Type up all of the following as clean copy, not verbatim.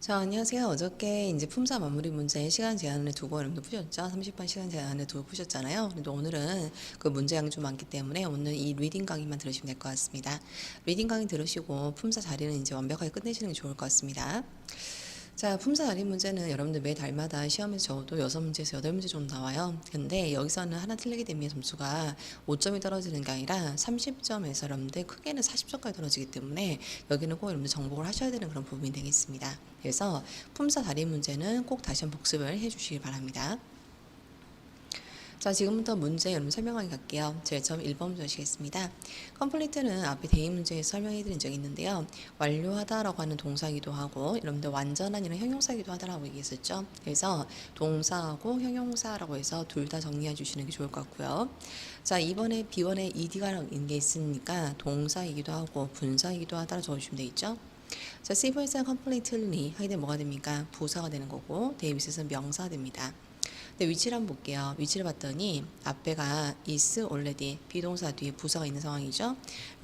자, 안녕하세요. 어저께 이제 품사 마무리 문제 시간 제한을 두고 여러분들 푸셨죠? 30분 시간 제한을 두고 푸셨잖아요. 근데 오늘은 그 문제량이 좀 많기 때문에 오늘 이 리딩 강의만 들으시면 될 것 같습니다. 리딩 강의 들으시고 품사 자리는 이제 완벽하게 끝내시는 게 좋을 것 같습니다. 자, 품사 자리 문제는 여러분들 매 달마다 시험에서 적어도 6문제에서 8문제 정도 나와요. 근데 여기서는 하나 틀리게 되면 점수가 5점이 떨어지는 게 아니라 30점에서 여러분들 크게는 40점까지 떨어지기 때문에 여기는 꼭 여러분들 정복을 하셔야 되는 그런 부분이 되겠습니다. 그래서 품사 자리 문제는 꼭 다시 한번 복습을 해주시기 바랍니다. 자, 지금부터 문제 여러분 설명하기 갈게요. 제일 처음 1번 문제 하시겠습니다. 컴플리트는 앞에 대입 문제에서 설명해 드린 적이 있는데요. 완료하다라고 하는 동사이기도 하고 여러분들 완전한이라는 형용사이기도 하다라고 얘기했었죠. 그래서 동사하고 형용사라고 해서 둘 다 정리해 주시는 게 좋을 것 같고요. 자, 이번에 B1에 ed가 있는 게 있으니까 동사이기도 하고 분사이기도 하다라고 적어주시면 되겠죠. 자, C4에서는 completely 하게 되면 뭐가 됩니까? 부사가 되는 거고 대입에서는 명사가 됩니다. 근데 위치를 한번 볼게요. 위치를 봤더니 앞에가 is already 비동사 뒤에 부사가 있는 상황이죠.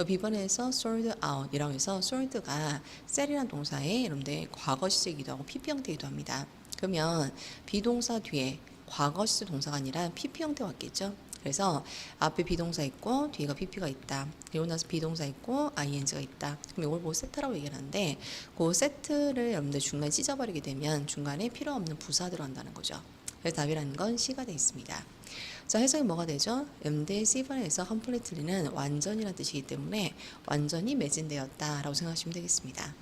B번에서 sold out 이라고 해서 sold가 sell이라는 동사의 여러분들 과거 시제이기도 하고 PP 형태이기도 합니다. 그러면 비동사 뒤에 과거 시제 동사가 아니라 PP 형태 왔겠죠. 그래서 앞에 비동사 있고 뒤에가 PP가 있다. 그리고 나서 비동사 있고 ing가 있다. 그럼 이걸 보고 세트라고 얘기하는데 그 세트를 여러분들 중간에 찢어버리게 되면 중간에 필요 없는 부사 들어간다는 거죠. 그래서 답이라는 건 C가 되어 있습니다. 자, 해석이 뭐가 되죠? MD C번에서 completely는 완전이라는 뜻이기 때문에 완전히 매진되었다라고 생각하시면 되겠습니다.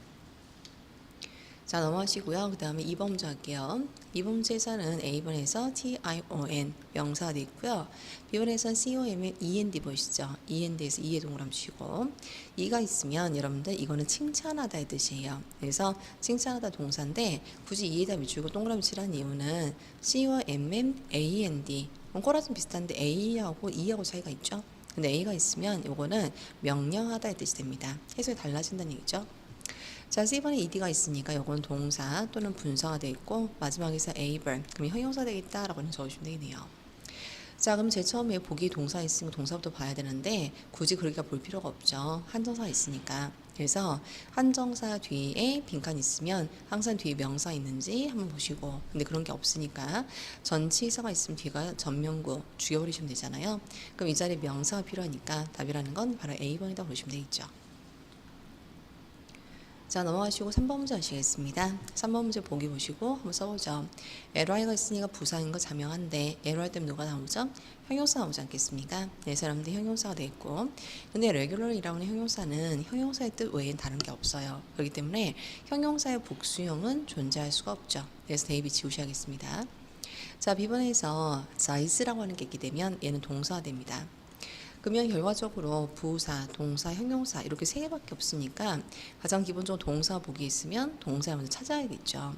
자, 넘어가시고요. 그 다음에 2번 문제 할게요. 2번 문제에서는 A번에서 TION 명사가 되어 있고요. B번에서는 COM에 END 보이시죠? END에서 이해 동그라미 치고 2가 있으면 여러분들 이거는 칭찬하다의 뜻이에요. 그래서 칭찬하다 동사인데 굳이 이에다 밑줄고 동그라미 치라는 이유는 COMM AND 꼬라좀 비슷한데 A하고 E하고 차이가 있죠? 근데 A가 있으면 이거는 명령하다의 뜻이 됩니다. 해석이 달라진다는 얘기죠. 자, C번에 ed가 있으니까 요건 동사 또는 분사가 되어 있고 마지막에서 able 그럼 형용사 되겠다라고 적어주시면 되겠네요. 자, 그럼 제일 처음에 보기 동사 있으면 동사부터 봐야 되는데 굳이 그렇게 볼 필요가 없죠. 한정사 있으니까. 그래서 한정사 뒤에 빈칸 있으면 항상 뒤에 명사 있는지 한번 보시고 근데 그런 게 없으니까 전치사가 있으면 뒤가 전명구 죽여버리시면 되잖아요. 그럼 이 자리에 명사가 필요하니까 답이라는 건 바로 A번이라고 보시면 되겠죠. 자, 넘어가시고 3번 문제 하시겠습니다. 3번 문제 보기 보시고 한번 써보죠. LY가 있으니까 부사인 거 자명한데 LY 때문에 누가 나오죠? 형용사 나오지 않겠습니까? 네, 사람들 형용사가 돼 있고 근데 regular이라고 하는 형용사는 형용사의 뜻 외엔 다른 게 없어요. 그렇기 때문에 형용사의 복수형은 존재할 수가 없죠. 그래서 대입이 지우셔야겠습니다. 자, B번에서 size라고 하는 게 있게 되면 얘는 동사가 됩니다. 그러면 결과적으로 부사, 동사, 형용사 이렇게 세 개밖에 없으니까 가장 기본적으로 동사 보기 있으면 동사 먼저 찾아야겠죠.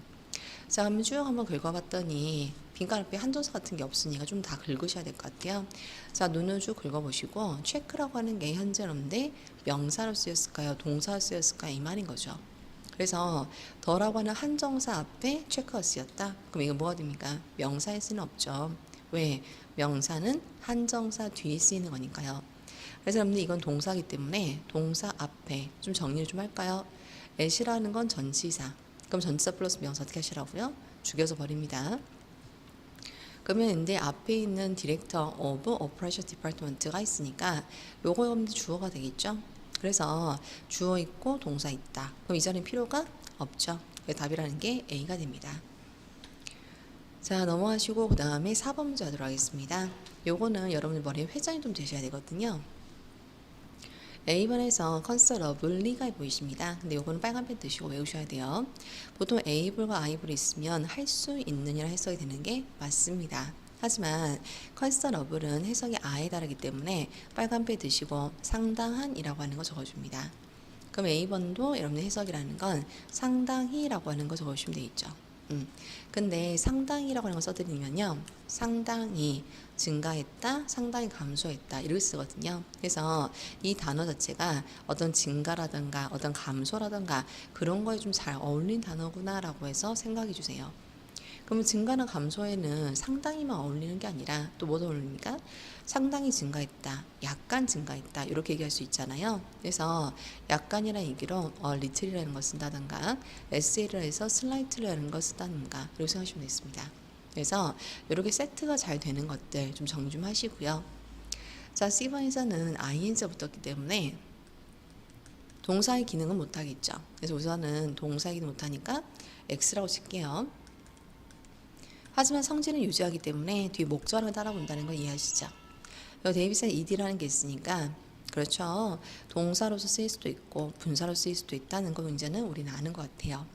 자, 그러면 쭉 한번 긁어봤더니 빈칸 앞에 한정사 같은 게 없으니까 좀 다 긁으셔야 될 것 같아요. 자, 눈을 쭉 긁어보시고 체크라고 하는 게 현재는데 명사로 쓰였을까요? 동사로 쓰였을까요? 이 말인 거죠. 그래서 더라고 하는 한정사 앞에 체크가 쓰였다. 그럼 이거 뭐가 됩니까? 명사일 수는 없죠. 왜? 명사는 한정사 뒤에 쓰이는 거니까요. 그래서 여러분들 이건 동사이기 때문에 동사 앞에 좀 정리를 좀 할까요? at이라는 건 전치사. 그럼 전치사 플러스 명사 어떻게 하시라고요? 죽여서 버립니다. 그러면 이제 앞에 있는 디렉터 of operation department가 있으니까 요거 여러분들 주어가 되겠죠? 그래서 주어 있고 동사 있다. 그럼 이 자리는 필요가 없죠. 답이라는 게 A가 됩니다. 자, 넘어가시고 그 다음에 4번 문제 하도록 하겠습니다. 요거는 여러분들 머리에 회전이 좀 되셔야 되거든요. A번에서 considerably가 보이십니다. 근데 요거는 빨간 펜 드시고 외우셔야 돼요. 보통 able과 able이 있으면 할 수 있느냐라 해석이 되는 게 맞습니다. 하지만 considerable은 해석이 아에 다르기 때문에 빨간 펜 드시고 상당한이라고 하는 거 적어줍니다. 그럼 A번도 여러분의 해석이라는 건 상당히라고 하는 거 적어주시면 되겠죠. 근데 상당히라고 하는 거 써드리면요. 상당히 증가했다, 상당히 감소했다 이렇게 쓰거든요. 그래서 이 단어 자체가 어떤 증가라든가 어떤 감소라든가 그런 거에 좀 잘 어울린 단어구나 라고 해서 생각해 주세요. 그러면 증가나 감소에는 상당히만 어울리는 게 아니라 또 뭐도 어울립니까? 상당히 증가했다, 약간 증가했다 이렇게 얘기할 수 있잖아요. 그래서 약간이라는 얘기로 little이라는 걸 쓴다든가 SL을 해서 slightly라는 걸 쓴다든가 이렇게 생각하시면 되겠습니다. 그래서 이렇게 세트가 잘 되는 것들 좀 정리 좀 하시고요. 자, C번에서는 ing가 붙었기 때문에 동사의 기능은 못하겠죠. 그래서 우선은 동사의 기능 못하니까 X라고 칠게요. 하지만 성질은 유지하기 때문에 뒤에 목적어를 따라본다는 걸 이해하시죠. 데이비스는 ed라는 게 있으니까 그렇죠. 동사로서 쓰일 수도 있고 분사로 쓰일 수도 있다는 거 이제는 우리는 아는 것 같아요.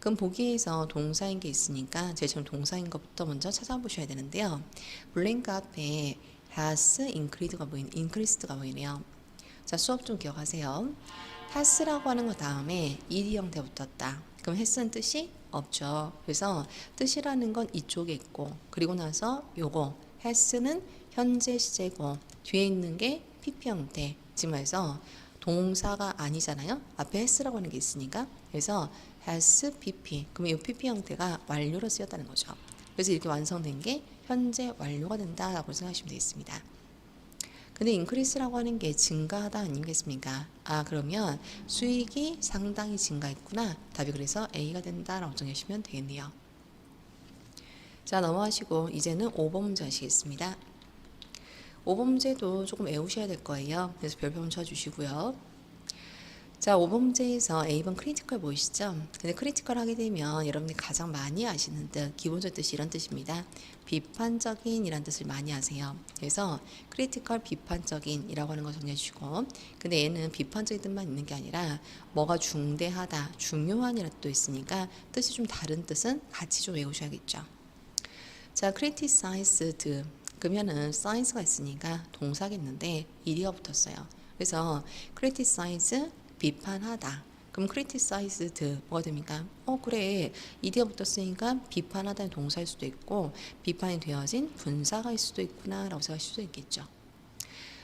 그럼 보기에서 동사인 게 있으니까 제처럼 동사인 것부터 먼저 찾아보셔야 되는데요. 블랭크 앞에 has increased가 보이네요. 자, 수업 좀 기억하세요. has라고 하는 거 다음에 ed 형태 붙었다. 그럼 has는 뜻이 없죠. 그래서 뜻이라는 건 이쪽에 있고 그리고 나서 요거 has는 현재 시제고 뒤에 있는 게 pp 형태. 지금 말해서 동사가 아니잖아요. 앞에 has라고 하는 게 있으니까. 그래서 has pp. 그러면 이 pp 형태가 완료로 쓰였다는 거죠. 그래서 이렇게 완성된 게 현재 완료가 된다라고 생각하시면 되겠습니다. 근데 increase라고 하는 게 증가하다 아니겠습니까? 아, 그러면 수익이 상당히 증가했구나. 답이 그래서 A가 된다라고 정하시면 되겠네요. 자, 넘어가시고 이제는 5번 문제 하시겠습니다. 5번 문제도 조금 외우셔야 될 거예요. 그래서 별표 쳐주시고요. 자, 5번 문제에서 A번 크리티컬 보이시죠? 근데 크리티컬 하게 되면 여러분들이 가장 많이 아시는 뜻, 기본적 뜻이 이런 뜻입니다. 비판적인 이란 뜻을 많이 아세요. 그래서 크리티컬 비판적인 이라고 하는 거 정리해 주시고, 근데 얘는 비판적인 뜻만 있는 게 아니라 뭐가 중대하다, 중요한 이란 뜻도 있으니까 뜻이 좀 다른 뜻은 같이 좀 외우셔야겠죠. 자, criticized 그러면은 science가 있으니까 동사겠는데 ed가 붙었어요. 그래서 criticize 비판하다. 그럼 criticized 뭐가 됩니까? 그래. ed가 붙었으니까 비판하다는 동사일 수도 있고 비판이 되어진 분사가일 수도 있구나 라고 생각하실 수도 있겠죠.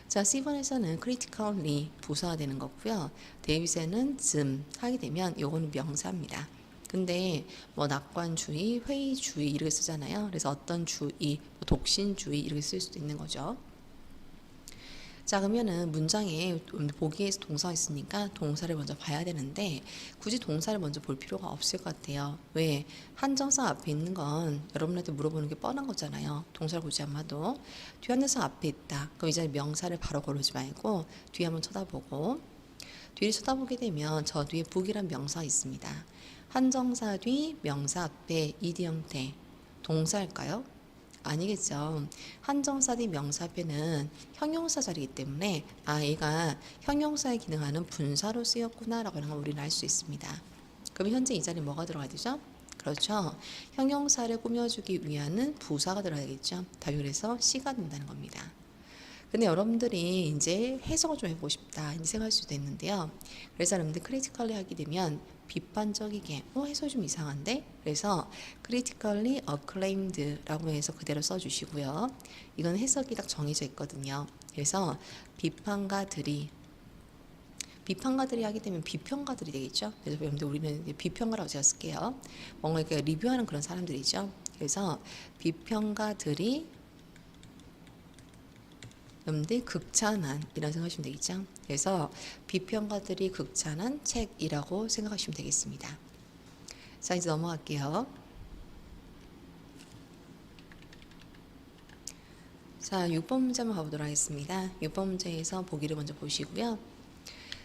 자, C번에서는 critically 부사가 되는 거고요. 데이빗에는 하게 되면 요거는 명사입니다. 근데 뭐 낙관주의, 회의주의 이렇게 쓰잖아요. 그래서 어떤 주의, 독신주의 이렇게 쓸 수도 있는 거죠. 자, 그러면은 문장에 보기에서 동사가 있으니까 동사를 먼저 봐야 되는데 굳이 동사를 먼저 볼 필요가 없을 것 같아요. 왜? 한정사 앞에 있는 건 여러분한테 물어보는 게 뻔한 거잖아요. 동사를 보지 않아도 뒤에 한정사 앞에 있다. 그럼 이제 명사를 바로 고르지 말고 뒤에 한번 쳐다보고 뒤를 쳐다보게 되면 저 뒤에 북이란 명사가 있습니다. 한정사 뒤 명사 앞에 ed 형태 동사일까요? 아니겠죠. 한정사 뒤 명사 앞에는 형용사 자리이기 때문에 얘가 형용사에 기능하는 분사로 쓰였구나 라고 하는 걸 우리는 알 수 있습니다. 그럼 현재 이 자리에 뭐가 들어가야 되죠? 그렇죠. 형용사를 꾸며주기 위한 부사가 들어가야겠죠. 답이 그래서 C가 된다는 겁니다. 근데 여러분들이 이제 해석을 좀 해보고 싶다 이제 생각할 수도 있는데요. 그래서 여러분들 critically 하게 되면 비판적이게 해석이 좀 이상한데 그래서 critically acclaimed라고 해서 그대로 써주시고요. 이건 해석이 딱 정해져 있거든요. 그래서 비판가들이 하게 되면 비평가들이 되겠죠. 그래서 여러분들 우리는 비평가라고 제가 쓸게요. 뭔가 이렇게 리뷰하는 그런 사람들이죠. 그래서 비평가들이 여러분들 극찬한 이라고 생각하시면 되겠죠. 그래서 비평가들이 극찬한 책이라고 생각하시면 되겠습니다. 자, 이제 넘어갈게요. 자, 6번 문제 한번 가보도록 하겠습니다. 6번 문제에서 보기를 먼저 보시고요.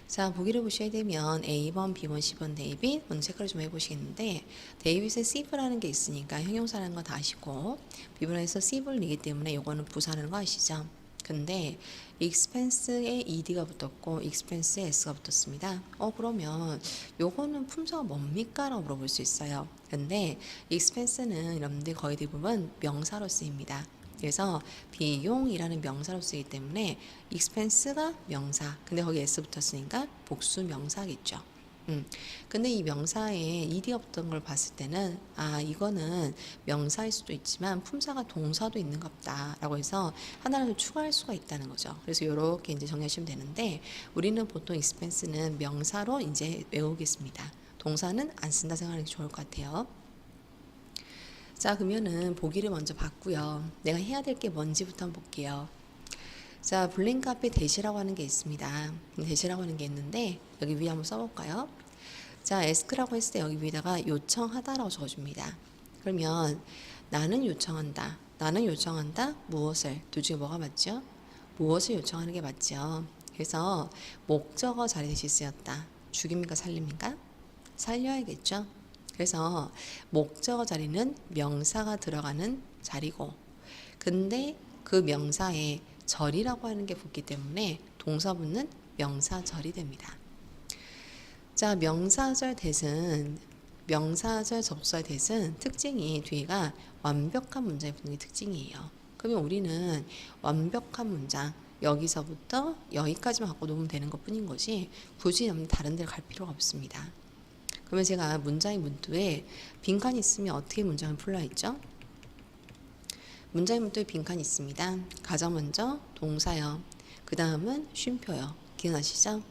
자, 보기를 보셔야 되면 A번, B번, C번 데이빗 먼저 체크를 좀 해보시겠는데 데이빗의 C브라는 게 있으니까 형용사라는 거 다 아시고 B번에서 C블이기 때문에 요거는 부사라는 거 아시죠? 근데 expense에 ed가 붙었고 expense에 s가 붙었습니다. 그러면 요거는 품사가 뭡니까? 라고 물어볼 수 있어요. 근데 expense는 여러분들 거의 대부분 명사로 쓰입니다. 그래서 비용이라는 명사로 쓰이기 때문에 expense가 명사, 근데 거기 s 붙었으니까 복수 명사겠죠. 근데 이 명사에 ed가 붙은 걸 봤을 때는 이거는 명사일 수도 있지만 품사가 동사도 있는 것 같다라고 해서 하나를 더 추가할 수가 있다는 거죠. 그래서 이렇게 이제 정리하시면 되는데 우리는 보통 expense는 명사로 이제 외우겠습니다. 동사는 안 쓴다 생각하는 게 좋을 것 같아요. 자, 그러면은 보기를 먼저 봤고요. 내가 해야 될 게 뭔지부터 한번 볼게요. 자, 블랭크 앞에 대시라고 하는 게 있습니다. 대시라고 하는 게 있는데 여기 위에 한번 써볼까요? 자, ask라고 했을 때 여기 위에다가 요청하다라고 적어줍니다. 그러면 나는 요청한다. 나는 요청한다. 무엇을? 둘 중에 뭐가 맞죠? 무엇을 요청하는 게 맞죠? 그래서 목적어 자리 대신 쓰였다. 죽입니까? 살립니까? 살려야겠죠? 그래서 목적어 자리는 명사가 들어가는 자리고, 근데 그 명사에 절이라고 하는 게 붙기 때문에 동사분은 명사절이 됩니다. 자, 명사절 대신 명사절 접수할 대신 특징이 뒤가 완벽한 문장이 붙는 게 특징이에요. 그러면 우리는 완벽한 문장 여기서부터 여기까지만 갖고 놓으면 되는 것 뿐인 것이 굳이 다른 데를 갈 필요가 없습니다. 그러면 제가 문장의 문두에 빈칸이 있으면 어떻게 문장을 풀라 했죠? 문장의 문두에 빈칸이 있습니다. 가장 먼저 동사요. 그 다음은 쉼표요. 기억나시죠?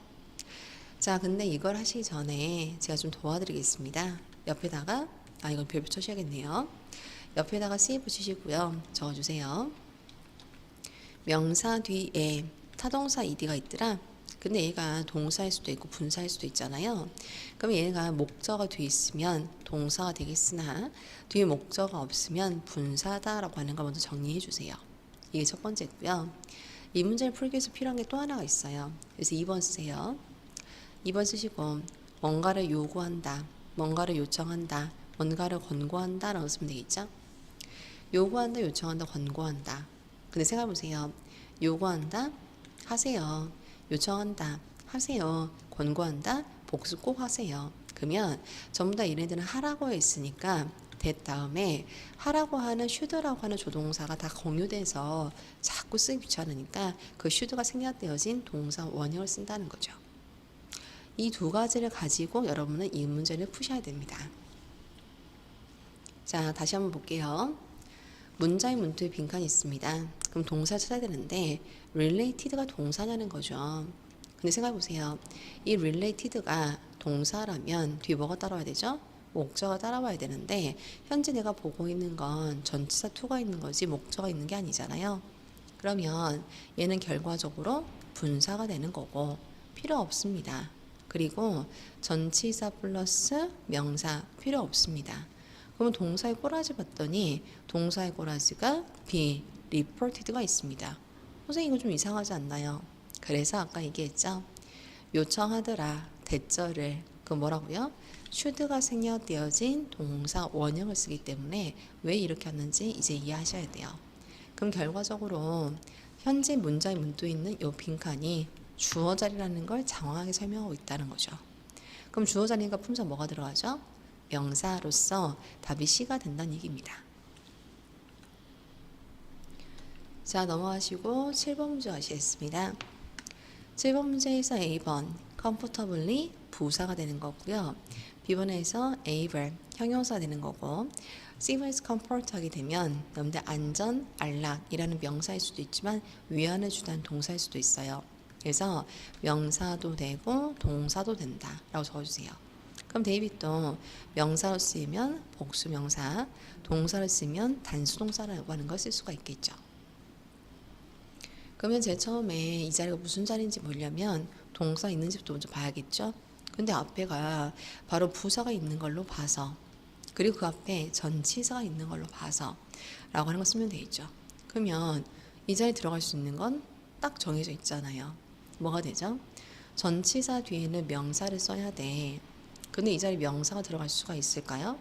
자, 근데 이걸 하시기 전에 제가 좀 도와드리겠습니다. 옆에다가, 이건 별표 쳐셔야겠네요. 옆에다가 C 붙이시고요. 적어주세요. 명사 뒤에 타동사 ed가 있더라. 근데 얘가 동사일 수도 있고 분사일 수도 있잖아요. 그럼 얘가 목적어 뒤에 있으면 동사가 되겠으나 뒤에 목적어 없으면 분사다라고 하는 거 먼저 정리해 주세요. 이게 첫 번째고요. 이 문제를 풀기 위해서 필요한 게 또 하나가 있어요. 그래서 2번 쓰세요. 2번 쓰시고 뭔가를 요구한다, 뭔가를 요청한다, 뭔가를 권고한다 라고 쓰면 되겠죠. 요구한다, 요청한다, 권고한다. 근데 생각해보세요. 요구한다, 하세요. 요청한다, 하세요. 권고한다, 복습 꼭 하세요. 그러면 전부 다 얘네들은 하라고 했으니까 that 다음에 하라고 하는 should라고 하는 조동사가 다 공유돼서 자꾸 쓰기 귀찮으니까 그 should가 생략되어진 동사 원형을 쓴다는 거죠. 이 두 가지를 가지고 여러분은 이 문제를 푸셔야 됩니다. 자, 다시 한번 볼게요. 문장의 문두에 빈칸이 있습니다. 그럼 동사 찾아야 되는데 related가 동사냐는 거죠. 근데 생각해보세요. 이 related가 동사라면 뒤에 뭐가 따라와야 되죠? 목적어가 따라와야 되는데 현재 내가 보고 있는 건 전치사 to가 있는 거지 목적어가 있는 게 아니잖아요. 그러면 얘는 결과적으로 분사가 되는 거고 필요 없습니다. 그리고 전치사 플러스 명사 필요 없습니다. 그러면 동사의 꼬라지 봤더니 동사의 꼬라지가 be reported가 있습니다. 선생님 이거 좀 이상하지 않나요? 그래서 아까 얘기했죠. 요청하더라 대절을 그 뭐라고요? should가 생략되어진 동사 원형을 쓰기 때문에 왜 이렇게 하는지 이제 이해하셔야 돼요. 그럼 결과적으로 현재 문장의 문두에 있는 이 빈칸이 주어 자리라는 걸 장황하게 설명하고 있다는 거죠. 그럼 주어 자리니까 품사 뭐가 들어가죠? 명사로서 답이 C가 된다는 얘기입니다. 자, 넘어가시고 7번 문제 하시겠습니다. 7번 문제에서 A번 comfortably 부사가 되는 거고요. B번에서 able 형용사 되는 거고 C번 comfort 하게 되면 여러분들 안전, 안락이라는 명사일 수도 있지만 위안을 주다는 동사일 수도 있어요. 그래서 명사도 되고 동사도 된다 라고 적어주세요. 그럼 데이빗도 명사로 쓰이면 복수명사, 동사를 쓰면 단수동사라고 하는 걸 쓸 수가 있겠죠. 그러면 제일 처음에 이 자리가 무슨 자리인지 보려면 동사 있는지부터 먼저 봐야겠죠. 근데 앞에가 바로 부사가 있는 걸로 봐서 그리고 그 앞에 전치사가 있는 걸로 봐서 라고 하는 거 쓰면 되겠죠. 그러면 이 자리에 들어갈 수 있는 건 딱 정해져 있잖아요. 뭐가 되죠? 전치사 뒤에는 명사를 써야 돼. 근데 이 자리에 명사가 들어갈 수가 있을까요?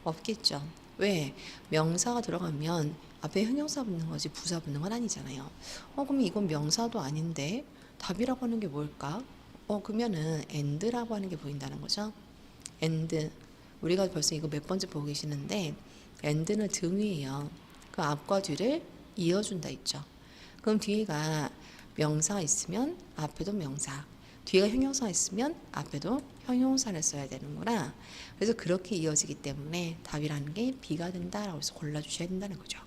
없겠죠. 왜? 명사가 들어가면 앞에 형용사 붙는 거지 부사 붙는 건 아니잖아요. 그럼 이건 명사도 아닌데 답이라고 하는 게 뭘까? 그러면은 and라고 하는 게 보인다는 거죠. and. 우리가 벌써 이거 몇 번째 보고 계시는데 and는 등위예요. 그 앞과 뒤를 이어준다 있죠. 그럼 뒤에가 명사가 있으면 앞에도 명사, 뒤에가 형용사가 있으면 앞에도 형용사를 써야 되는구나. 그래서 그렇게 이어지기 때문에 답이라는 게 B가 된다라고 해서 골라주셔야 된다는 거죠.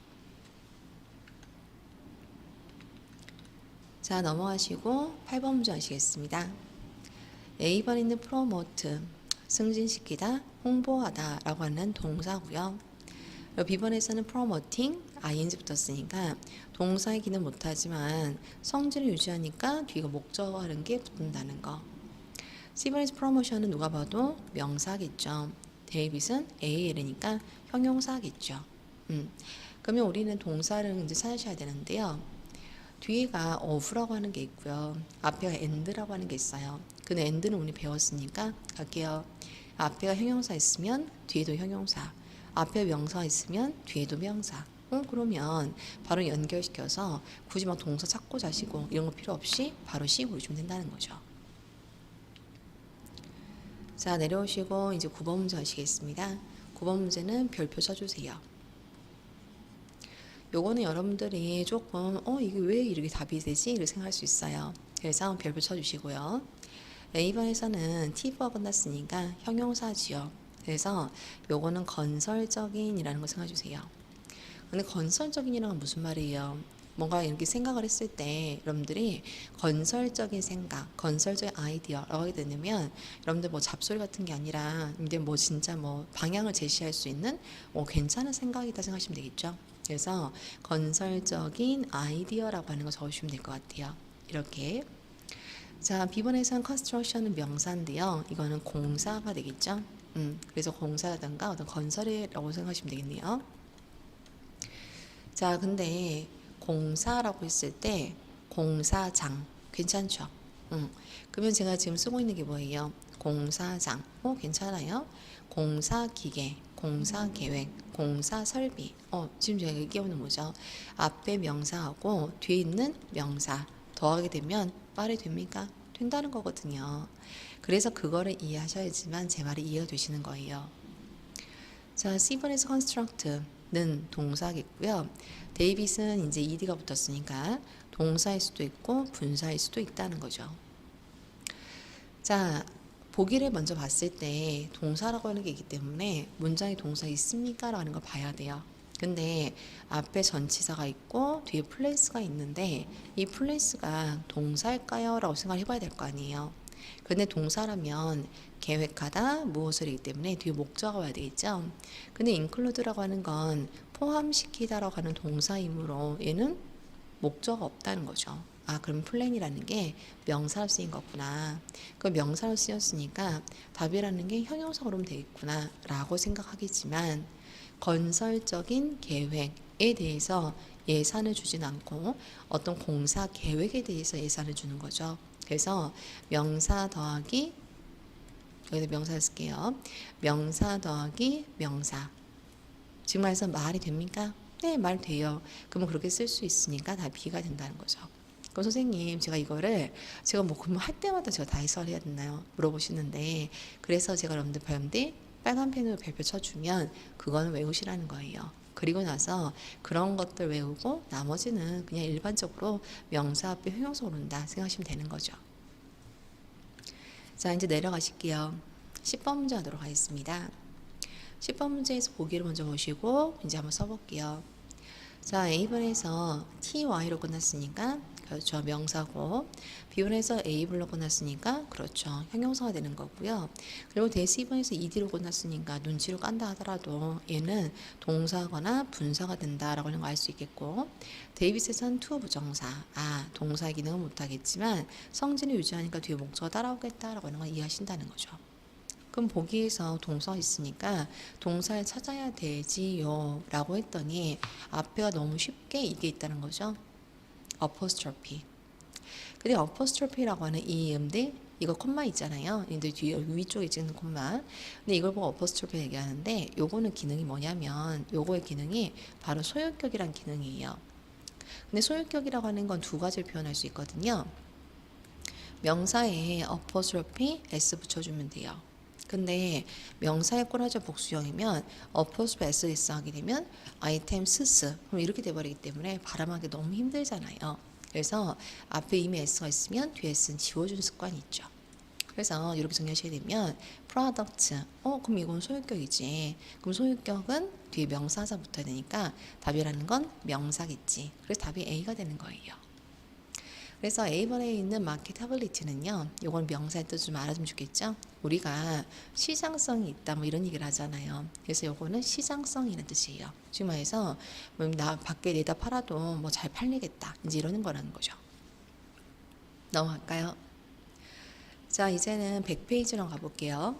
자, 넘어가시고 8번 문제 하시겠습니다. A번에 있는 promote, 승진시키다, 홍보하다 라고 하는 동사고요. B번에서는 promoting, ing 붙었으니까 동사의 기능 못하지만 성질을 유지하니까 뒤가 목적어 하는 게 붙는다는 거. C번에서 promotion은 누가 봐도 명사겠죠. 데이빗은 AL이니까 형용사겠죠. 그러면 우리는 동사를 이제 찾으셔야 되는데요. 뒤에가 of라고 하는 게 있고요. 앞에가 and라고 하는 게 있어요. 근데 and는 우리 배웠으니까 갈게요. 앞에가 형용사 있으면 뒤에도 형용사. 앞에 명사 있으면 뒤에도 명사. 그러면 바로 연결시켜서 굳이 막 동사 찾고 자시고 이런 거 필요 없이 바로 C 보여주면 된다는 거죠. 자, 내려오시고 이제 9번 문제 하시겠습니다. 9번 문제는 별표 쳐주세요. 요거는 여러분들이 조금 이게 왜 이렇게 답이 되지? 이렇게 생각할 수 있어요. 그래서 별표 쳐주시고요. A번에서는 T부가 끝났으니까 형용사지요. 그래서 요거는 건설적인이라는 거 생각해 주세요. 근데 건설적인이란 건 무슨 말이에요? 뭔가 이렇게 생각을 했을 때 여러분들이 건설적인 생각, 건설적인 아이디어라고 하게 되면 여러분들 뭐 잡소리 같은 게 아니라 이제 뭐 진짜 뭐 방향을 제시할 수 있는 괜찮은 생각이다 생각하시면 되겠죠. 그래서 건설적인 아이디어라고 하는 거 적으시면 될 것 같아요. 이렇게. 자, B번에서는 construction은 명사인데요. 이거는 공사가 되겠죠. 그래서 공사라든가 어떤 건설이라고 생각하시면 되겠네요. 자, 근데 공사라고 했을 때 공사장 괜찮죠? 그러면 제가 지금 쓰고 있는 게 뭐예요? 공사장. 괜찮아요? 공사기계, 공사계획, 공사설비. 지금 제가 얘기하는 뭐죠? 앞에 명사하고 뒤에 있는 명사 더하게 되면 말이 됩니까? 된다는 거거든요. 그래서 그거를 이해하셔야지만 제 말이 이해가 되시는 거예요. 자, C번에서 construct는 동사겠고요. 데이빗은 이제 ed가 붙었으니까 동사일 수도 있고 분사일 수도 있다는 거죠. 자, 보기를 먼저 봤을 때 동사라고 하는 게 있기 때문에 문장에 동사 있습니까? 라는 걸 봐야 돼요. 근데 앞에 전치사가 있고 뒤에 플레이스가 있는데 이 플레이스가 동사일까요? 라고 생각을 해봐야 될 거 아니에요. 근데 동사라면 계획하다 무엇을이기 때문에 뒤에 목적어가 와야 되겠죠. 근데 include라고 하는 건 포함시키다라고 하는 동사이므로 얘는 목적어가 없다는 거죠. 그럼 플랜이라는 게 명사로 쓰인 거구나. 그 명사로 쓰였으니까 답이라는 게 형용사로 오면 되겠구나 라고 생각하겠지만 건설적인 계획에 대해서 예산을 주진 않고 어떤 공사 계획에 대해서 예산을 주는 거죠. 그래서 명사 더하기 여기다 명사 쓸게요. 명사 더하기 명사. 지금 말해서 말이 됩니까? 네, 말 돼요. 그러면 그렇게 쓸 수 있으니까 다 B가 된다는 거죠. 그럼 선생님, 제가 이거를 제가 뭐 근무할 때마다 제가 다 해설해야 되나요? 물어보시는데 그래서 제가 여러분들 배운데 빨간 펜으로 별표 쳐주면 그거는 외우시라는 거예요. 그리고 나서 그런 것들 외우고 나머지는 그냥 일반적으로 명사 앞에 형용사 오른다 생각하시면 되는 거죠. 자, 이제 내려가실게요. 10번 문제 하도록 하겠습니다. 10번 문제에서 보기를 먼저 보시고 이제 한번 써볼게요. 자, A번에서 TY로 끝났으니까 그렇죠. 명사고 B번에서 A블로 끝났으니까 그렇죠. 형용사가 되는 거고요. 그리고 C번에서 ED로 끝났으니까 눈치로 깐다 하더라도 얘는 동사거나 분사가 된다라고 하는 거 알 수 있겠고 데이빗에서는 to 부정사 동사의 기능은 못하겠지만 성질을 유지하니까 뒤에 목적어가 따라오겠다라고 하는 걸 이해하신다는 거죠. 그럼 보기에서 동사가 있으니까 동사를 찾아야 되지요 라고 했더니 앞에가 너무 쉽게 이게 있다는 거죠. apostrophe. 근데 apostrophe라고 하는 이 음들 이거 콤마 있잖아요. 근데 뒤에 위쪽에 찍는 콤마. 근데 이걸 보고 apostrophe 얘기하는데 요거는 기능이 뭐냐면 요거의 기능이 바로 소유격이란 기능이에요. 근데 소유격이라고 하는 건 두 가지를 표현할 수 있거든요. 명사에 apostrophe s 붙여주면 돼요. 근데 명사에 꼬라져 복수형이면 apostrophe s 하게 되면 items 그럼 이렇게 돼버리기 때문에 발음하기 너무 힘들잖아요. 그래서 앞에 이미 s가 있으면 뒤에 s는 지워주는 습관이 있죠. 그래서 이렇게 정리하시게 되면 product 그럼 이건 소유격이지. 그럼 소유격은 뒤에 명사자 붙어야 되니까 답이라는 건 명사겠지. 그래서 답이 A가 되는 거예요. 그래서 A번에 있는 마켓터빌리티는요, 요건 명사의 뜻 좀 알아주면 좋겠죠? 우리가 시장성이 있다 뭐 이런 얘기를 하잖아요. 그래서 요거는 시장성이라는 뜻이에요. 지금 말해서 나 밖에 내다 팔아도 뭐 잘 팔리겠다 이제 이러는 거라는 거죠. 넘어갈까요? 자, 이제는 100페이지로 가볼게요.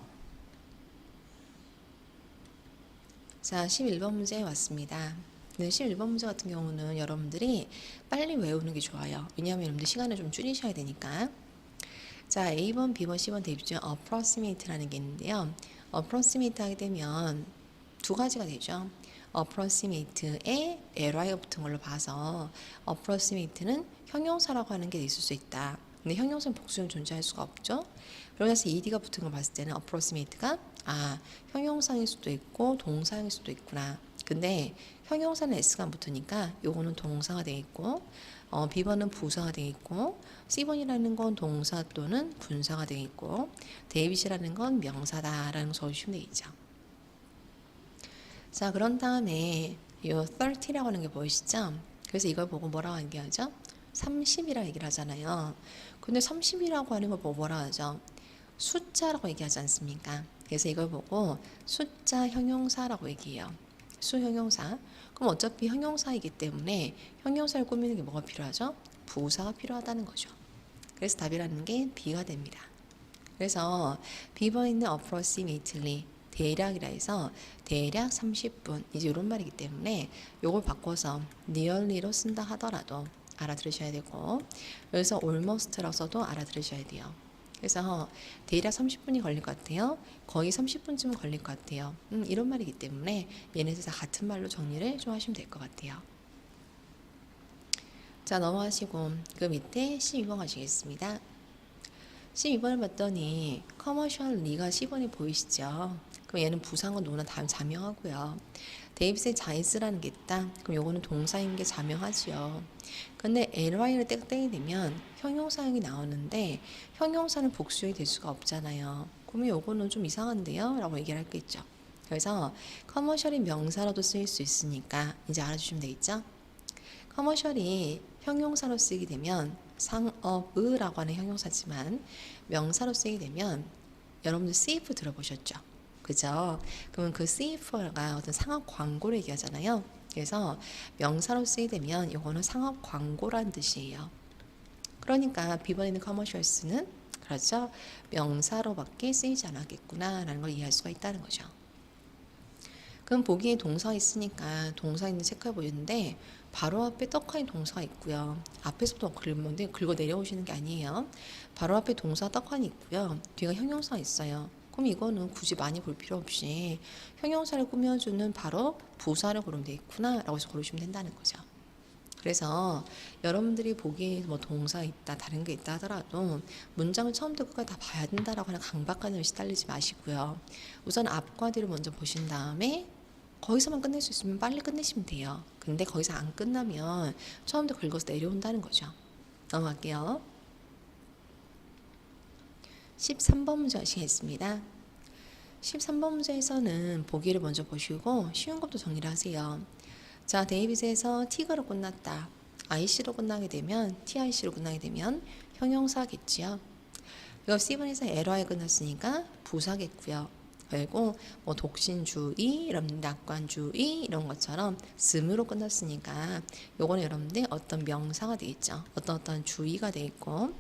자, 11번 문제 왔습니다. 11번 문제 같은 경우는 여러분들이 빨리 외우는 게 좋아요. 왜냐하면 여러분들 시간을 좀 줄이셔야 되니까. 자, A번, B번, C번 대입 중 approximate라는 게 있는데요. approximate 하게 되면 두 가지가 되죠. approximate에 ly가 붙은 걸로 봐서 approximate는 형용사라고 하는 게 있을 수 있다. 근데 형용사는 복수형 존재할 수가 없죠. 그러면서 ed가 붙은 걸 봤을 때는 approximate가 형용사일 수도 있고 동사일 수도 있구나. 근데 형용사는 s가 안 붙으니까 요거는 동사가 되어 있고 B번은 부사가 되어 있고 C번이라는 건 동사 또는 분사가 되어 있고 데이빗이라는 건 명사다라는 거 적어주시면 되겠죠. 자, 그런 다음에 이 30라고 하는 게 보이시죠? 그래서 이걸 보고 뭐라고 얘기하죠? 30이라고 얘기를 하잖아요. 근데 30이라고 하는 걸 보고 뭐라고 하죠? 숫자라고 얘기하지 않습니까? 그래서 이걸 보고 숫자 형용사라고 얘기해요. 수형용사. 그럼 어차피 형용사이기 때문에 형용사를 꾸미는 게 뭐가 필요하죠? 부사가 필요하다는 거죠. 그래서 답이라는 게 B가 됩니다. 그래서 B번에 있는 approximately 대략이라 해서 대략 30분 이제 이런 말이기 때문에 이걸 바꿔서 nearly로 쓴다 하더라도 알아들으셔야 되고 여기서 almost라고 써도 알아들으셔야 돼요. 그래서 대략 30분이 걸릴 것 같아요. 거의 30분쯤 걸릴 것 같아요. 이런 말이기 때문에 얘네들 다 같은 말로 정리를 좀 하시면 될 것 같아요. 자, 넘어가시고 그 밑에 12번 가시겠습니다. 12번을 봤더니 커머셜 리가 10번이 보이시죠? 그럼 얘는 부사한 노나 다음 자명하고요. 데이빗의 자이스라는 게 있다. 그럼 요거는 동사인 게 자명하지요. 근데 ly를 땡땡이 되면 형용사형이 나오는데 형용사는 복수형이 될 수가 없잖아요. 그러면 요거는 좀 이상한데요? 라고 얘기를 할 게 있죠. 그래서 커머셜이 명사로도 쓰일 수 있으니까 이제 알아주시면 되겠죠? 커머셜이 형용사로 쓰이게 되면 상업의라고 하는 형용사지만 명사로 쓰이게 되면 여러분들 CF 들어보셨죠? 그죠? 그러면 그 CF가 어떤 상업 광고를 얘기하잖아요. 그래서 명사로 쓰이게 되면 이거는 상업 광고란 뜻이에요. 그러니까 B번에 있는 커머셜스는 그렇죠? 명사로밖에 쓰이지 않았겠구나라는 걸 이해할 수가 있다는 거죠. 그럼 보기에 동사가 있으니까 동사 있는 체크해 보이는데 바로 앞에 떡하니 동사가 있고요. 앞에서부터 긁어 내려오시는 게 아니에요. 바로 앞에 동사 떡하니 있고요. 뒤가 형용사가 있어요. 그럼 이거는 굳이 많이 볼 필요 없이 형용사를 꾸며주는 바로 부사를 고르면 되겠구나 라고 해서 고르시면 된다는 거죠. 그래서 여러분들이 보기에 뭐 동사 있다 다른 게 있다 하더라도 문장을 처음부터 끝까지 다 봐야 된다라고 하는 강박관념에 시달리지 마시고요. 우선 앞과 뒤를 먼저 보신 다음에 거기서만 끝낼 수 있으면 빨리 끝내시면 돼요. 근데 거기서 안 끝나면 처음부터 긁어서 내려온다는 거죠. 넘어갈게요. 13번 문제 하시겠습니다. 13번 문제에서는 보기를 먼저 보시고 쉬운 것도 정리를 하세요. 자, 데이빗에서 T가로 끝났다. IC로 끝나게 되면 TIC로 끝나게 되면 형용사겠지요. 이거 C번에서 LY 끝났으니까 부사겠고요. 그리고 뭐 독신주의, 이런 낙관주의 이런 것처럼 슴으로 끝났으니까 요거는 여러분들 어떤 명사가 되겠죠. 어떤 주의가 돼 있고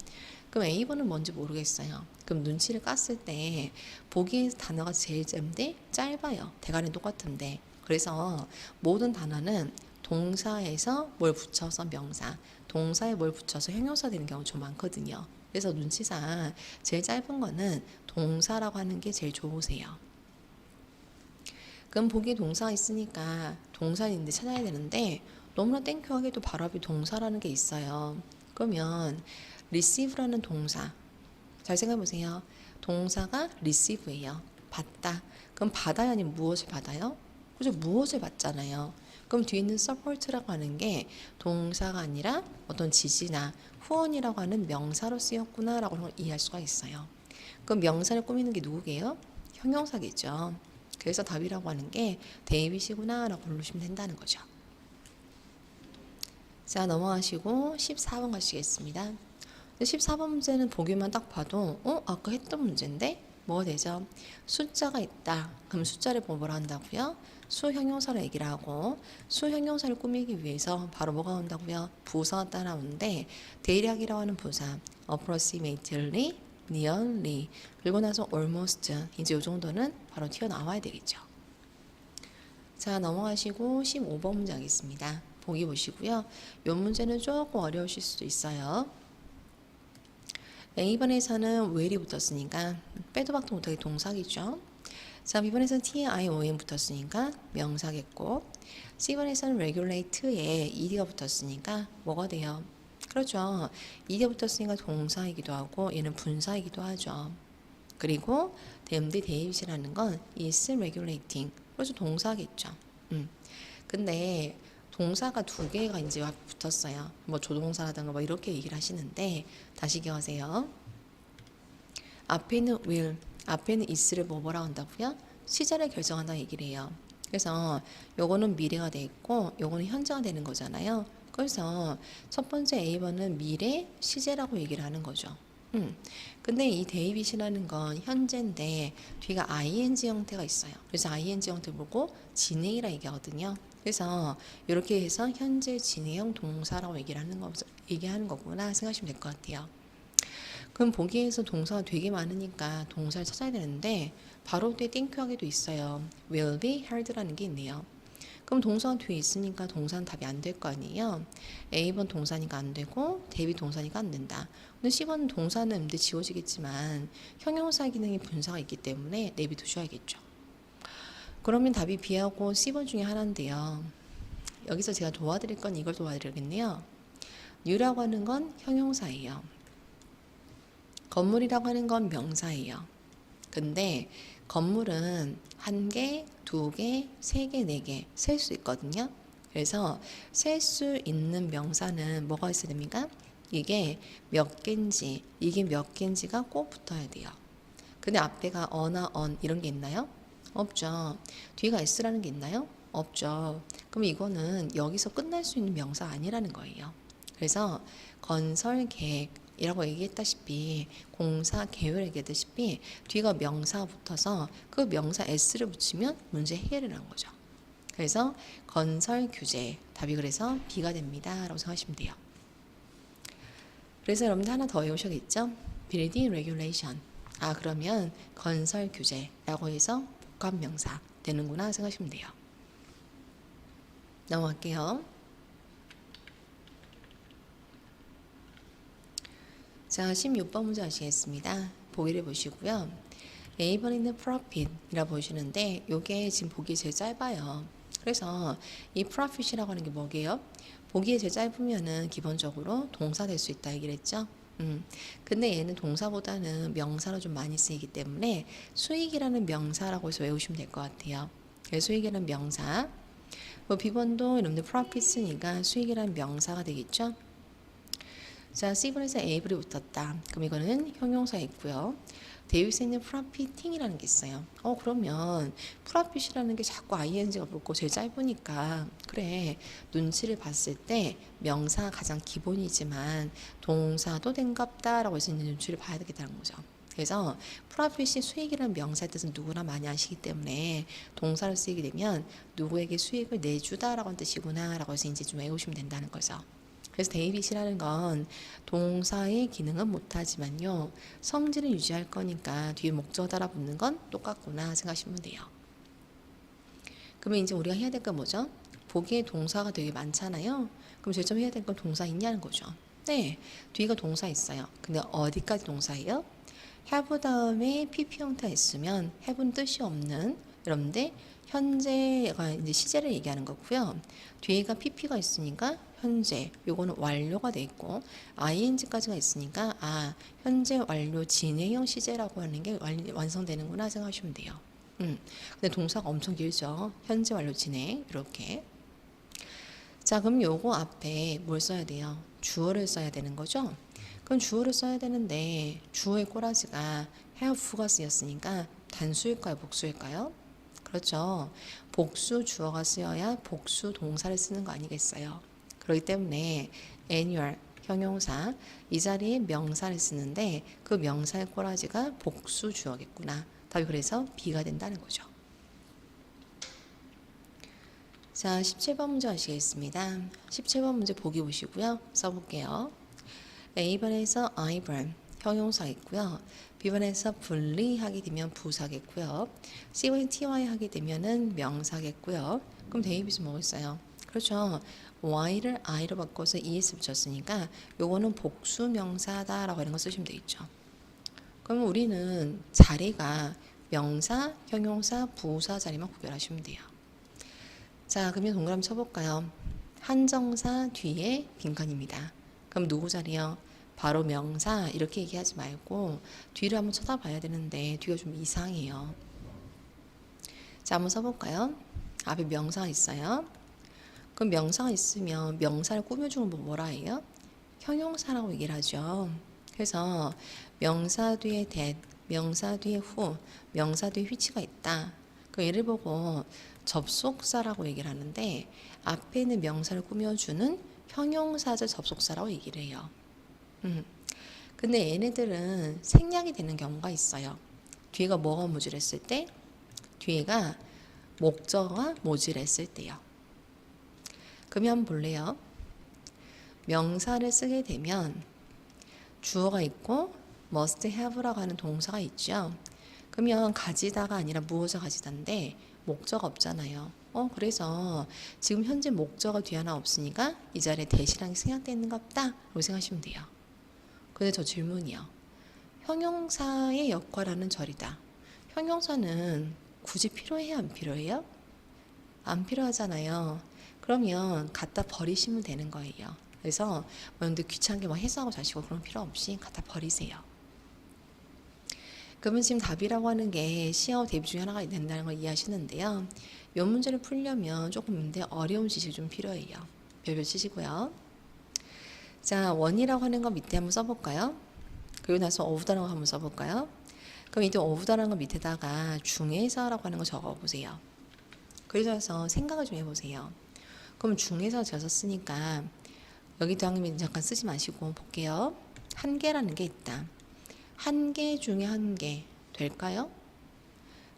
그럼 A번은 뭔지 모르겠어요. 그럼 눈치를 깠을 때 보기에 단어가 제일 짧아요. 대가리는 똑같은데 그래서 모든 단어는 동사에서 뭘 붙여서 명사, 동사에 뭘 붙여서 형용사 되는 경우 좀 많거든요. 그래서 눈치상 제일 짧은 거는 동사라고 하는 게 제일 좋으세요. 그럼 보기에 동사가 있으니까 동사 있는데 찾아야 되는데 너무나 땡큐하게도 바로 앞에 동사라는 게 있어요. 그러면 receive라는 동사 잘 생각해 보세요. 동사가 receive예요. 받다. 그럼 받아야 아니면 무엇을 받아요? 그죠? 무엇을 받잖아요. 그럼 뒤에 있는 support라고 하는 게 동사가 아니라 어떤 지지나 후원이라고 하는 명사로 쓰였구나라고 이해할 수가 있어요. 그럼 명사를 꾸미는 게 누구게요? 형용사겠죠. 그래서 답이라고 하는 게 데이빗이구나라고 부르시면 된다는 거죠. 자, 넘어가시고 14번 가시겠습니다. 14번 문제는 보기만 딱 봐도 아까 했던 문제인데 뭐가 되죠? 숫자가 있다. 그럼 숫자를 뭐라 한다고요? 수형용사로 얘기를 하고 수형용사를 꾸미기 위해서 바로 뭐가 온다고요? 부사가 따라오는데 대략이라고 하는 부사 approximately, nearly 그리고 나서 almost 이제 이 정도는 바로 튀어나와야 되겠죠. 자, 넘어가시고 15번 문제 하겠습니다. 보기 보시고요. 이 문제는 조금 어려우실 수도 있어요. A번에서는 will이 붙었으니까 빼도 박도 못하게 동사겠죠. 자, B번에서는 TION 붙었으니까 명사겠고 C번에서는 regulate에 ED가 붙었으니까 뭐가 돼요? 그렇죠. ED가 붙었으니까 동사이기도 하고 얘는 분사이기도 하죠. 그리고 대음대 대입이라는 건 is regulating 그래서 동사겠죠. 근데 동사가 두 개가 이제 붙었어요. 뭐 조동사라든가 뭐 이렇게 얘기를 하시는데 다시 기억하세요. 앞에는 will, 앞에는 is를 뭐라 한다고요? 시제를 결정한다는 얘기를 해요. 그래서 요거는 미래가 돼 있고 요거는 현재가 되는 거잖아요. 그래서 첫 번째 A번은 미래 시제라고 얘기를 하는 거죠. 근데 이 데이빗이라는 건 현재인데 뒤가 ing 형태가 있어요. 그래서 ing 형태 보고 진행이라 얘기하거든요. 그래서 이렇게 해서 현재 진행형 동사라고 얘기하는 거구나 생각하시면 될 것 같아요. 그럼 보기에서 동사가 되게 많으니까 동사를 찾아야 되는데 바로 뒤에 땡큐하게도 있어요. will be heard라는 게 있네요. 그럼 동사가 뒤에 있으니까 동사는 답이 안 될 거 아니에요. A번 동사니까 안 되고 대비 동사니까 안 된다. 근데 C번 동사는 근데 지워지겠지만 형용사 기능이 분사가 있기 때문에 내비두셔야겠죠. 그러면 답이 B하고 C번 중에 하나인데요. 여기서 제가 도와드릴 건 이걸 도와드리겠네요. new라고 하는 건 형용사예요. 건물이라고 하는 건 명사예요. 근데 건물은 1개, 2개, 3개, 4개 셀 수 있거든요. 그래서 셀 수 있는 명사는 뭐가 있어야 됩니까? 이게 몇 개인지, 이게 몇 개인지가 꼭 붙어야 돼요. 근데 앞에가 어나 언 이런 게 있나요? 없죠. 뒤가 s라는 게 있나요? 없죠. 그럼 이거는 여기서 끝날 수 있는 명사 아니라는 거예요. 그래서 건설 계획이라고 얘기했다시피 공사 계획을 얘기했다시피 뒤가 명사가 붙어서 그 명사 s를 붙이면 문제 해결이라는 거죠. 그래서 건설 규제 답이 그래서 B가 됩니다. 라고 생각하시면 돼요. 그래서 여러분들 하나 더 외우셔야겠죠? building regulation. 그러면 건설 규제라고 해서 복합명사 되는구나 생각하시면 돼요. 넘어갈게요. 자, 16번 문제 하시겠습니다. 보기를 보시고요. A번에는 profit이라고 보시는데 이게 지금 보기 제일 짧아요. 그래서 이 profit이라고 하는 게 뭐게요? 보기에 제일 짧으면은 기본적으로 동사 될 수 있다 얘기를 했죠. 근데 얘는 동사보다는 명사로 좀 많이 쓰이기 때문에 수익이라는 명사라고 해서 외우시면 될 것 같아요. 수익이라는 명사. 뭐 B번도 여러분들 profits니까 수익이라는 명사가 되겠죠. 자, C번에서 able이 붙었다. 그럼 이거는 형용사 있고요. 대유에 있는 profiting이라는 게 있어요. 그러면 profit이라는 게 자꾸 ing가 붙고 제일 짧으니까 그래 눈치를 봤을 때 명사가 가장 기본이지만 동사도 된갑다라고 해서 이제 눈치를 봐야 되겠다는 거죠. 그래서 profit이 수익이라는 명사의 뜻은 누구나 많이 아시기 때문에 동사를 쓰이게 되면 누구에게 수익을 내주다라고 하는 뜻이구나 라고 해서 이제 좀 외우시면 된다는 거죠. 그래서 데이빗이라는 건 동사의 기능은 못하지만요. 성질을 유지할 거니까 뒤에 목적어 달아붙는 건 똑같구나 생각하시면 돼요. 그러면 이제 우리가 해야 될 건 뭐죠? 보기에 동사가 되게 많잖아요. 그럼 제일 처음 해야 될 건 동사 있냐는 거죠. 네, 뒤가 동사 있어요. 근데 어디까지 동사예요? have 다음에 pp 형태가 있으면 have는 뜻이 없는 여러분들 현재가 이제 시제를 얘기하는 거고요. 뒤에가 pp가 있으니까 현재 요거는 완료가 돼 있고 ing까지가 있으니까 현재 완료 진행형 시제라고 하는 게 완성되는구나 생각하시면 돼요. 근데 동사가 엄청 길죠. 현재 완료 진행 이렇게. 자, 그럼 요거 앞에 뭘 써야 돼요? 주어를 써야 되는 거죠. 그럼 주어를 써야 되는데 주어의 꼬라지가 have가 쓰였으니까 단수일까요? 복수일까요? 그렇죠. 복수 주어가 쓰여야 복수 동사를 쓰는 거 아니겠어요? 그렇기 때문에 annual 형용사. 이 자리에 명사를 쓰는데 그 명사의 꼬라지가 복수 주어겠구나. 답이 그래서 B가 된다는 거죠. 자, 17번 문제 하시겠습니다. 17번 문제 보기 보시고요. 써볼게요. A번에서 I burn 형용사 있고요. B번에서 분리하게 되면 부사겠고요. C번에 ty 하게 되면은 명사겠고요. 그럼 데이빗은 뭐겠어요? 그렇죠. y를 i로 바꿔서 es 붙였으니까 요거는 복수 명사다라고 하는 거 쓰시면 되겠죠. 그럼 우리는 자리가 명사, 형용사, 부사 자리만 구별하시면 돼요. 자, 그러면 동그라미 쳐볼까요? 한정사 뒤에 빈칸입니다. 그럼 누구 자리요? 바로 명사 이렇게 얘기하지 말고 뒤를 한번 쳐다봐야 되는데 뒤가 좀 이상해요. 자, 한번 써볼까요? 앞에 명사가 있어요. 그럼 명사가 있으면 명사를 꾸며주는 거 뭐라 해요? 형용사라고 얘기를 하죠. 그래서 명사 뒤에 that, 명사 뒤에 who, 명사 뒤에 which가 있다. 그 예를 보고 접속사라고 얘기를 하는데 앞에 있는 명사를 꾸며주는 형용사적 접속사라고 얘기를 해요. 근데 얘네들은 생략이 되는 경우가 있어요. 뒤에가 뭐가 모질했을 때? 뒤에가 목적어가 모질했을 때요. 그러면 한번 볼래요? 명사를 쓰게 되면 주어가 있고 must have라고 하는 동사가 있죠. 그러면 가지다가 아니라 무엇을 가지다인데 목적어 없잖아요. 그래서 지금 현재 목적어 뒤에 하나 없으니까 이 자리에 대시랑이 생략되어 있는 것 같다 라고 생각하시면 돼요. 근데 저 질문이요. 형용사의 역할하는 절이다. 형용사는 굳이 필요해요? 안 필요해요? 안 필요하잖아요. 그러면 갖다 버리시면 되는 거예요. 그래서 여러분들 귀찮게 막 해석하고 자시고 그런 필요 없이 갖다 버리세요. 그러면 지금 답이라고 하는 게 시하고 대비 중에 하나가 된다는 걸 이해하시는데요. 이 문제를 풀려면 조금 근데 어려운 지식이 좀 필요해요. 별별 치시고요. 자, 원이라고 하는 거 밑에 한번 써볼까요? 그리고 나서 어부다라는 거 한번 써볼까요? 그럼 이때 어부다라는 거 밑에다가 중에서라고 하는 거 적어보세요. 그래서 생각을 좀 해보세요. 그럼 중에서 져서 쓰니까 여기 당연히 잠깐 쓰지 마시고 볼게요. 한 개라는 게 있다. 한 개 중에 한 개 될까요?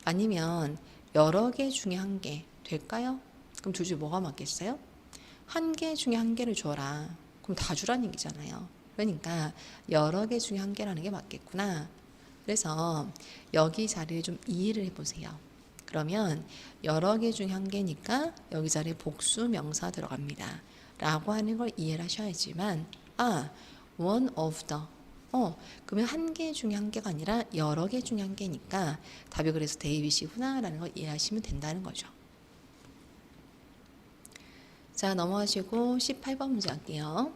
아니면 여러 개 중에 한 개 될까요? 그럼 둘 중에 뭐가 맞겠어요? 한 개 중에 한 개를 줘라. 그럼 다 주라는 얘기잖아요. 그러니까 여러 개 중에 한 개라는 게 맞겠구나. 그래서 여기 자리를 좀 이해를 해보세요. 그러면 여러 개 중에 한 개니까 여기 자리에 복수 명사 들어갑니다. 라고 하는 걸 이해를 하셔야지만 one of the 그러면 한 개 중에 한 개가 아니라 여러 개 중에 한 개니까 답이 그래서 데이빗이구나 라는 걸 이해하시면 된다는 거죠. 자, 넘어가시고 18번 문제 할게요.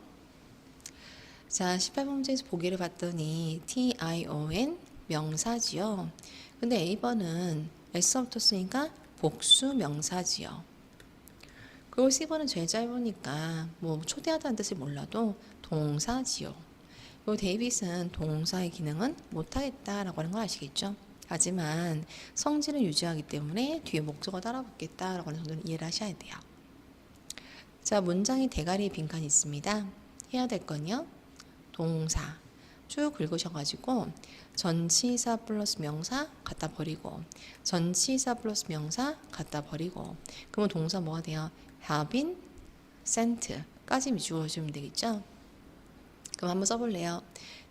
자, 18번 문제에서 보기를 봤더니 tion 명사지요. 근데 A번은 S가 붙었으니까 복수 명사지요. 그리고 C번은 제일 짧으니까 뭐 초대하다는 뜻을 몰라도 동사지요. 그리고 데이빗은 동사의 기능은 못하겠다라고 하는 거 아시겠죠? 하지만 성질을 유지하기 때문에 뒤에 목적어 따라붙겠다라고 하는 정도는 이해를 하셔야 돼요. 자, 문장의 대가리 빈칸이 있습니다. 해야 될 건요. 동사 쭉 긁으셔가지고 전치사 플러스 명사 갖다 버리고 전치사 플러스 명사 갖다 버리고 그러면 동사 뭐가 돼요? have been sent 까지 미주어주시면 되겠죠? 그럼 한번 써볼래요?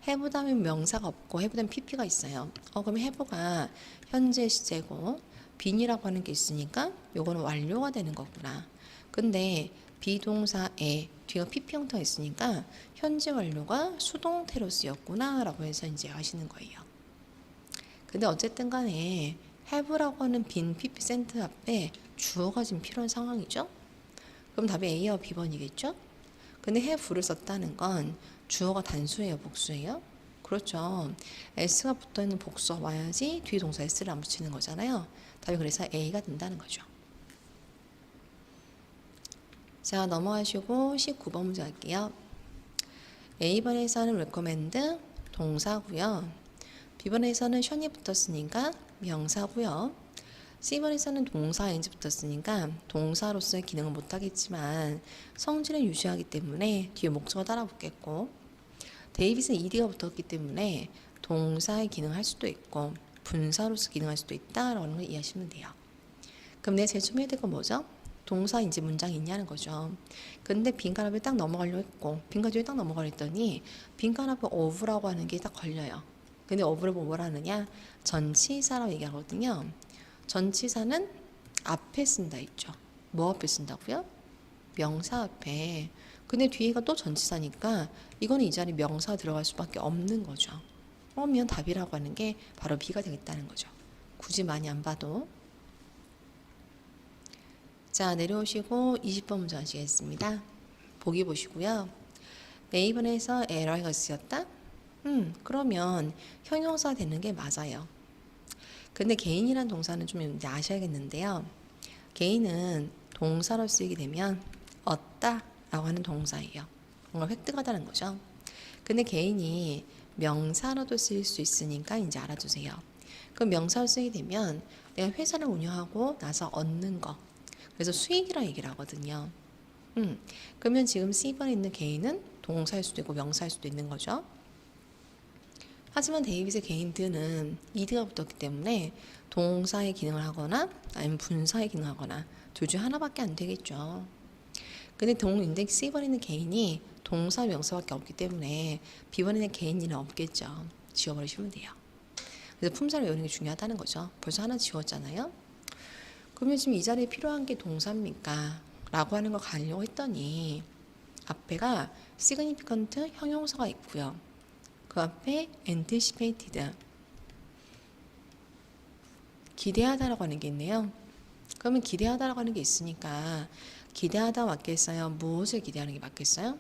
have 다음에 명사가 없고 have 다음에 pp가 있어요. 그럼 have가 현재 시제고 bene이라고 하는 게 있으니까 요거는 완료가 되는 거구나. 근데 비동사에 뒤가 pp 형태가 있으니까 현재 완료가 수동태로 쓰였구나 라고 해서 이제 아시는 거예요. 근데 어쨌든 간에 have라고 하는 빈 pp 센트 앞에 주어가 지금 필요한 상황이죠. 그럼 답이 A와 B번이겠죠. 근데 have를 썼다는 건 주어가 단수예요, 복수예요? 그렇죠. S가 붙어있는 복수가 와야지 뒤에 동사 S를 안 붙이는 거잖아요. 답이 그래서 A가 된다는 거죠. 자, 넘어가시고 19번 문제 할게요. A번에서는 recommend 동사고요. B번에서는 shall이 붙었으니까 명사고요. C번에서는 동사 ing 붙었으니까 동사로서의 기능은 못하겠지만 성질은 유지하기 때문에 뒤에 목적어 따라 붙겠고, 데이빗은 ed가 붙었기 때문에 동사의 기능을 할 수도 있고 분사로서 기능할 수도 있다라는 걸 이해하시면 돼요. 그럼 내가 제일 처음 해야 될 건 뭐죠? 동사인지 문장이 있냐는 거죠. 근데 빈칸 앞에 딱 넘어가려고 했고 빈칸 뒤에 딱 넘어가려 했더니 빈칸 앞에 of라고 하는 게 딱 걸려요. 근데 of를 보고 뭐라 하느냐? 전치사라고 얘기하거든요. 전치사는 앞에 쓴다 했죠. 뭐 앞에 쓴다고요? 명사 앞에. 근데 뒤에가 또 전치사니까 이거는 이 자리에 명사 들어갈 수밖에 없는 거죠. 그러면 답이라고 하는 게 바로 B가 되겠다는 거죠. 굳이 많이 안 봐도. 자, 내려오시고 20번 문제 하시겠습니다. 보기 보시고요. A번에서 에러가 쓰였다? 그러면 형용사 되는 게 맞아요. 근데 개인이란 동사는 좀 이제 아셔야겠는데요. 개인은 동사로 쓰이게 되면 얻다 라고 하는 동사예요. 뭔가 획득하다는 거죠. 근데 개인이 명사로도 쓰일 수 있으니까 이제 알아두세요. 그럼 명사로 쓰이게 되면 내가 회사를 운영하고 나서 얻는 거. 그래서 수익이라 얘기를 하거든요. 그러면 지금 C번에 있는 개인은 동사일 수도 있고 명사일 수도 있는 거죠. 하지만 데이빗의 개인들은 ed가 붙었기 때문에 동사의 기능을 하거나 아니면 분사의 기능을 하거나 둘 중 하나밖에 안 되겠죠. 근데 인덱스 C번에 있는 개인이 동사 명사밖에 없기 때문에 B번에 있는 개인이는 없겠죠. 지워버리시면 돼요. 그래서 품사를 외우는 게 중요하다는 거죠. 벌써 하나 지웠잖아요. 그러면 지금 이 자리에 필요한 게 동사입니까? 라고 하는 걸 가려고 했더니 앞에가 significant 형용사가 있고요. 그 앞에 anticipated 기대하다라고 하는 게 있네요. 그러면 기대하다라고 하는 게 있으니까 기대하다 맞겠어요? 무엇을 기대하는 게 맞겠어요?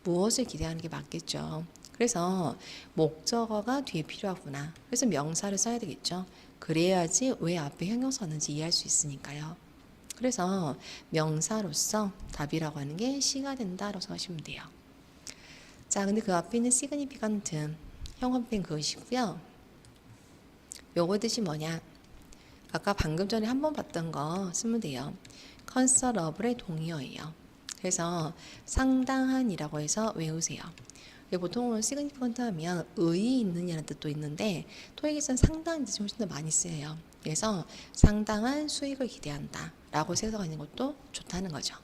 무엇을 기대하는 게 맞겠죠. 그래서 목적어가 뒤에 필요하구나. 그래서 명사를 써야 되겠죠. 그래야지 왜 앞에 형용사 왔는지 이해할 수 있으니까요. 그래서 명사로서 답이라고 하는 게 C가 된다라고 생각하시면 돼요. 자, 근데 그 앞에 있는 significant 형언펜 그것이고요. 요거 뜻이 뭐냐? 아까 방금 전에 한번 봤던 거 쓰면 돼요. considerable의 동의어예요. 그래서 상당한이라고 해서 외우세요. 보통 significant 하면 의의 있느냐는 뜻도 있는데 토익에서는 상당한 뜻이 훨씬 더 많이 쓰여요. 그래서 상당한 수익을 기대한다 라고 해석하는 것도 좋다는 거죠.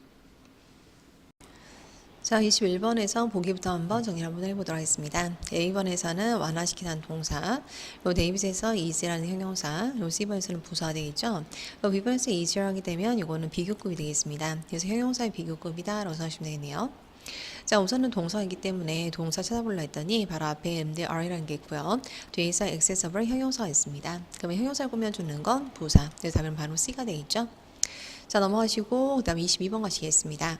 자, 21번에서 보기부터 한번 정리를 한번 해보도록 하겠습니다. A번에서는 완화시키는 동사, 요 데이빗에서 easy라는 형용사, 요 C번에서는 부사가 되겠죠. 요 B번에서 easier 하게 되면 이거는 비교급이 되겠습니다. 그래서 형용사의 비교급이다 라고 생각하시면 되겠네요. 자, 우선은 동사이기 때문에 동사 찾아보려 했더니 바로 앞에 MDR이라는 게 있고요. 뒤에 있어 accessible 형용사가 있습니다. 그러면 형용사를 꾸며주는 건 부사. 그래서 답은 바로 C가 되겠죠. 자, 넘어가시고 그 다음에 22번 가시겠습니다.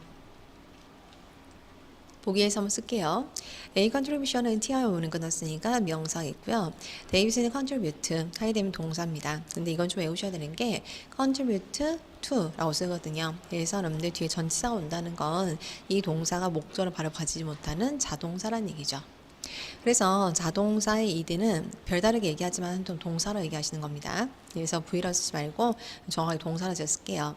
보기에서 한번 쓸게요. A contribution은 TI 오는 끝났으니까 명사겠고요. 데이빗의 contribute 하게 되면 동사입니다. 근데 이건 좀 외우셔야 되는 게 contribute to 라고 쓰거든요. 그래서 여러분들 뒤에 전치사가 온다는 건 이 동사가 목적을 바로 가지지 못하는 자동사라는 얘기죠. 그래서 자동사의 id는 별다르게 얘기하지만 동사로 얘기하시는 겁니다. 그래서 V라고 쓰지 말고 정확하게 동사로 제가 쓸게요.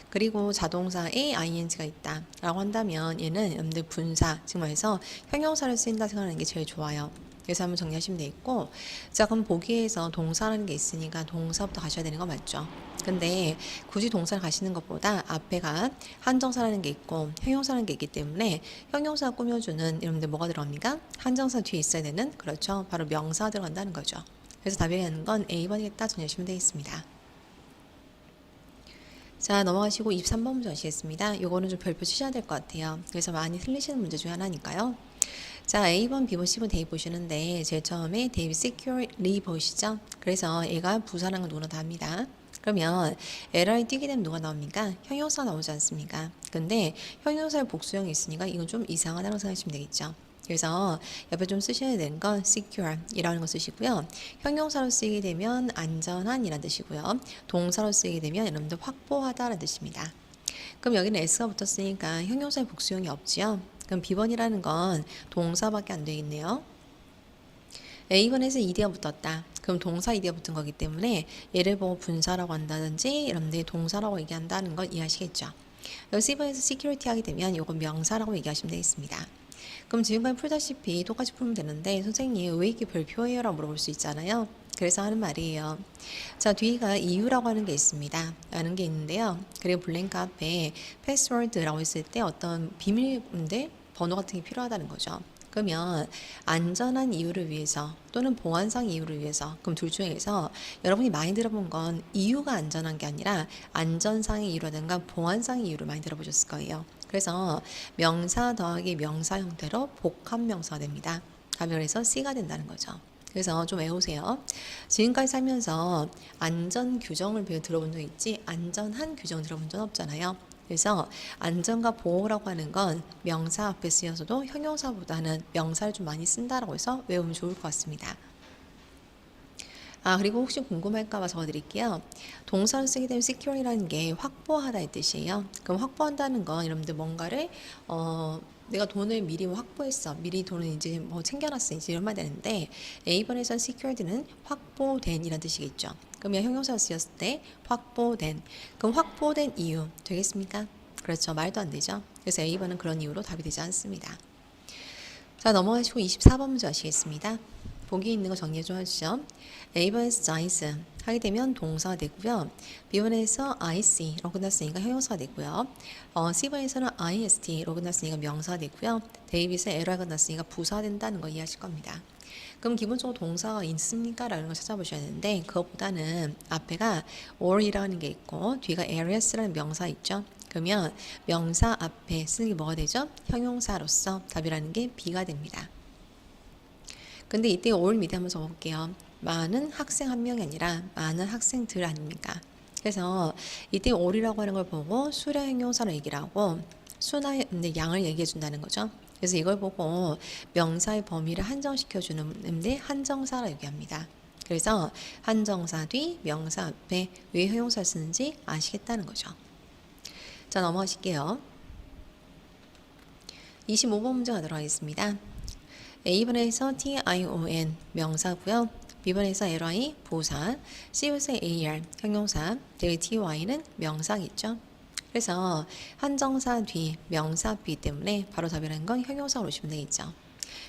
그리고 자동사에 ing가 있다 라고 한다면 얘는 여러분들 분사, 즉 말해서 형용사를 쓰인다 생각하는 게 제일 좋아요. 그래서 한번 정리하시면 되겠고, 자, 그럼 보기에서 동사라는 게 있으니까 동사부터 가셔야 되는 거 맞죠? 근데 굳이 동사를 가시는 것보다 앞에가 한정사라는 게 있고 형용사라는 게 있기 때문에 형용사 꾸며주는 여러분들 뭐가 들어갑니까? 한정사 뒤에 있어야 되는, 그렇죠, 바로 명사가 들어간다는 거죠. 그래서 답이 되는 건 A번이겠다 정리하시면 되겠습니다. 자, 넘어가시고 23번 문제 하시겠습니다. 요거는 좀 별표 치셔야 될 것 같아요. 그래서 많이 틀리시는 문제 중에 하나니까요. 자, A번, B번, C번 데이 보시는데 제일 처음에 데이빗 securely 보이시죠? 그래서 얘가 부사라는 건 누구나 다 합니다. 그러면 LR이 뛰게 되면 누가 나옵니까? 형용사 나오지 않습니까? 근데 형용사의 복수형이 있으니까 이건 좀 이상하다고 생각하시면 되겠죠. 그래서 옆에 좀 쓰셔야 되는 건 secure 이라는 거 쓰시고요. 형용사로 쓰이게 되면 안전한 이라는 뜻이고요. 동사로 쓰이게 되면 여러분들 확보하다라는 뜻입니다. 그럼 여기는 S가 붙었으니까 형용사의 복수형이 없지요. 그럼 B번이라는 건 동사밖에 안 되겠네요. A번에서 ed가 붙었다. 그럼 동사 이디가 붙은 거기 때문에 얘를 보고 분사라고 한다든지 여러분들이 동사라고 얘기한다는 걸 이해하시겠죠. 여기 C번에서 security 하게 되면 이건 명사라고 얘기하시면 되겠습니다. 그럼 지금까지 풀다시피 똑같이 풀면 되는데 선생님 왜 이렇게 별표예요? 라고 물어볼 수 있잖아요. 그래서 하는 말이에요. 자, 뒤가 이유라고 하는 게 있습니다. 라는 게 있는데요. 그리고 블랭크 앞에 패스워드라고 했을 때 어떤 비밀인데 번호 같은 게 필요하다는 거죠. 그러면 안전한 이유를 위해서 또는 보안상 이유를 위해서 그럼 둘 중에서 여러분이 많이 들어본 건 이유가 안전한 게 아니라 안전상의 이유라든가 보안상의 이유를 많이 들어보셨을 거예요. 그래서 명사 더하기 명사 형태로 복합명사가 됩니다. 그래서 C가 된다는 거죠. 그래서 좀 외우세요. 지금까지 살면서 안전 규정을 들어본 적 있지 안전한 규정 들어본 적 없잖아요. 그래서 안전과 보호라고 하는 건 명사 앞에 쓰여서도 형용사보다는 명사를 좀 많이 쓴다라고 해서 외우면 좋을 것 같습니다. 그리고 혹시 궁금할까봐 적어드릴게요. 동사를 쓰게 되면 secure이라는 게 확보하다의 뜻이에요. 그럼 확보한다는 건 여러분들 뭔가를 내가 돈을 미리 확보했어. 미리 돈을 이제 뭐 챙겨놨어. 이제 이런 말 되는데 A번에선 secured는 확보된 이란 뜻이겠죠. 그러면 형용사가 쓰였을 때 확보된. 그럼 확보된 이유 되겠습니까? 그렇죠. 말도 안 되죠. 그래서 A번은 그런 이유로 답이 되지 않습니다. 자, 넘어가시고 24번 문제 하시겠습니다. 보기 있는 거 정리해 줘 주시죠. A번에서 dice 하게 되면 동사가 되고요. B번에서 IC로 끝났으니까 형용사가 되고요. C번에서는 IST로 끝났으니까 명사가 되고요. 데이빗의 L가 끝났으니까 부사가 된다는 거 이해하실 겁니다. 그럼 기본적으로 동사가 있습니까? 라는 걸 찾아보셔야 되는데 그것보다는 앞에가 or이라는 게 있고 뒤가 areas라는 명사 있죠. 그러면 명사 앞에 쓰는 게 뭐가 되죠? 형용사로서 답이라는 게 B가 됩니다. 근데 이때 all 미대 한번 적어볼게요. 많은 학생 한 명이 아니라 많은 학생들 아닙니까? 그래서 이때 all이라고 하는 걸 보고 수량 형용사로 얘기를 하고 수나 양을 얘기해 준다는 거죠. 그래서 이걸 보고 명사의 범위를 한정시켜주는데 한정사라 얘기합니다. 그래서 한정사 뒤 명사 앞에 왜 형용사 쓰는지 아시겠다는 거죠. 자, 넘어가실게요. 25번 문제 가도록 하겠습니다. A번에서 tion 명사고요. B번에서 ly 부사, C번에서 ar 형용사, ty는 명사겠죠. 그래서 한정사 뒤 명사 앞이기 때문에 바로 답이라는 건 형용사로 오시면 되겠죠.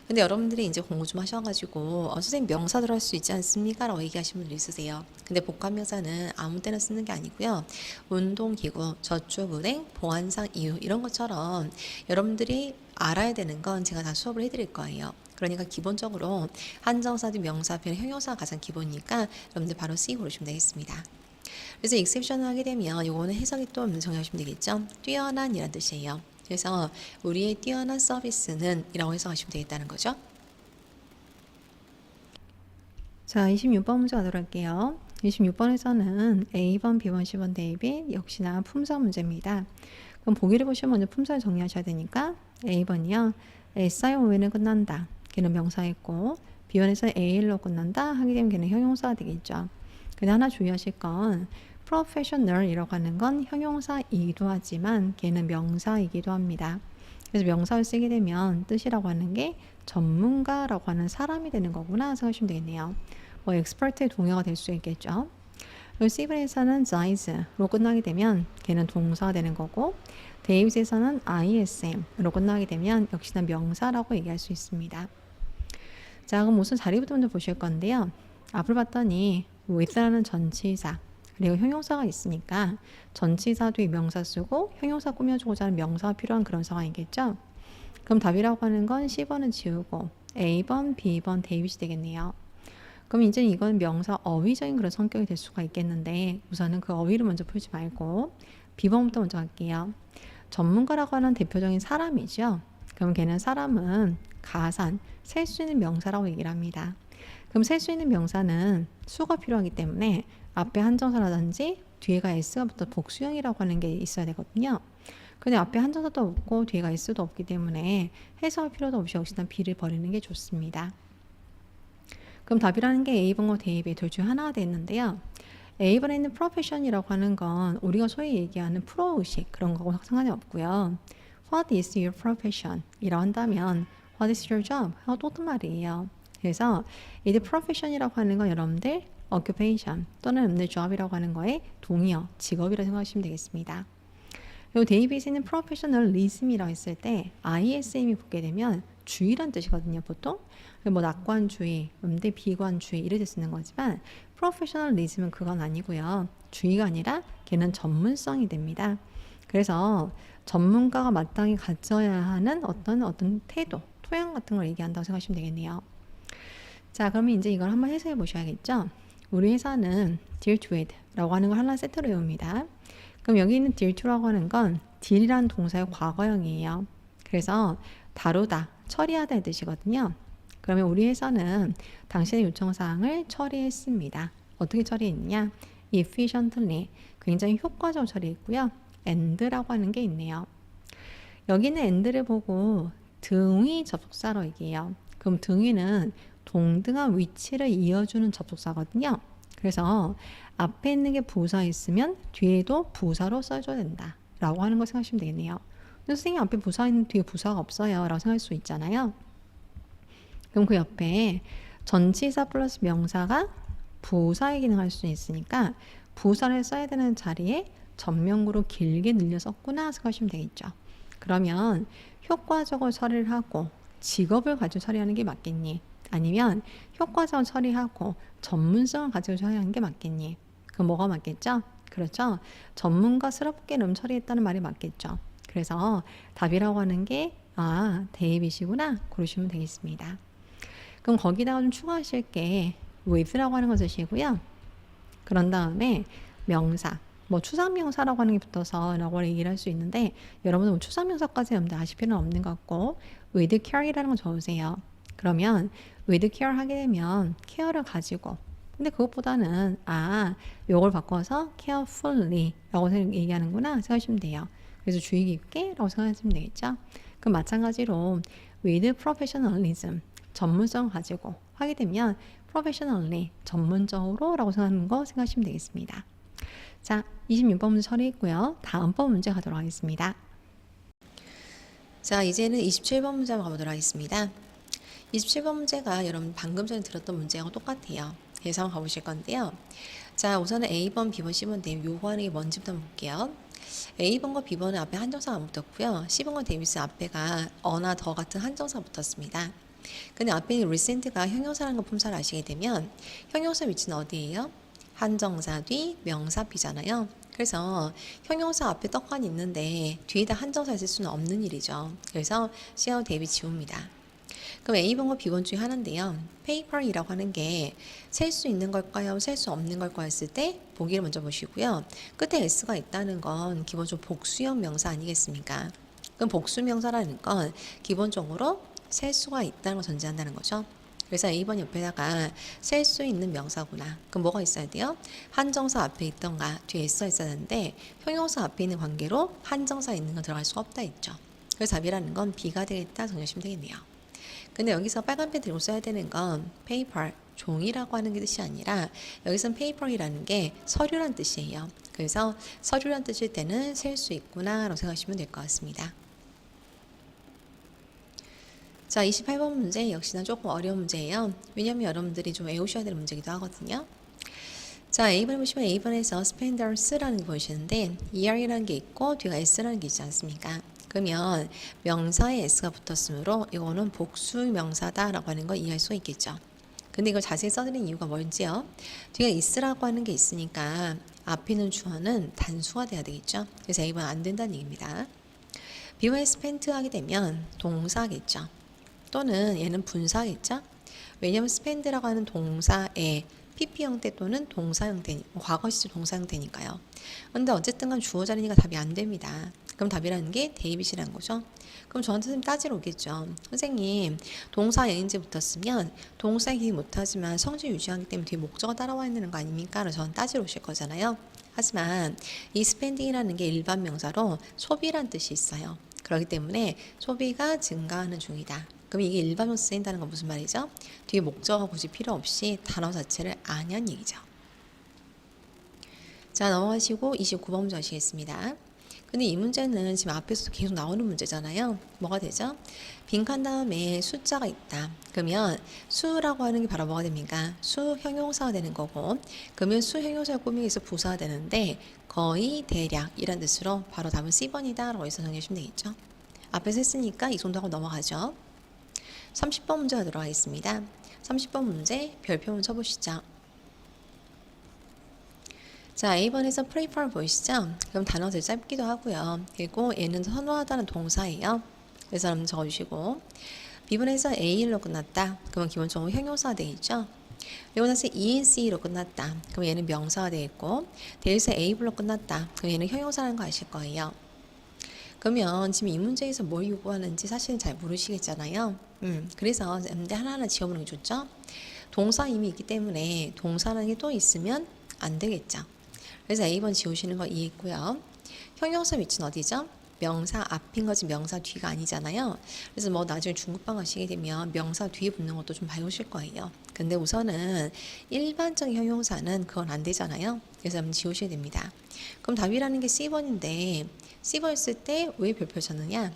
근데 여러분들이 이제 공부 좀 하셔가지고 선생님 명사 들어갈 수 있지 않습니까? 라고 얘기하시는 분들 있으세요. 근데 복합명사는 아무 때나 쓰는 게 아니고요. 운동기구, 저축은행, 보안상 이유 이런 것처럼 여러분들이 알아야 되는 건 제가 다 수업을 해드릴 거예요. 그러니까 기본적으로 한정사 뒤 명사 앞에는 형용사가 가장 기본이니까 여러분들 바로 C 고르시면 되겠습니다. 그래서 exception을 하게 되면 요거는 해석이 또 정리하시면 되겠죠. 뛰어난 이란 뜻이에요. 그래서 우리의 뛰어난 서비스는 이라고 해석하시면 되겠다는 거죠. 자, 26번 문제 가도록 할게요. 26번에서는 A번, B번, C번 대입이 역시나 품사 문제입니다. 그럼 보기를 보시면 먼저 품사를 정리하셔야 되니까 A번이요. SION은 끝난다. 걔는 명사였고 B번에서 AL로 끝난다. 하게 되면 걔는 형용사가 되겠죠. 근데 하나 주의하실 건 professional이라고 하는 건 형용사이기도 하지만 걔는 명사이기도 합니다. 그래서 명사를 쓰게 되면 뜻이라고 하는 게 전문가라고 하는 사람이 되는 거구나 생각하시면 되겠네요. 뭐 expert의 동의어가 될 수 있겠죠. 그리고 C번에서는 dice로 끝나게 되면 걔는 동사가 되는 거고 데이빗에서는 ISM으로 끝나게 되면 역시나 명사라고 얘기할 수 있습니다. 자, 그럼 우선 자리부터 먼저 보실 건데요. 앞을 봤더니 with라는 전치사 그리고 형용사가 있으니까 전치사 뒤에 명사 쓰고 형용사 꾸며주고자 하는 명사가 필요한 그런 상황이겠죠. 그럼 답이라고 하는 건 C번은 지우고 A번, B번, 데이빗이 되겠네요. 그럼 이제 이건 명사 어휘적인 그런 성격이 될 수가 있겠는데 우선은 그 어휘를 먼저 풀지 말고 B번부터 먼저 할게요. 전문가라고 하는 대표적인 사람이죠. 그럼 걔는 사람은 가산, 셀 수 있는 명사라고 얘기를 합니다. 그럼 셀 수 있는 명사는 수가 필요하기 때문에 앞에 한정사라든지 뒤에가 S가 붙어 복수형이라고 하는 게 있어야 되거든요. 근데 앞에 한정사도 없고 뒤에가 S도 없기 때문에 해석할 필요도 없이 역시나 B를 버리는 게 좋습니다. 그럼 답이라는 게 A번과 대입의 둘 중 하나가 되는데요. A번에 있는 profession이라고 하는 건 우리가 소위 얘기하는 프로의식 그런 거하고 상관이 없고요. What is your profession? 이라고 한다면 What is your job? 하고 똑같은 말이에요. 그래서 이 profession이라고 하는 건 여러분들 occupation 또는 여러분들 job이라고 하는 거에 동의어, 직업이라고 생각하시면 되겠습니다. 그리고 데이빗은 professionalism이라고 했을 때 ISM이 붙게 되면 주의란 뜻이거든요, 보통. 뭐 낙관주의, 비관주의 이렇게 쓰는 거지만 professionalism은 그건 아니고요. 주의가 아니라 걔는 전문성이 됩니다. 그래서 전문가가 마땅히 가져야 하는 어떤 태도, 토양 같은 걸 얘기한다고 생각하시면 되겠네요. 자, 그러면 이제 이걸 한번 해석해 보셔야겠죠? 우리 회사는 deal to it라고 하는 걸 하나 세트로 외웁니다. 그럼 여기 있는 deal to라고 하는 건 deal이라는 동사의 과거형이에요. 그래서 다루다, 처리하다의 뜻이거든요. 그러면 우리 회사는 당신의 요청사항을 처리했습니다. 어떻게 처리했냐? efficiently, 굉장히 효과적으로 처리했고요. and라고 하는 게 있네요. 여기는 and를 보고 등위 접속사로 얘기해요. 그럼 등위는 동등한 위치를 이어주는 접속사거든요. 그래서 앞에 있는 게 부사 있으면 뒤에도 부사로 써줘야 된다 라고 하는 거 생각하시면 되겠네요. 근데 선생님 앞에 부사 있는 뒤에 부사가 없어요 라고 생각할 수 있잖아요. 그럼 그 옆에 전치사 플러스 명사가 부사의 기능을 할 수 있으니까 부사를 써야 되는 자리에 전명구로 길게 늘려 썼구나 생각하시면 되겠죠. 그러면 효과적으로 처리를 하고 직업을 가지고 처리하는 게 맞겠니? 아니면 효과적으로 처리하고 전문성을 가지고 처리하는 게 맞겠니? 그럼 뭐가 맞겠죠? 그렇죠? 전문가스럽게 처리했다는 말이 맞겠죠. 그래서 답이라고 하는 게 데이빗이구나 고르시면 되겠습니다. 그럼 거기다가 좀 추가하실 게 with라고 하는 거 쓰시고요. 그런 다음에 명사, 뭐 추상명사라고 하는 게 붙어서 라고 얘기를 할 수 있는데 여러분은 뭐 추상명사까지 여러분들 아실 필요는 없는 것 같고 with care이라는 거 적으세요. 그러면 with care 하게 되면 케어를 가지고 근데 그것보다는 요걸 바꿔서 carefully 라고 얘기하는구나 생각하시면 돼요. 그래서 주의 깊게 라고 생각하시면 되겠죠. 그럼 마찬가지로 with professionalism 전문성을 가지고 하게 되면 professionally 전문적으로 라고 생각하는 거 생각하시면 되겠습니다. 자, 26번 문제 처리했고요. 다음번 문제 가도록 하겠습니다. 자, 이제는 27번 문제 한번 가보도록 하겠습니다. 27번 문제가 여러분 방금 전에 들었던 문제하고 똑같아요. 그래서 한번 가보실 건데요. 자, 우선은 A번, B번, C번 대입 요구하는 게 뭔지부터 한번 볼게요. A번과 B번은 앞에 한정사가 안 붙었고요. C번과 데이비스 앞에가 어나 더 같은 한정사가 붙었습니다. 근데 앞에 있는 recent가 형용사라는 거 품사를 아시게 되면 형용사 위치는 어디예요? 한정사 뒤 명사 앞이잖아요. 그래서 형용사 앞에 떡하니 있는데 뒤에다 한정사 쓸 수는 없는 일이죠. 그래서 C하고 데이빗 지웁니다. 그럼 A번과 B번 중에 하나인데요. paper이라고 하는 게 셀 수 있는 걸까요? 셀 수 없는 걸까요? 했을 때 보기를 먼저 보시고요. 끝에 s가 있다는 건 기본적으로 복수형 명사 아니겠습니까? 그럼 복수명사라는 건 기본적으로 셀 수가 있다는 걸 전제한다는 거죠. 그래서 A번 옆에다가 셀 수 있는 명사구나. 그럼 뭐가 있어야 돼요? 한정사 앞에 있던가 뒤에 s가 있어야 되는데 형용사 앞에 있는 관계로 한정사 있는 건 들어갈 수가 없다 했죠. 그래서 답이라는 건 B가 되겠다 정리하시면 되겠네요. 근데 여기서 빨간 펜 들고 써야 되는 건 paper, 종이라고 하는 게 뜻이 아니라 여기서는 paper이라는 게 서류란 뜻이에요. 그래서 서류란 뜻일 때는 셀 수 있구나 라고 생각하시면 될 것 같습니다. 자, 28번 문제 역시나 조금 어려운 문제예요. 왜냐면 여러분들이 좀 외우셔야 될 문제이기도 하거든요. 자, A번을 보시면 A번에서 spenders라는 게 보이시는데 er이라는 게 있고 뒤가 s라는 게 있지 않습니까? 그러면 명사에 s가 붙었으므로 이거는 복수 명사다라고 하는 거 이해할 수가 있겠죠. 근데 이걸 자세히 써드린 이유가 뭔지요? 뒤가 is라고 하는 게 있으니까 앞에 있는 주어는 단수가 돼야 되겠죠. 그래서 A번 안 된다는 얘기입니다. B번에 spent 하게 되면 동사겠죠. 또는 얘는 분사겠죠. 왜냐하면 spend라고 하는 동사에 PP 형태 또는 동사 형태, 과거 시제 동사 형태니까요. 근데 어쨌든 간 주어 자리니까 답이 안 됩니다. 그럼 답이라는 게 데이빗이라는 거죠. 그럼 저한테 선생님 따지러 오겠죠. 선생님, 동사 예인제 붙었으면 동사 기능 못하지만 성질 유지하기 때문에 뒤에 목적어 따라와 있는 거 아닙니까? 그래서 저는 따지러 오실 거잖아요. 하지만 이 spending이라는 게 일반 명사로 소비란 뜻이 있어요. 그렇기 때문에 소비가 증가하는 중이다. 그럼 이게 일반 명사 쓰인다는 건 무슨 말이죠? 뒤에 목적어가 굳이 필요 없이 단어 자체를 아냐는 얘기죠. 자, 넘어가시고 29번 문제 하시겠습니다. 근데 이 문제는 지금 앞에서도 계속 나오는 문제잖아요. 뭐가 되죠? 빈칸 다음에 숫자가 있다. 그러면 수라고 하는 게 바로 뭐가 됩니까? 수 형용사가 되는 거고, 그러면 수 형용사를 꾸미기 위해서 부사가 되는데 거의 대략 이란 뜻으로 바로 답은 C번이다 라고 해서 정리하시면 되겠죠. 앞에서 했으니까 이 정도 하고 넘어가죠. 30번 문제 가도록 하겠습니다. 30번 문제 별표문 쳐보시죠. 자, A번에서 pray for 보이시죠? 그럼 단어들 짧기도 하고요. 그리고 얘는 선호하다는 동사예요. 그래서 여러분 적어주시고, B번에서 A로 끝났다. 그러면 기본적으로 형용사가 되겠죠? 그리고 나서 ENC로 끝났다. 그럼 얘는 명사가 되겠고, 대에서 A로 끝났다. 그럼 얘는 형용사라는 거 아실 거예요. 그러면 지금 이 문제에서 뭘 요구하는지 사실은 잘 모르시겠잖아요. 그래서 문제 하나하나 지워보는 게 좋죠? 동사 이미 있기 때문에 동사라는 게 또 있으면 안 되겠죠. 그래서 A번 지우시는 거 이해했고요. 형용사 위치는 어디죠? 명사 앞인 거지 명사 뒤가 아니잖아요. 그래서 뭐 나중에 중급반 가시게 되면 명사 뒤에 붙는 것도 좀 배우실 거예요. 근데 우선은 일반적인 형용사는 그건 안 되잖아요. 그래서 한번 지우셔야 됩니다. 그럼 답이라는 게 C번인데 C번 있을 때 왜 별표 쳤느냐?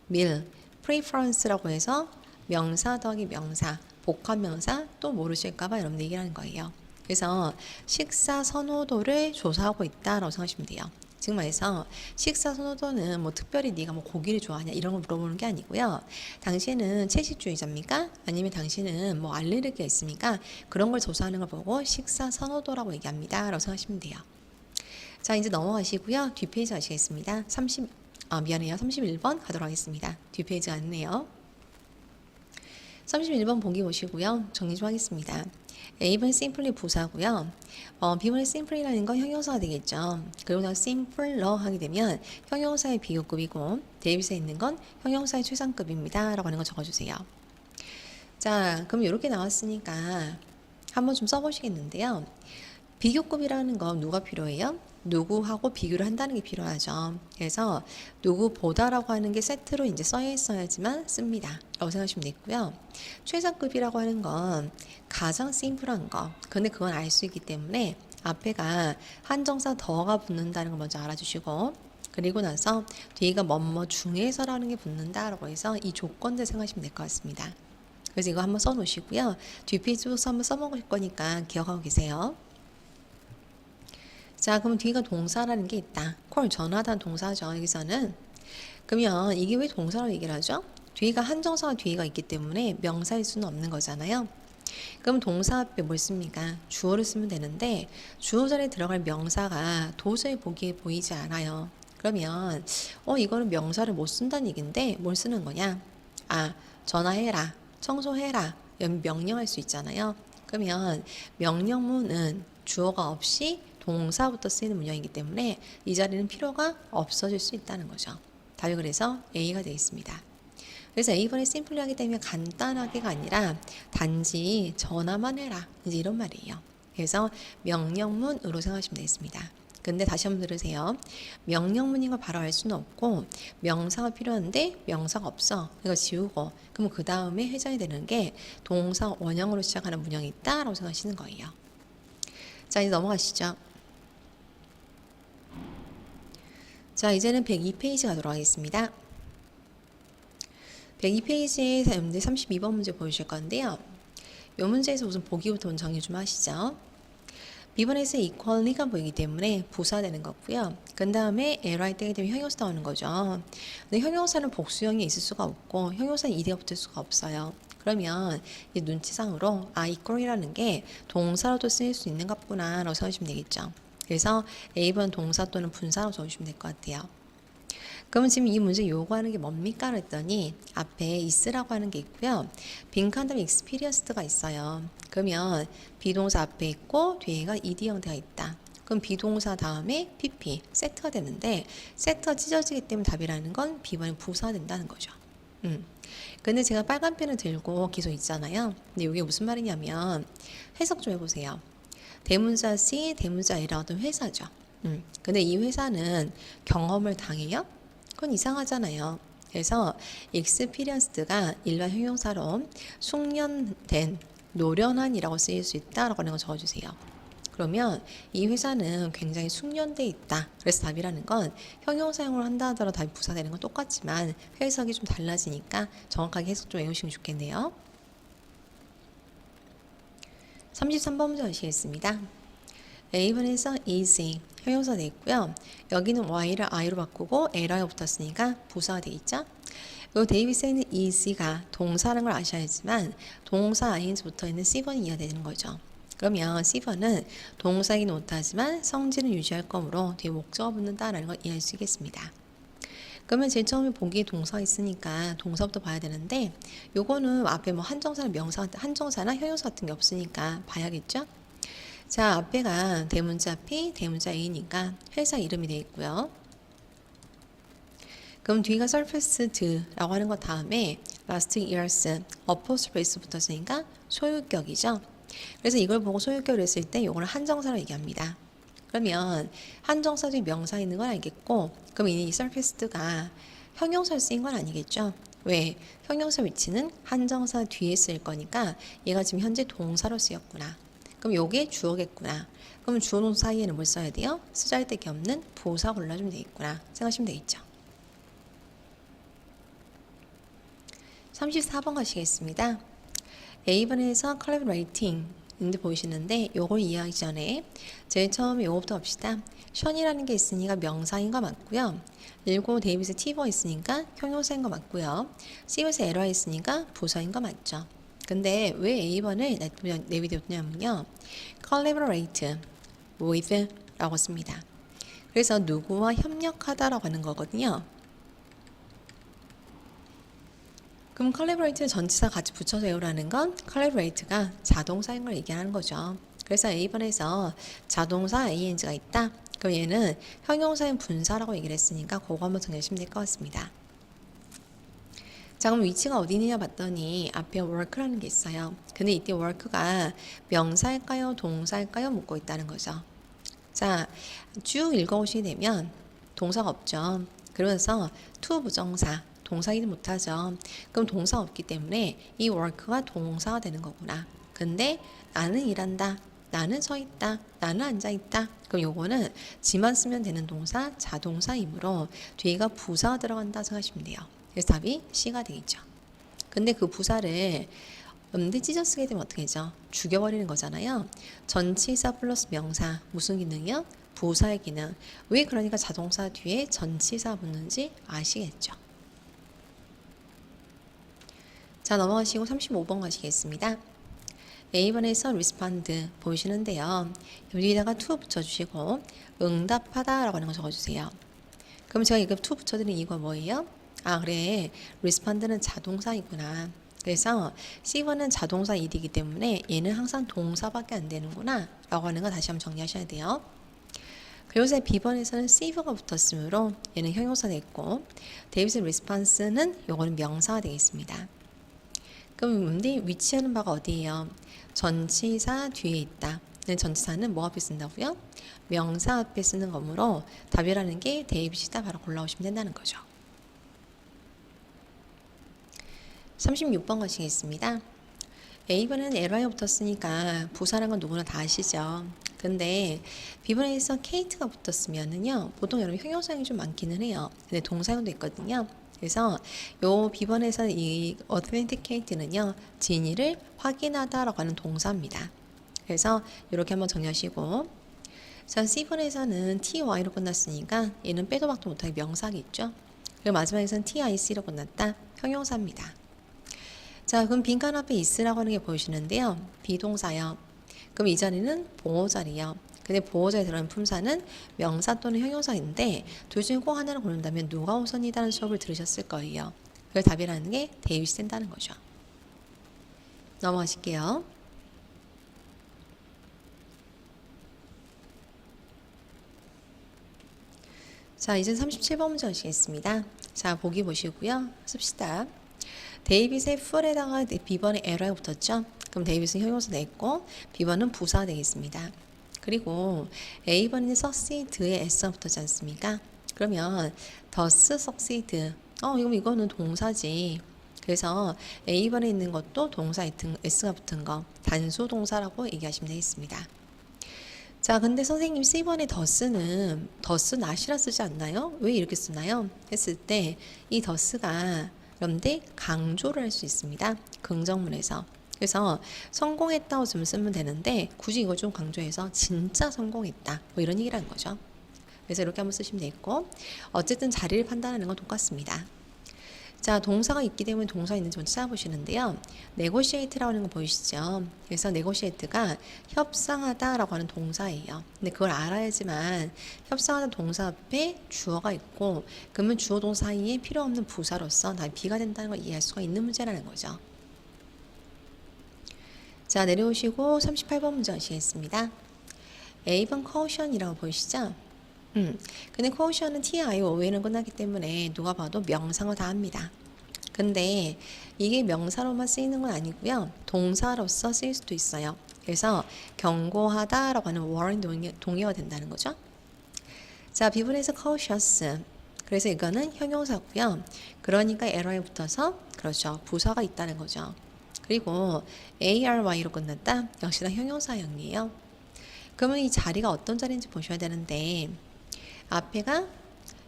밀, preference라고 해서 명사 더하기 명사, 복합명사 또 모르실까봐 여러분 얘기를 하는 거예요. 그래서 식사 선호도를 조사하고 있다라고 생각하시면 돼요. 즉 말해서 식사 선호도는 뭐 특별히 네가 뭐 고기를 좋아하냐 이런 걸 물어보는 게 아니고요. 당신은 채식주의자입니까? 아니면 당신은 뭐 알레르기가 있습니까? 그런 걸 조사하는 걸 보고 식사 선호도라고 얘기합니다. 라고 생각하시면 돼요. 자, 이제 넘어가시고요. 뒷페이지 가시겠습니다. 31번 가도록 하겠습니다. 뒷페이지가 아니네요. 31번 보기 보시고요. 정리 좀 하겠습니다. A번 simply 부사고요. B번의 simply라는 건 형용사가 되겠죠. 그리고 나서 simpler 하게 되면 형용사의 비교급이고 대입사에 있는 건 형용사의 최상급입니다. 라고 하는 거 적어주세요. 자, 그럼 이렇게 나왔으니까 한번 좀 써보시겠는데요. 비교급이라는 건 누가 필요해요? 누구하고 비교를 한다는 게 필요하죠. 그래서 누구보다라고 하는 게 세트로 이제 써야 있어야지만 씁니다. 라고 생각하시면 되고요. 최상급이라고 하는 건 가장 심플한 거. 근데 그건 알 수 있기 때문에 앞에가 한정사 더가 붙는다는 걸 먼저 알아주시고 그리고 나서 뒤가 뭐뭐 중에서라는 게 붙는다라고 해서 이 조건들 생각하시면 될 것 같습니다. 그래서 이거 한번 써놓으시고요. 뒷페이지부터 한번 써먹을 거니까 기억하고 계세요. 자, 그럼 뒤가 동사라는 게 있다. 콜 전하다는 동사죠. 여기서는. 그러면 이게 왜 동사라고 얘기를 하죠? 뒤가 한정사와 뒤가 있기 때문에 명사일 수는 없는 거잖아요. 그럼 동사 앞에 뭘 씁니까? 주어를 쓰면 되는데 주어 자리에 들어갈 명사가 도저히 보기에 보이지 않아요. 그러면 이거는 명사를 못 쓴다는 얘기인데 뭘 쓰는 거냐? 아, 전화해라, 청소해라, 명령할 수 있잖아요. 그러면 명령문은 주어가 없이 동사부터 쓰이는 문장이기 때문에 이 자리는 필요가 없어질 수 있다는 거죠. 답이 그래서 A가 되어 있습니다. 그래서 A번에 심플리 하기 때문에 간단하게가 아니라 단지 전화만 해라. 이제 이런 말이에요. 그래서 명령문으로 생각하시면 되겠습니다. 근데 다시 한번 들으세요. 명령문인 걸 바로 알 수는 없고 명사가 필요한데 명사가 없어. 이거 지우고 그럼 그 다음에 회전이 되는 게 동사 원형으로 시작하는 문형이 있다라고 생각하시는 거예요. 자, 이제 넘어가시죠. 자, 이제는 102페이지 가도록 하겠습니다. 102페이지에 32번 문제 보여주실 건데요. 이 문제에서 우선 보기부터 먼저 정리 좀 하시죠. B번에서 equally가 보이기 때문에 부사되는 거고요. 그 다음에 LI 때게 되면 형용사 나오는 거죠. 근데 형용사는 복수형이 있을 수가 없고 형용사는 이대가 붙을 수가 없어요. 그러면 이 눈치상으로 equal이라는 게 동사로도 쓰일 수 있는 것구나 라고 생각하시면 되겠죠. 그래서 A번 동사 또는 분사로 적으시면 될 것 같아요. 그러면 지금 이 문제 요구하는 게 뭡니까? 그랬더니 앞에 is라고 하는 게 있고요. 빈칸 다음에 experienced가 있어요. 그러면 비동사 앞에 있고 뒤에가 ed 형태가 있다. 그럼 비동사 다음에 pp 세트가 되는데 세트가 찢어지기 때문에 답이라는 건 B번에 부사가 된다는 거죠. 근데 제가 빨간 펜을 들고 계속 있잖아요. 근데 이게 무슨 말이냐면 해석 좀 해보세요. 대문자 C, 대문자 A라는 어떤 회사죠. 근데 이 회사는 경험을 당해요? 그건 이상하잖아요. 그래서 experienced가 일반 형용사로 숙련된, 노련한이라고 쓰일 수 있다라고 하는 거 적어주세요. 그러면 이 회사는 굉장히 숙련돼 있다. 그래서 답이라는 건 형용사용을 한다 하더라도 답이 부사되는 건 똑같지만 해석이 좀 달라지니까 정확하게 해석 좀 외우시면 좋겠네요. 33번 문제 보시겠습니다. A번에서 easy 형용사 돼 있고요. 여기는 y를 i로 바꾸고 L이라고 붙었으니까 부사가 돼 있죠. 요 데이비스에는 easy가 동사라는 걸 아셔야지만 동사 ing 붙어 있는 C번이 이해되는 거죠. 그러면 C번은 동사이긴 못하지만 성질은 유지할 거므로 뒤에 목적어 붙는다라는 걸 이해할 수 있겠습니다. 그러면 제일 처음에 보기에 동사가 있으니까 동사부터 봐야 되는데 요거는 앞에 뭐 한정사나 명사, 한정사나 형용사 같은 게 없으니까 봐야겠죠? 자, 앞에가 대문자 P, 대문자 A니까 회사 이름이 되어 있고요. 그럼 뒤가 surfaced라고 하는 것 다음에 last years, apostrophe 붙었으니까 소유격이죠. 그래서 이걸 보고 소유격을 했을 때 요거는 한정사로 얘기합니다. 그러면 한정사 뒤에 명사 있는 건 알겠고 그럼 이 surfaced가 형용사로 쓰인 건 아니겠죠? 왜? 형용사 위치는 한정사 뒤에 쓸 거니까 얘가 지금 현재 동사로 쓰였구나. 그럼 요게 주어겠구나. 그럼 주어 동사 사이에는 뭘 써야 돼요? 쓰잘데기 없는 부사 골라주면 되겠구나. 생각하시면 되겠죠? 34번 가시겠습니다. A번에서 collaborating 인데 보이시는데 요걸 이해하기 전에 제일 처음에 요거부터 봅시다. 션이라는 게 있으니까 명사인 거 맞고요. 그리고 데이비스 티버 있으니까 형용사인 거 맞고요. C에서 에러가 있으니까 부사인 거 맞죠. 근데 왜 A번을 내비되었냐면요. collaborate with 라고 씁니다. 그래서 누구와 협력하다라고 하는 거거든요. 그럼 collaborate는 전치사 같이 붙여서 외우라는 건 collaborate가 자동사인 걸 얘기하는 거죠. 그래서 A번에서 자동사 ing가 있다. 그럼 얘는 형용사인 분사라고 얘기를 했으니까 그거 한번 정리하시면 될 것 같습니다. 자, 그럼 위치가 어디 있느냐 봤더니 앞에 work라는 게 있어요. 근데 이때 work가 명사일까요? 동사일까요? 묻고 있다는 거죠. 자, 쭉 읽어오시게 되면 동사가 없죠. 그러면서 to 부정사 동사이지 못하죠. 그럼 동사 없기 때문에 이 work가 동사가 되는 거구나. 근데 나는 일한다. 나는 서 있다. 나는 앉아 있다. 그럼 요거는 지만 쓰면 되는 동사 자동사이므로 뒤가 부사가 들어간다 생각하시면 돼요. 그래서 답이 C가 되겠죠. 근데 그 부사를 음대 찢어 쓰게 되면 어떻게 되죠? 죽여버리는 거잖아요. 전치사 플러스 명사 무슨 기능이요? 부사의 기능. 왜 그러니까 자동사 뒤에 전치사 붙는지 아시겠죠? 자, 넘어가시고 35번 가시겠습니다. A번에서 respond 보이시는데요. 여기다가 to 붙여주시고 응답하다 라고 하는 거 적어주세요. 그럼 제가 이거 to 붙여드린 이유가 뭐예요? 아, 그래. respond는 자동사이구나. 그래서 C번은 자동사 일이기 때문에 얘는 항상 동사밖에 안 되는구나 라고 하는 거 다시 한번 정리하셔야 돼요. 그리고 B번에서는 C가 붙었으므로 얘는 형용사 됐고 데이비스 response는 요거는 명사가 되겠습니다. 그럼 문제 위치하는 바가 어디예요? 전치사 뒤에 있다. 전치사는 뭐 앞에 쓴다고요? 명사 앞에 쓰는 거므로 답이라는 게 데이빗이다. 바로 골라오시면 된다는 거죠. 36번 가시겠습니다. A번은 에러에 붙었으니까 부사라는 건 누구나 다 아시죠? 근데 B번에서 Kate가 붙었으면은요, 보통 여러분 형용사형이 좀 많기는 해요. 근데 동사형도 있거든요. 그래서 요 B번에서 이 authenticate는요, 진위를 확인하다라고 하는 동사입니다. 그래서 이렇게 한번 정리하시고, 자, C번에서는 ty로 끝났으니까 얘는 빼도 박도 못하게 명사겠죠. 그리고 마지막에서는 tic로 끝났다, 형용사입니다. 자, 그럼 빈칸 앞에 is라고 하는 게 보이시는데요. 비동사요. 그럼 이 자리는 보호자리요. 근데 보호자에 들어가는 품사는 명사 또는 형용사인데 둘 중에 꼭 하나를 고른다면 누가 우선이라는 수업을 들으셨을 거예요. 그래서 답이라는 게 데이빗이 된다는 거죠. 넘어가실게요. 자, 이제 37번 문제 하시겠습니다. 자, 보기 보시고요. 씁시다. 데이빗의 풀에다가 B번에 에러가 붙었죠? 그럼 데이빗은 형용사 됐고 B번은 부사가 되겠습니다. 그리고 A번은 succeed에 S가 붙었지 않습니까? 그러면 does succeed. 이거는 동사지. 그래서 A번에 있는 것도 동사 S가 붙은 거 단수 동사라고 얘기하시면 되겠습니다. 자, 근데 선생님 C번에 더스는 더스 not이라 쓰지 않나요? 왜 이렇게 쓰나요? 했을 때 이 더스가 그런데 강조를 할 수 있습니다. 긍정문에서. 그래서 성공했다고 좀 쓰면 되는데 굳이 이걸 좀 강조해서 진짜 성공했다. 뭐 이런 얘기를 한 거죠. 그래서 이렇게 한번 쓰시면 되겠고 어쨌든 자리를 판단하는 건 똑같습니다. 자, 동사가 있기 때문에 동사 있는지 먼저 찾아보시는데요. negotiate라고 하는 거 보이시죠? 그래서 negotiate가 협상하다라고 하는 동사예요. 근데 그걸 알아야지만 협상하다 동사 앞에 주어가 있고 그러면 주어 동사 사이에 필요 없는 부사로서 다 비가 된다는 걸 이해할 수가 있는 문제라는 거죠. 자, 내려오시고 38번 문제 하시겠습니다. A번 caution이라고 보이시죠? 근데 caution은 TION은 끝나기 때문에 누가 봐도 명사어 다 합니다. 근데 이게 명사로만 쓰이는 건 아니고요. 동사로서 쓰일 수도 있어요. 그래서 경고하다라고 하는 warn 동의어가 된다는 거죠. 자, B분에서 cautious. 그래서 이거는 형용사고요. 그러니까 error에 붙어서 그렇죠. 부사가 있다는 거죠. 그리고 ARY로 끝났다. 역시나 형용사형이에요. 그러면 이 자리가 어떤 자리인지 보셔야 되는데 앞에가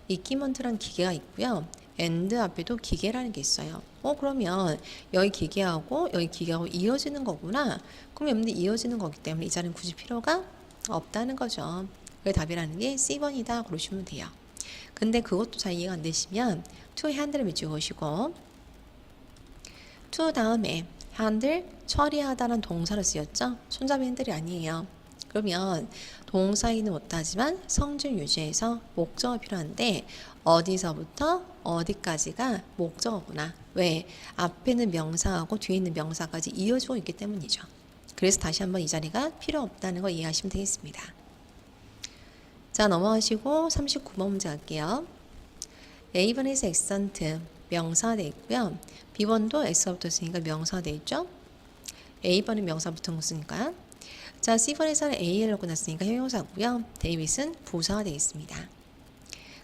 이퀴먼트라는 기계가 있고요. and 앞에도 기계라는 게 있어요. 그러면 여기 기계하고 여기 기계하고 이어지는 거구나. 그럼 여러분들 이어지는 거기 때문에 이 자리는 굳이 필요가 없다는 거죠. 그 답이라는 게 C번이다 그러시면 돼요. 근데 그것도 잘 이해가 안 되시면 to handle을 밑줄거시고 to 다음에 handle 처리하다는 동사로 쓰였죠. 손잡이 핸들이 아니에요. 그러면 동사이는 못하지만 성질 유지해서 목적어 필요한데 어디서부터 어디까지가 목적어구나. 왜? 앞에는 명사하고 뒤에 있는 명사까지 이어지고 있기 때문이죠. 그래서 다시 한번 이 자리가 필요 없다는 거 이해하시면 되겠습니다. 자, 넘어가시고 39번 문제 할게요. A번에서 excellent 명사가 되어 있고요. B번도 X가 붙었으니까 명사가 되어 있죠. A번은 명사 붙은 거 쓰니까. 자, C번에서는 AL로 끝났으니까 형용사고요. 데이빗은 부사가 되어 있습니다.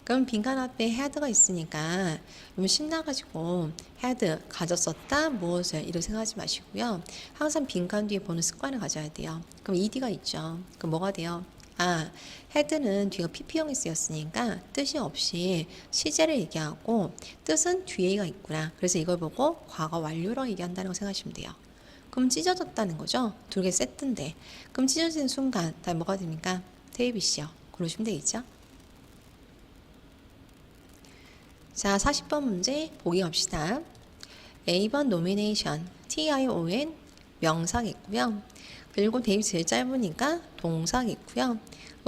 그럼 빈칸 앞에 had가 있으니까 너무 신나가지고 had 가졌었다 무엇을 이렇게 생각하지 마시고요. 항상 빈칸 뒤에 보는 습관을 가져야 돼요. 그럼 ed가 있죠. 그럼 뭐가 돼요? had는 뒤가 pp형이 쓰였으니까 뜻이 없이 시제를 얘기하고 뜻은 뒤에가 있구나. 그래서 이걸 보고 과거 완료라고 얘기한다는 거 생각하시면 돼요. 그럼 찢어졌다는 거죠. 두 개 세트인데. 그럼 찢어지는 순간 다 뭐가 됩니까? 데이빗이요. 그러시면 되겠죠. 자, 40번 문제 보기 갑시다. A번 nomination, TION 명사겠고요. 그리고 데이빗 제일 짧으니까 동사겠고요.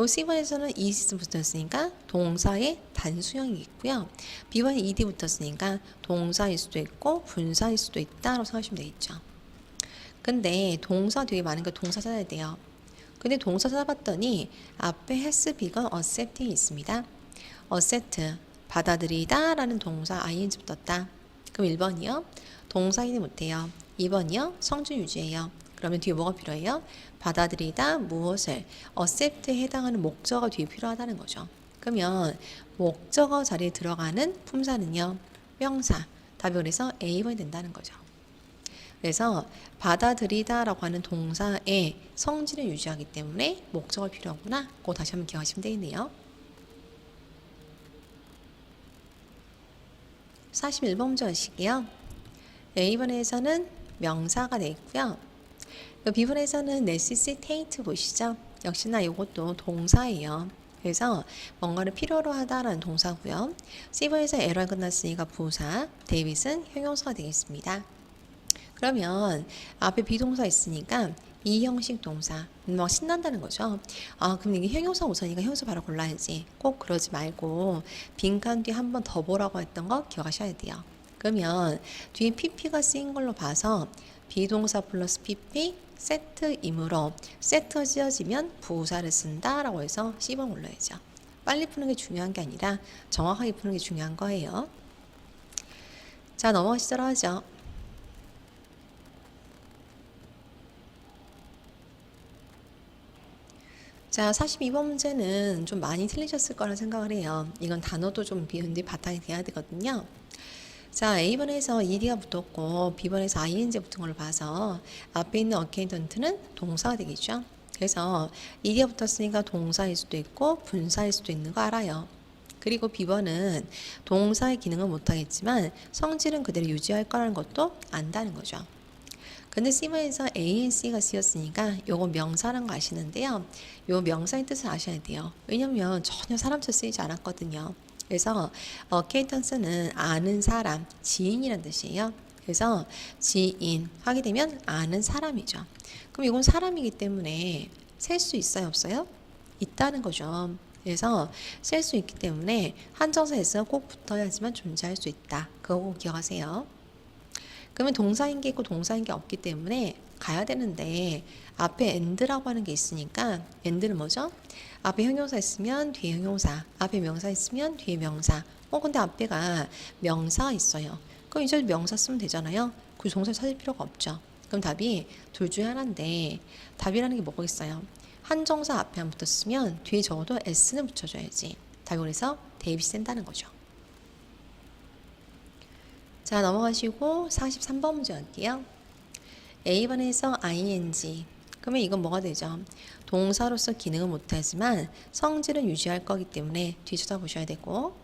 C번에서는 is 붙었으니까 동사의 단수형이겠고요. B번에 ed 붙었으니까 동사일 수도 있고 분사일 수도 있다라고 생각하시면 되겠죠. 근데 동사 뒤에 많은 거 동사 찾아야 돼요. 근데 동사 찾아봤더니 앞에 has begun accepting이 있습니다. accept 받아들이다 라는 동사 ing 붙었다. 그럼 1번이요. 동사인이 못해요. 2번이요. 성질 유지해요. 그러면 뒤에 뭐가 필요해요? 받아들이다 무엇을 accept에 해당하는 목적어 뒤에 필요하다는 거죠. 그러면 목적어 자리에 들어가는 품사는요. 명사. 답이 그래서 A번이 된다는 거죠. 그래서 받아들이다라고 하는 동사의 성질을 유지하기 때문에 목적어 필요하구나. 그거 다시 한번 기억하시면 되겠네요. 41번 문제 하실게요. A번에서는 명사가 되어 있고요. B번에서는 necessitate 보시죠. 역시나 이것도 동사예요. 그래서 뭔가를 필요로 하다라는 동사고요. C번에서 error 끝났으니까 부사, 데이빗은 형용사가 되겠습니다. 그러면 앞에 비동사 있으니까 이 형식 동사 막 신난다는 거죠. 그럼 이게 형용사 우선이니까 형용사 바로 골라야지. 꼭 그러지 말고 빈칸 뒤에 한 번 더 보라고 했던 거 기억하셔야 돼요. 그러면 뒤에 pp가 쓰인 걸로 봐서 비동사 플러스 pp 세트이므로 세트가 지어지면 부사를 쓴다라고 해서 C번 골라야죠. 빨리 푸는 게 중요한 게 아니라 정확하게 푸는 게 중요한 거예요. 자, 넘어가시도록 하죠. 자, 42번 문제는 좀 많이 틀리셨을 거라 생각을 해요. 이건 단어도 좀 비운뒤 바탕이 돼야 되거든요. 자, A번에서 ed가 붙었고 B번에서 ing 붙은 걸로 봐서 앞에 있는 acquaintance는 동사가 되겠죠. 그래서 ed가 붙었으니까 동사일 수도 있고 분사일 수도 있는 거 알아요. 그리고 B번은 동사의 기능은 못하겠지만 성질은 그대로 유지할 거라는 것도 안다는 거죠. 근데 C번에서 A, N, C가 쓰였으니까 요거 명사라는 거 아시는데요. 요 명사의 뜻을 아셔야 돼요. 왜냐면 전혀 사람처럼 쓰이지 않았거든요. 그래서 acquaintance는 아는 사람, 지인이란 뜻이에요. 그래서 지인 하게 되면 아는 사람이죠. 그럼 이건 사람이기 때문에 셀 수 있어요, 없어요? 있다는 거죠. 그래서 셀 수 있기 때문에 한정사 S가 꼭 붙어야지만 존재할 수 있다. 그거 꼭 기억하세요. 그러면 동사인 게 있고 동사인 게 없기 때문에 가야 되는데 앞에 and라고 하는 게 있으니까 and는 뭐죠? 앞에 형용사 있으면 뒤에 형용사, 앞에 명사 있으면 뒤에 명사. 근데 앞에가 명사가 있어요. 그럼 이제 명사 쓰면 되잖아요. 그 동사 찾을 필요가 없죠. 그럼 답이 둘 중에 하나인데 답이라는 게 뭐가 있어요? 한정사 앞에 안 붙었으면 뒤에 적어도 s는 붙여줘야지. 답이 그래서 대입이 센다는 거죠. 자, 넘어가시고 43번 문제 갈게요. A번에서 ing. 그러면 이건 뭐가 되죠? 동사로서 기능은 못하지만 성질은 유지할 거기 때문에 뒤 쳐다보셔야 되고,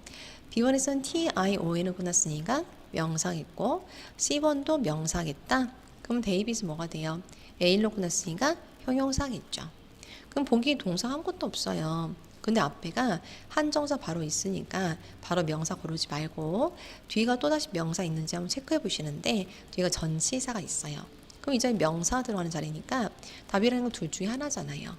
B번에서는 tion을 끝났으니까 명사겠고, C번도 명사겠다. 그럼 대입이서 뭐가 돼요? A로 끝났으니까 형용사겠죠. 그럼 보기에 동사 아무것도 없어요. 근데 앞에가 한정사 바로 있으니까 바로 명사 고르지 말고 뒤가 또다시 명사 있는지 한번 체크해 보시는데 뒤가 전치사가 있어요. 그럼 이 자리 명사 들어가는 자리니까 답이라는 건 둘 중에 하나잖아요.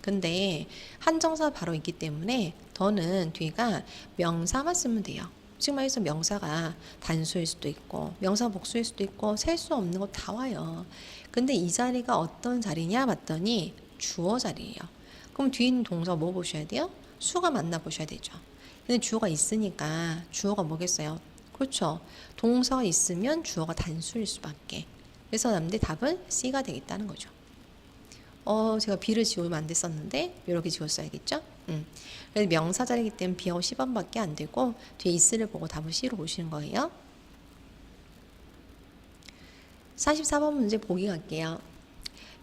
근데 한정사 바로 있기 때문에 더는 뒤가 명사만 쓰면 돼요. 지금 말해서 명사가 단수일 수도 있고 명사 복수일 수도 있고 셀 수 없는 거 다 와요. 근데 이 자리가 어떤 자리냐 봤더니 주어 자리예요. 그럼 뒤에 있는 동사 뭐 보셔야 돼요? 수가 맞나 보셔야 되죠. 근데 주어가 있으니까 주어가 뭐겠어요? 그렇죠. 동사가 있으면 주어가 단수일 수밖에. 그래서 남들 답은 C가 되겠다는 거죠. 제가 B를 지우면 안 됐었는데 이렇게 지웠어야겠죠? 그래서 명사 자리이기 때문에 B하고 C번밖에 안 되고 뒤에 is를 보고 답을 C로 보시는 거예요. 44번 문제 보기 갈게요.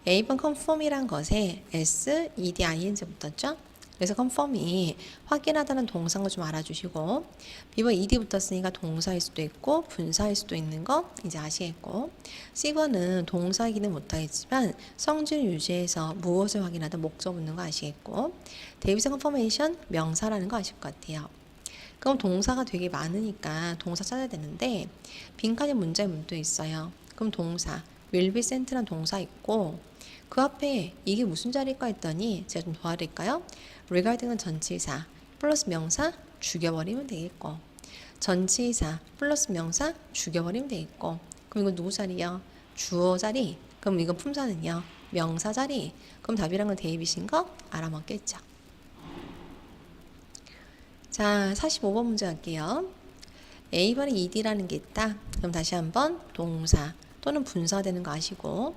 A번 conform이란 것에 S, ed, ing 붙었죠? 그래서 conform이 확인하다는 동사인 거 좀 알아주시고 B번 ed 붙었으니까 동사일 수도 있고 분사일 수도 있는 거 이제 아시겠고 C번은 동사이기는 못하겠지만 성질 유지해서 무엇을 확인하다 목적 붙는 거 아시겠고 데이비스 컨퍼메이션 명사라는 거 아실 것 같아요. 그럼 동사가 되게 많으니까 동사 찾아야 되는데 빈칸에 문자에 문도 있어요. 그럼 동사 will be sent란 동사 있고 그 앞에 이게 무슨 자리일까 했더니 제가 좀 도와드릴까요? regarding은 전치사 플러스 명사 죽여버리면 되겠고 전치사 플러스 명사 죽여버리면 되겠고 그럼 이거 누구 자리요? 주어 자리. 그럼 이거 품사는요? 명사 자리. 그럼 답이란 건 대입이신 거 알아먹겠죠. 자, 45번 문제 갈게요. A번에 ed라는 게 있다. 그럼 다시 한번 동사 또는 분사 되는 거 아시고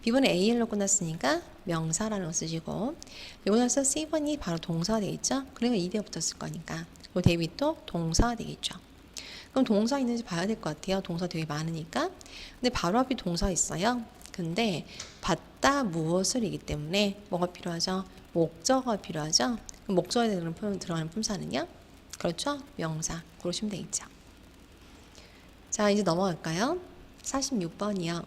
B번에 AL로 끝났으니까 명사라는 거 쓰시고 이거 나서 C번이 바로 동사가 되겠죠? 그러니까 ed가 붙었을 거니까 그리고 대입도 동사가 되겠죠. 그럼 동사 있는지 봐야 될 것 같아요. 동사 되게 많으니까. 근데 바로 앞이 동사 있어요. 근데 받다 무엇을이기 때문에 뭐가 필요하죠? 목적어가 필요하죠? 그럼 목적어에 들어가는 품사는요? 그렇죠? 명사. 그러시면 되겠죠. 자, 이제 넘어갈까요? 46번이요.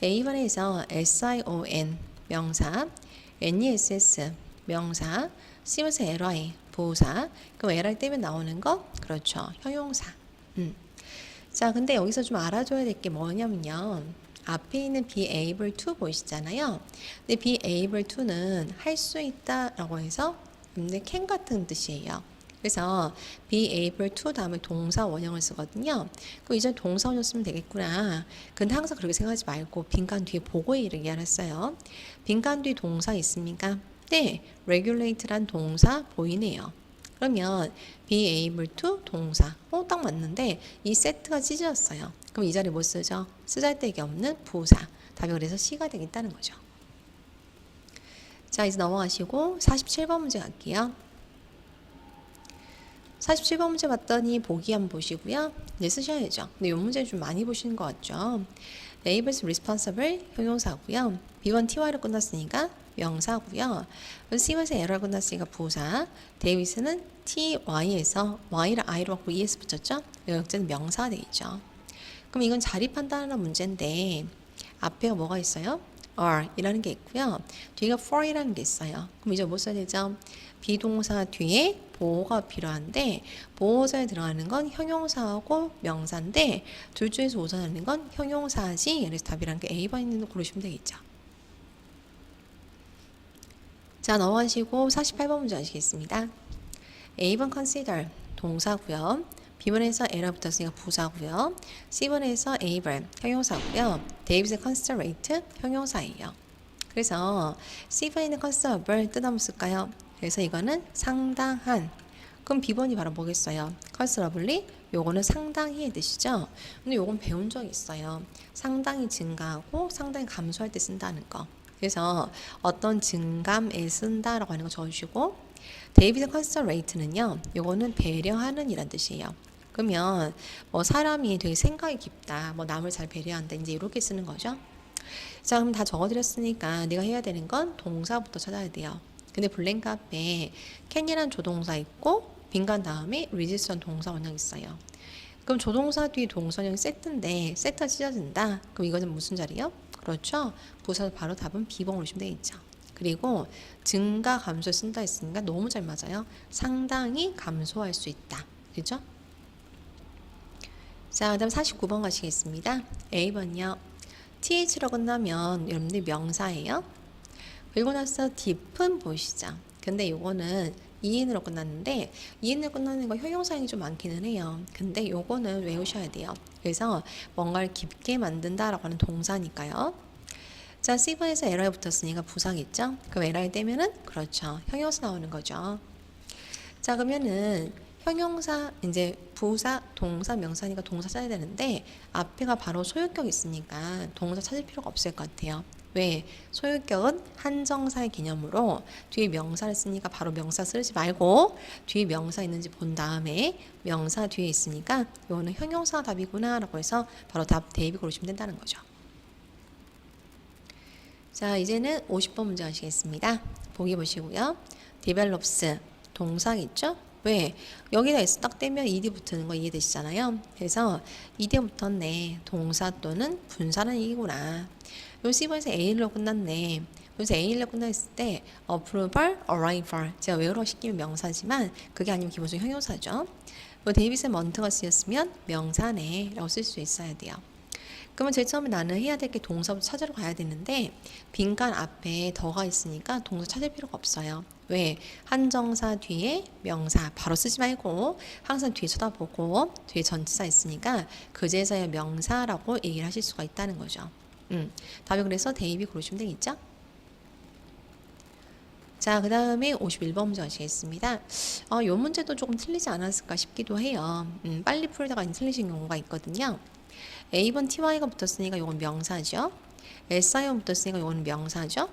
A번에서 SION 명사, NESS 명사, C면서 LI 부사. 그럼 LI 떼면 나오는 거? 그렇죠. 형용사. 자, 근데 여기서 좀 알아줘야 될 게 뭐냐면요. 앞에 있는 be able to 보이시잖아요. 근데 be able to는 할 수 있다라고 해서 근데 can 같은 뜻이에요. 그래서 be able to 다음에 동사 원형을 쓰거든요. 그럼 이제 동사 원형 쓰면 되겠구나. 근데 항상 그렇게 생각하지 말고 빈칸 뒤에 보고 얘기했어요. 빈칸 뒤에 동사 있습니까? 네, regulate란 동사 보이네요. 그러면 be able to 동사. 딱 맞는데 이 세트가 찢어졌어요. 그럼 이 자리에 뭐 쓰죠? 쓰잘데기 없는 부사. 답이 그래서 C가 되겠다는 거죠. 자, 이제 넘어가시고 47번 문제 갈게요. 47번 문제 봤더니 보기 한번 보시고요. 이제 쓰셔야죠. 근데 이 문제 좀 많이 보시는 것 같죠? David's responsible 형용사고요. B1 ty로 끝났으니까 명사고요. C1에서 error 끝났으니까 부사. 데이비스는 ty에서 y를 i로 갖고 es 붙였죠? 역제는 명사가 되겠죠. 그럼 이건 자리 판단하는 문제인데 앞에가 뭐가 있어요? are 이라는 게 있고요. 뒤가 for이라는 게 있어요. 그럼 이제 뭐 써야 되죠? 비동사 뒤에 보호가 필요한데 보호자에 들어가는 건 형용사하고 명사인데 둘 중에서 우선하는 건 형용사지. 그래서 답이란 게 A번 있는 거 고르시면 되겠죠. 자, 넘어가시고 48번 문제 하시겠습니다. A번 consider 동사고요. B번에서 error 붙었으니까 부사고요. C번에서 able 형용사고요. 데이비스의 considerate 형용사예요. 그래서 C번에 있는 considerable 뜻 한번 쓸까요? 그래서 이거는 상당한. 그럼 B번이 바로 뭐겠어요? considerably 요거는 상당히의 뜻이죠. 근데 요건 배운 적 있어요. 상당히 증가하고 상당히 감소할 때 쓴다는 거. 그래서 어떤 증감에 쓴다라고 하는 거 적어주시고 데이비드 컨시더레이트는요. 요거는 배려하는 이란 뜻이에요. 그러면 뭐 사람이 되게 생각이 깊다. 뭐 남을 잘 배려한다. 이제 이렇게 쓰는 거죠. 자, 그럼 다 적어드렸으니까 네가 해야 되는 건 동사부터 찾아야 돼요. 근데 블랭크 앞에 can이란 조동사 있고 빈간 다음에 resist란 동사 원형 있어요. 그럼 조동사 뒤 동사형이 세트인데 세트가 찢어진다. 그럼 이거는 무슨 자리요? 그렇죠. 부사 바로 답은 B번 오시면 되겠죠. 그리고 증가 감소 쓴다 했으니까 너무 잘 맞아요. 상당히 감소할 수 있다. 그죠? 자, 그 다음 49번 가시겠습니다. A번요. TH로 끝나면 여러분들 명사예요. 그리고 나서 deep은 보이시죠? 근데 요거는 EN으로 끝났는데 EN으로 끝나는 거 형용사형이 좀 많기는 해요. 근데 요거는 외우셔야 돼요. 그래서 뭔가를 깊게 만든다라고 하는 동사니까요. 자, C번에서 에러에 붙었으니까 부사겠죠? 그럼 에러에 떼면은 그렇죠. 형용사 나오는 거죠. 자, 그러면은 형용사 이제 부사, 동사, 명사니까 동사 써야 되는데 앞에가 바로 소유격 있으니까 동사 찾을 필요가 없을 것 같아요. 왜? 소유격은 한정사의 개념으로 뒤에 명사를 쓰니까 바로 명사 쓰지 말고 뒤에 명사 있는지 본 다음에 명사 뒤에 있으니까 이거는 형용사가 답이구나 라고 해서 바로 답 대입이 고르시면 된다는 거죠. 자, 이제는 50번 문제 하시겠습니다. 보기 보시고요. develops 동사겠죠? 왜? 여기다 S 딱 떼면 ed 붙는 거 이해되시잖아요. 그래서 ed 붙었네. 동사 또는 분사는 얘기구나. 요 C번에서 A로 끝났네. 그래서 A로 끝났을 때 approval, arrival 제가 외우라고 시키면 명사지만 그게 아니면 기본적으로 형용사죠. 뭐 데이비스 먼트가 쓰였으면 명사네 라고 쓸 수 있어야 돼요. 그러면 제일 처음에 나는 해야 될 게 동사부터 찾으러 가야 되는데 빈칸 앞에 더가 있으니까 동사 찾을 필요가 없어요. 왜? 한정사 뒤에 명사 바로 쓰지 말고 항상 뒤에 쳐다보고 뒤에 전치사 있으니까 그제서야 명사라고 얘기를 하실 수가 있다는 거죠. 답이 그래서 대입이 고르시면 되겠죠? 자, 그 다음에 51번 문제 하시겠습니다. 요 문제도 조금 틀리지 않았을까 싶기도 해요. 빨리 풀다가 틀리신 경우가 있거든요. A번 ty가 붙었으니까 이건 명사죠. SI만 붙었으니까 이건 명사죠.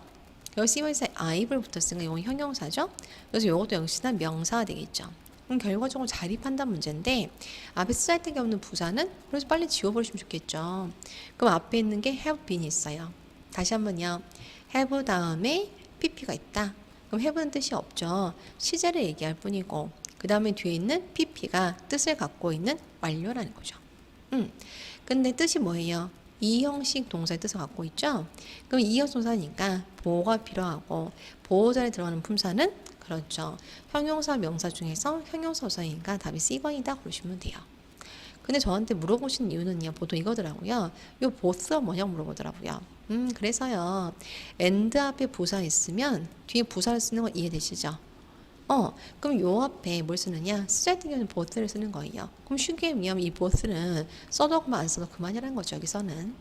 여기 C번에서 I를 붙었으니까 이건 형용사죠. 그래서 이것도 역시나 명사가 되겠죠. 그럼 결과적으로 자리 판단 문제인데 앞에 쓰잘데기 없는 부사는 그래서 빨리 지워버리시면 좋겠죠. 그럼 앞에 있는 게 have been이 있어요. 다시 한번요. have 다음에 pp가 있다. 그럼 have는 뜻이 없죠. 시제를 얘기할 뿐이고 그 다음에 뒤에 있는 pp가 뜻을 갖고 있는 완료라는 거죠. 근데 뜻이 뭐예요? 이 형식 동사의 뜻을 갖고 있죠? 그럼 이 형식 동사니까 보호가 필요하고 보호자에 들어가는 품사는 그렇죠. 형용사, 명사 중에서 형용사 우선이니까 답이 C번이다 그러시면 돼요. 근데 저한테 물어보신 이유는요. 보통 이거더라고요. 요 both가 뭐냐고 물어보더라고요. 그래서요. and 앞에 부사 있으면 뒤에 부사를 쓰는 거 이해되시죠? 그럼 요 앞에 뭘 쓰느냐? 쓰잘데기는 both를 쓰는 거예요. 그럼 쉽게 얘기하면 이 both는 써도 그만 안 써도 그만이라는 거죠. 여기서는.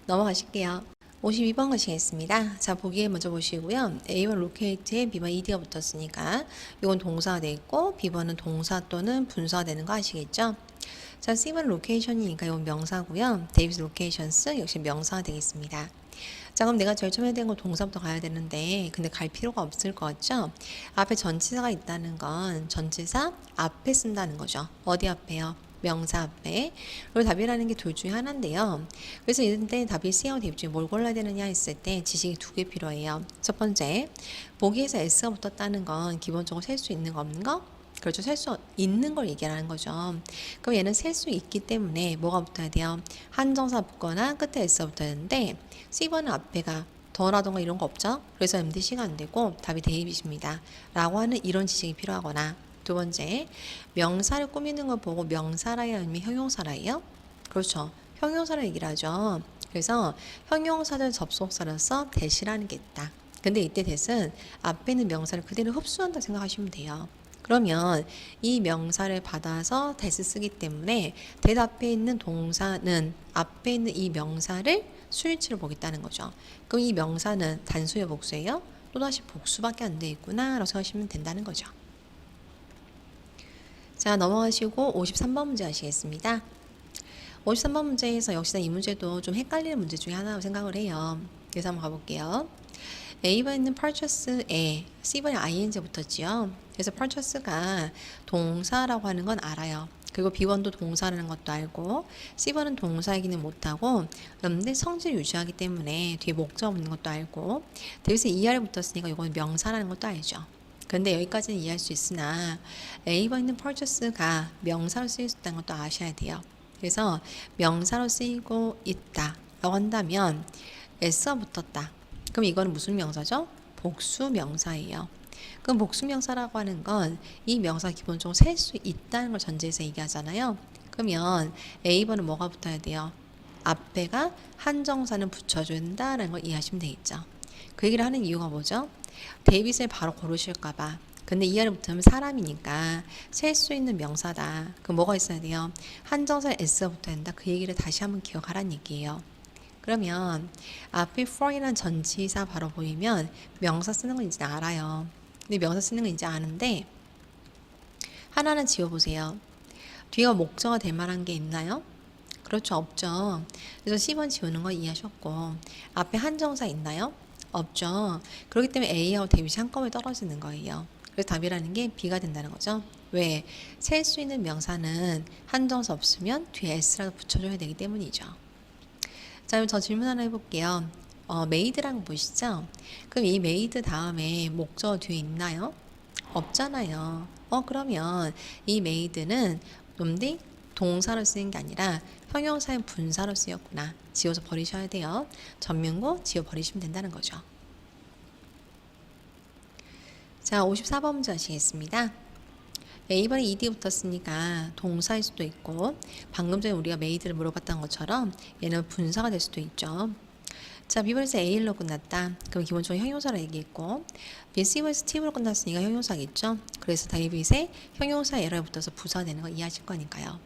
넘어가실게요. 52번 가시겠습니다. 자, 보기에 먼저 보시고요. A번 locate에 B번 ed가 붙었으니까 이건 동사가 돼 있고 B번은 동사 또는 분사가 되는 거 아시겠죠? 자, C번 location이니까 이건 명사고요. Davis locations 역시 명사가 되겠습니다. 자, 그럼 내가 제일 처음 해야 되는 건 동사부터 가야 되는데 근데 갈 필요가 없을 것 같죠? 앞에 전치사가 있다는 건 전치사 앞에 쓴다는 거죠. 어디 앞에요? 명사 앞에. 그리고 답이라는 게 둘 중에 하나인데요. 그래서 이때 답이 C하고 D 중에 뭘 골라야 되느냐 했을 때 지식이 두 개 필요해요. 첫 번째, 보기에서 S가 붙었다는 건 기본적으로 셀 수 있는 거 없는 거? 그렇죠. 셀 수 있는 걸 얘기하는 거죠. 그럼 얘는 셀 수 있기 때문에 뭐가 붙어야 돼요? 한정사 붙거나 끝에 S가 붙어야 되는데 C번은 앞에가 더라던가 이런 거 없죠? 그래서 MDC가 안 되고 답이 데이빗입니다. 라고 하는 이런 지식이 필요하거나 두 번째, 명사를 꾸미는 걸 보고 명사라요? 아니면 형용사라요? 그렇죠. 형용사를 얘기를 하죠. 그래서 형용사들 접속사로서 대시라는 게 있다. 근데 이때 대신 앞에 있는 명사를 그대로 흡수한다 생각하시면 돼요. 그러면 이 명사를 받아서 대시 쓰기 때문에 대 앞에 있는 동사는 앞에 있는 이 명사를 수일치로 보겠다는 거죠. 그럼 이 명사는 단수예요, 복수예요? 또다시 복수밖에 안 돼 있구나 라고 생각하시면 된다는 거죠. 자, 넘어가시고 53번 문제 하시겠습니다. 53번 문제에서 역시나 이 문제도 좀 헷갈리는 문제 중에 하나라고 생각을 해요. 그래서 한번 가볼게요. A번에 있는 purchase에 C번에 ing 붙었지요. 그래서 purchase가 동사라고 하는 건 알아요. 그리고 B번도 동사라는 것도 알고 C번은 동사이기는 못하고 그런데 성질 유지하기 때문에 뒤에 목적어 붙는 것도 알고 대비서 ER 붙었으니까 이건 명사라는 것도 알죠. 근데 여기까지는 이해할 수 있으나 A번에 있는 purchase가 명사로 쓰일 수 있다는 것도 아셔야 돼요. 그래서 명사로 쓰이고 있다 라고 한다면 S가 붙었다. 그럼 이거는 무슨 명사죠? 복수 명사예요. 그럼 복수 명사라고 하는 건 이 명사 기본적으로 셀 수 있다는 걸 전제해서 얘기하잖아요. 그러면 A번은 뭐가 붙어야 돼요? 앞에가 한정사는 붙여준다라는 걸 이해하시면 되겠죠. 그 얘기를 하는 이유가 뭐죠? 데이빗을 바로 고르실까봐. 근데 이 안에 붙으면 사람이니까 셀 수 있는 명사다. 그럼 뭐가 있어야 돼요? 한정사에 S가 붙어야 된다. 그 얘기를 다시 한번 기억하라는 얘기예요. 그러면 앞에 for이라는 전치사 바로 보이면 명사 쓰는 건 이제 알아요. 근데 명사 쓰는 건 이제 아는데 하나는 지워보세요. 뒤가 목적어가 될 만한 게 있나요? 그렇죠. 없죠. 그래서 C번 지우는 거 이해하셨고 앞에 한정사 있나요? 없죠. 그렇기 때문에 A하고 데빗이 한꺼번에 떨어지는 거예요. 그래서 답이라는 게 B가 된다는 거죠. 왜? 셀 수 있는 명사는 한정사 없으면 뒤에 S라도 붙여줘야 되기 때문이죠. 자, 그럼 저 질문 하나 해볼게요. 메이드라는 거 보시죠? 그럼 이 메이드 다음에 목적어 뒤에 있나요? 없잖아요. 그러면 이 메이드는 놈디 동사로 쓰인 게 아니라 형용사의 분사로 쓰였구나. 지워서 버리셔야 돼요. 전면고 지워 버리시면 된다는 거죠. 자, 54번 문제 하시겠습니다. A번에 ed 붙었으니까 동사일 수도 있고 방금 전에 우리가 메이드를 물어봤던 것처럼 얘는 분사가 될 수도 있죠. 자, B번에서 A로 끝났다. 그럼 기본적으로 형용사로 얘기했고 B, C번에서 T로 끝났으니까 형용사겠죠. 그래서 데이빗의 형용사 에러에 붙어서 부사되는 거 이해하실 거니까요.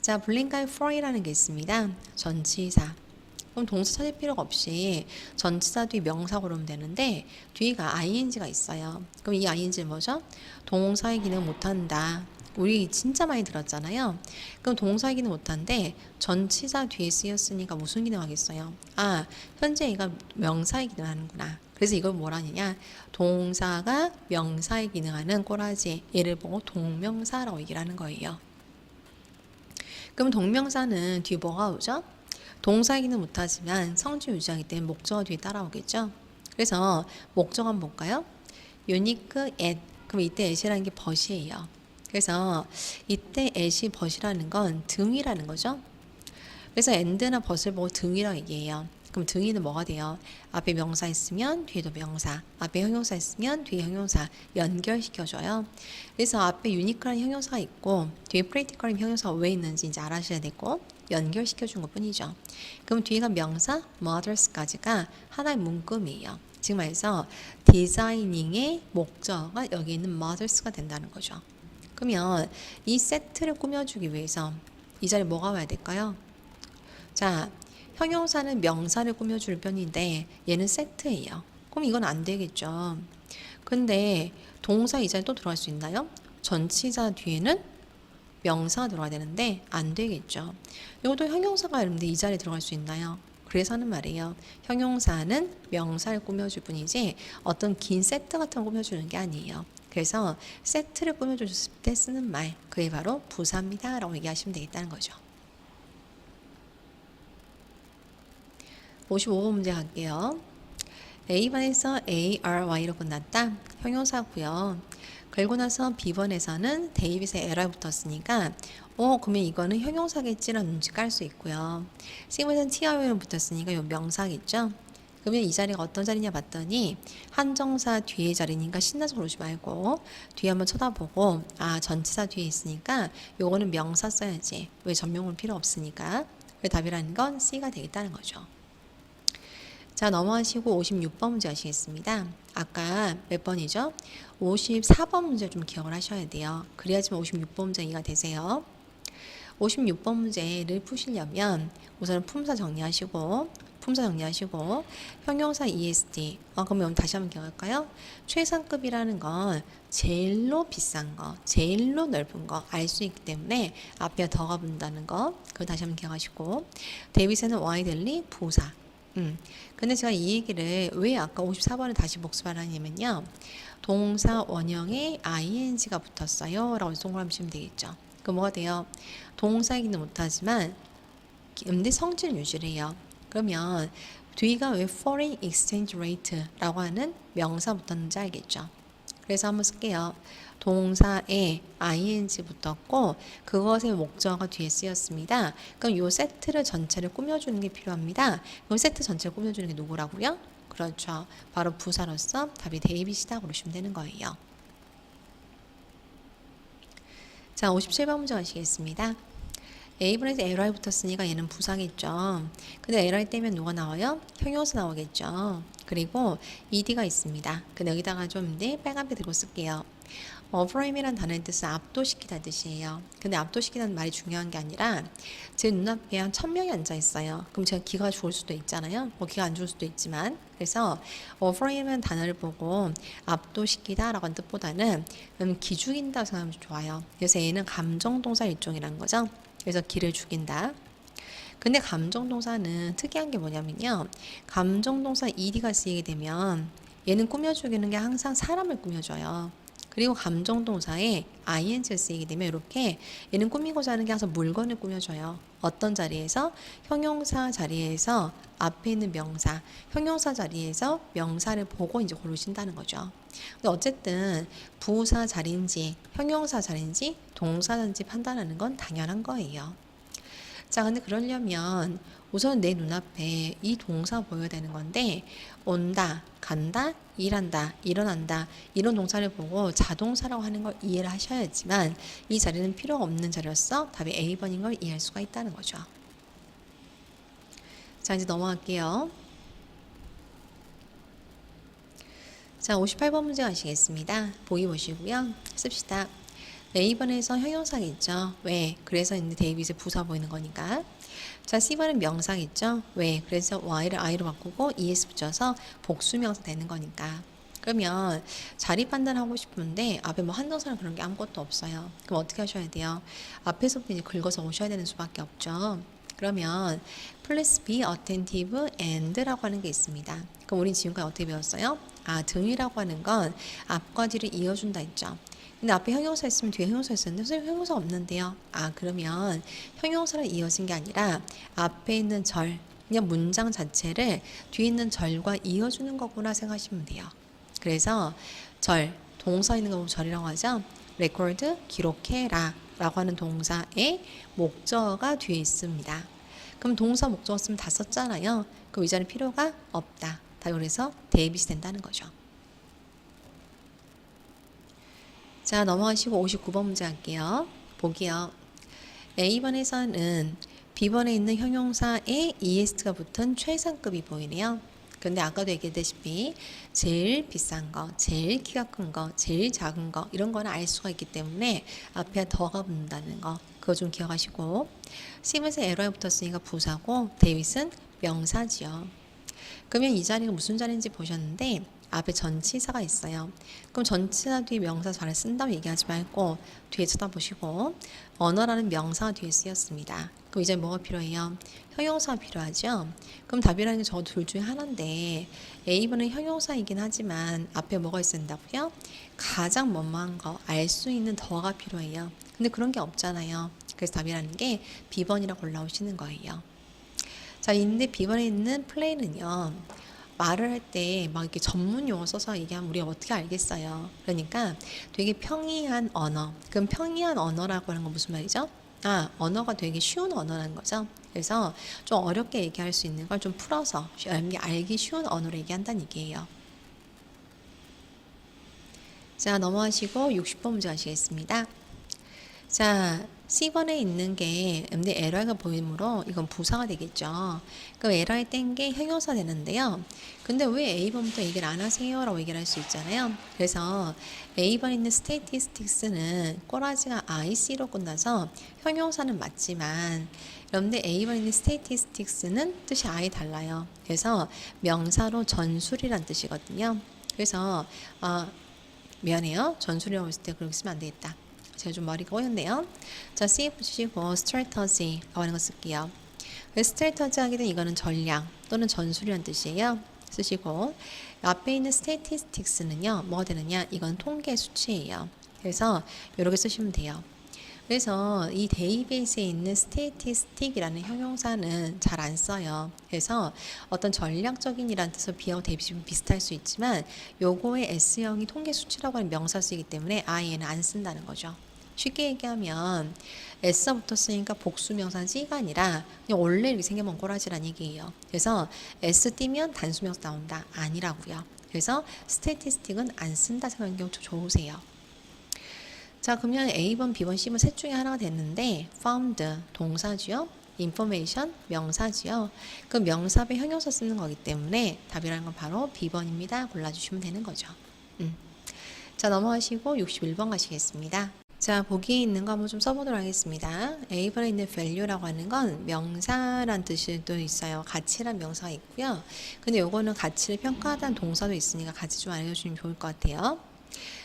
자, 블링카의 for이라는 게 있습니다. 전치사. 그럼 동사 찾을 필요가 없이 전치사 뒤 명사 고르면 되는데 뒤가 ing가 있어요. 그럼 이 ing는 뭐죠? 동사의 기능 못한다. 우리 진짜 많이 들었잖아요. 그럼 동사의 기능 못한데 전치사 뒤에 쓰였으니까 무슨 기능 하겠어요? 아, 현재 얘가 명사의 기능 하는구나. 그래서 이걸 뭐라 하느냐? 동사가 명사의 기능하는 꼬라지. 얘를 보고 동명사라고 얘기를 하는 거예요. 그럼 동명사는 뒤에 뭐가 오죠? 동사이기는 못하지만 성질 유지하기 때문에 목적어 뒤에 따라오겠죠. 그래서 목적어 한번 볼까요? unique at. 그럼 이때 at이라는 게 벗이에요. 그래서 이때 at이 벗이라는 건 등이라는 거죠. 그래서 and나 벗을 보고 등이라고 얘기해요. 그럼 등이는 뭐가 돼요? 앞에 명사 있으면 뒤에도 명사, 앞에 형용사 있으면 뒤에 형용사 연결시켜줘요. 그래서 앞에 unique라는 형용사가 있고 뒤에 practical이라는 형용사가 왜 있는지 이제 알아셔야 되고 연결시켜준 것 뿐이죠. 그럼 뒤가 명사, mothers까지가 하나의 문금이에요. 지금 말해서 디자이닝의 목적어가 여기 있는 mothers가 된다는 거죠. 그러면 이 세트를 꾸며주기 위해서 이 자리에 뭐가 와야 될까요? 자, 형용사는 명사를 꾸며줄 편인데 얘는 세트예요. 그럼 이건 안 되겠죠. 근데 동사 이 자리에 또 들어갈 수 있나요? 전치사 뒤에는 명사가 들어가야 되는데 안 되겠죠. 이것도 형용사가 여러분들 이 자리에 들어갈 수 있나요? 그래서 하는 말이에요. 형용사는 명사를 꾸며줄 뿐이지 어떤 긴 세트 같은 거 꾸며주는 게 아니에요. 그래서 세트를 꾸며줬을 때 쓰는 말, 그게 바로 부사입니다 라고 얘기하시면 되겠다는 거죠. 55번 문제 갈게요. A번에서 A, R, Y로 끝났다. 형용사고요. 그리고 나서 B번에서는 데이빗의 에러에 붙었으니까 그러면 이거는 형용사겠지라는 눈치 깔 수 있고요. C번에서는 TR로 붙었으니까 이 명사겠죠. 그러면 이 자리가 어떤 자리냐 봤더니 한정사 뒤에 자리니까 신나서 그러지 말고 뒤에 한번 쳐다보고 전치사 뒤에 있으니까 요거는 명사 써야지. 왜 전명은 필요 없으니까. 그 답이라는 건 C가 되겠다는 거죠. 자, 넘어가시고 56번 문제 하시겠습니다. 아까 몇 번이죠? 54번 문제 좀 기억을 하셔야 돼요. 그래야지만 56번 문제 이해가 되세요. 56번 문제를 푸시려면 우선 품사 정리하시고 형용사 ESD. 그럼 여기 다시 한번 기억할까요? 최상급이라는 건 제일로 비싼 거, 제일로 넓은 거 알 수 있기 때문에 앞에 더가 붙는다는 거. 그거 다시 한번 기억하시고 데이빗에는 와이들리 부사. 근데 제가 이 얘기를 왜 아까 54번을 다시 복습을 하냐면요. 동사 원형에 ing가 붙었어요 라고 동그라미시면 되겠죠. 그럼 뭐가 돼요? 동사이기는 못하지만 근데 성질은 유지를 해요. 그러면 뒤가 왜 foreign exchange rate 라고 하는 명사 붙었는지 알겠죠? 그래서 한번 쓸게요. 동사에 ing 붙었고 그것의 목적어가 뒤에 쓰였습니다. 그럼 이 세트를 전체를 꾸며주는 게 필요합니다. 이 세트 전체를 꾸며주는 게 누구라고요? 그렇죠. 바로 부사로서 답이 데이빗이다 그러시면 되는 거예요. 자, 57번 문제 가시겠습니다. A번에서 LI 붙었으니까 얘는 부사겠죠. 근데 LI 떼면 누가 나와요? 형용사 나오겠죠. 그리고 ED가 있습니다. 근데 여기다가 좀 빨간색 들고 쓸게요. overwhelm이란 단어의 뜻은 압도시키다 뜻이에요. 근데 압도시키다는 말이 중요한 게 아니라 제 눈앞에 한 1000명이 앉아 있어요. 그럼 제가 기가 죽을 수도 있잖아요. 기가 안 죽을 수도 있지만 그래서 overwhelm이라는 단어를 보고 압도시키다 라고 하는 뜻보다는 기죽인다고 생각하면 좋아요. 그래서 얘는 감정동사 일종이라는 거죠. 그래서 기를 죽인다. 근데 감정동사는 특이한 게 뭐냐면요. 감정동사 ED가 쓰이게 되면 얘는 꾸며주기는 게 항상 사람을 꾸며줘요. 그리고 감정동사에 ing가 쓰이게 되면 이렇게 얘는 꾸미고자 하는 게 항상 물건을 꾸며줘요. 어떤 자리에서? 형용사 자리에서 앞에 있는 명사, 형용사 자리에서 명사를 보고 이제 고르신다는 거죠. 근데 어쨌든 부사 자리인지 형용사 자리인지 동사인지 판단하는 건 당연한 거예요. 자, 근데 그러려면 우선 내 눈앞에 이 동사 보여야 되는 건데 온다, 간다, 일한다, 일어난다 이런 동사를 보고 자동사라고 하는 걸 이해를 하셔야지만 이 자리는 필요가 없는 자리로서 답이 A번인 걸 이해할 수가 있다는 거죠. 자, 이제 넘어갈게요. 자, 58번 문제 가시겠습니다. 보기 보시고요. 씁시다. A번에서 형용사겠죠. 왜? 그래서 이제 데이빗의 부사 보이는 거니까. 자, C번은 명사겠죠. 왜? 그래서 Y를 I로 바꾸고 ES 붙여서 복수명사 되는 거니까. 그러면 자리 판단하고 싶은데 앞에 뭐 한동사나 그런 게 아무것도 없어요. 그럼 어떻게 하셔야 돼요? 앞에서부터 이제 긁어서 오셔야 되는 수밖에 없죠. 그러면 please be attentive and라고 하는 게 있습니다. 그럼 우리 지금까지 어떻게 배웠어요? 등이라고 하는 건 앞과 뒤를 이어준다 했죠. 근데 앞에 형용사 있으면 뒤에 형용사 있었는데 선생님 형용사 없는데요. 그러면 형용사로 이어진 게 아니라 앞에 있는 절, 그냥 문장 자체를 뒤에 있는 절과 이어주는 거구나 생각하시면 돼요. 그래서 절, 동사 있는 거 보면 절이라고 하죠. record, 기록해라 라고 하는 동사의 목적어가 뒤에 있습니다. 그럼 동사 목적어 쓰면 다 썼잖아요. 그럼 이 자리 필요가 없다. 그래서 데이빗이 된다는 거죠. 자, 넘어가시고 59번 문제 할게요. 보기요. A번에서는 B번에 있는 형용사에 ES가 붙은 최상급이 보이네요. 근데 아까도 얘기했다시피 제일 비싼 거, 제일 키가 큰 거, 제일 작은 거 이런 거는 알 수가 있기 때문에 앞에 더가 붙는다는 거 그거 좀 기억하시고 C번에서 에러에 붙었으니까 부사고 데이빗은 명사지요. 그러면 이 자리가 무슨 자리인지 보셨는데 앞에 전치사가 있어요. 그럼 전치사 뒤에 명사 잘 쓴다고 얘기하지 말고 뒤에 쳐다보시고 언어라는 명사가 뒤에 쓰였습니다. 그럼 이제 뭐가 필요해요? 형용사가 필요하죠? 그럼 답이라는 게 저 둘 중에 하나인데 A번은 형용사이긴 하지만 앞에 뭐가 있어야 된다고요? 가장 뭐뭐한 거 알 수 있는 더가 필요해요. 근데 그런 게 없잖아요. 그래서 답이라는 게 B번이라고 올라오시는 거예요. 자, 근데 B번에 있는 플레이는요. 말을 할 때 막 이렇게 전문 용어 써서 얘기하면 우리가 어떻게 알겠어요. 그러니까 되게 평이한 언어. 그럼 평이한 언어라고 하는 건 무슨 말이죠? 아, 언어가 되게 쉬운 언어라는 거죠. 그래서 좀 어렵게 얘기할 수 있는 걸 좀 풀어서 알기 쉬운 언어로 얘기한다는 얘기예요. 자, 넘어가시고 60번 문제 가시겠습니다. 자, C번에 있는 게 근데 에러가 보이므로 이건 부사가 되겠죠. 그럼 에러에 뗀 게 형용사 되는데요. 근데 왜 A번부터 얘기를 안 하세요? 라고 얘기를 할 수 있잖아요. 그래서 A번에 있는 statistics는 꼬라지가 IC로 끝나서 형용사는 맞지만 그런데 A번에 있는 statistics는 뜻이 아예 달라요. 그래서 명사로 전술이란 뜻이거든요. 그래서 미안해요. 전술이라고 했을 때 그렇게 쓰면 안 되겠다. 제가 좀 머리가 꼬였네요. 자, C 붙이시고 strategy라고 하는 거 쓸게요. strategy 하게 되면 이거는 전략 또는 전술이라는 뜻이에요. 쓰시고 앞에 있는 statistics는요. 뭐가 되느냐? 이건 통계 수치예요. 그래서 이렇게 쓰시면 돼요. 그래서 이 데이베이스에 있는 statistic이라는 형용사는 잘 안 써요. 그래서 어떤 전략적인 이라는 뜻으로 B하고 대비시면 비슷할 수 있지만 요거의 S형이 통계 수치라고 하는 명사 쓰기 때문에 IN은 안 쓴다는 거죠. 쉽게 얘기하면 S가 붙었으니까 복수명사 C가 아니라 그냥 원래 이렇게 생겨본 꼬라지란 얘기예요. 그래서 S 띄면 단수명사 나온다. 아니라고요. 그래서 statistic은 안 쓴다 생각하는 경우 좋으세요. 자, 그러면 A번, B번, C번 셋 중에 하나가 됐는데 found 동사지요. information 명사지요. 그 명사배 형용사 쓰는 거기 때문에 답이라는 건 바로 B번입니다. 골라주시면 되는 거죠. 자, 넘어가시고 61번 가시겠습니다. 자, 보기에 있는 거 한번 좀 써보도록 하겠습니다. A번에 있는 value라고 하는 건 명사란 뜻도 있어요. 가치란 명사가 있고요. 근데 요거는 가치를 평가하다는 동사도 있으니까 같이 좀 알려주시면 좋을 것 같아요.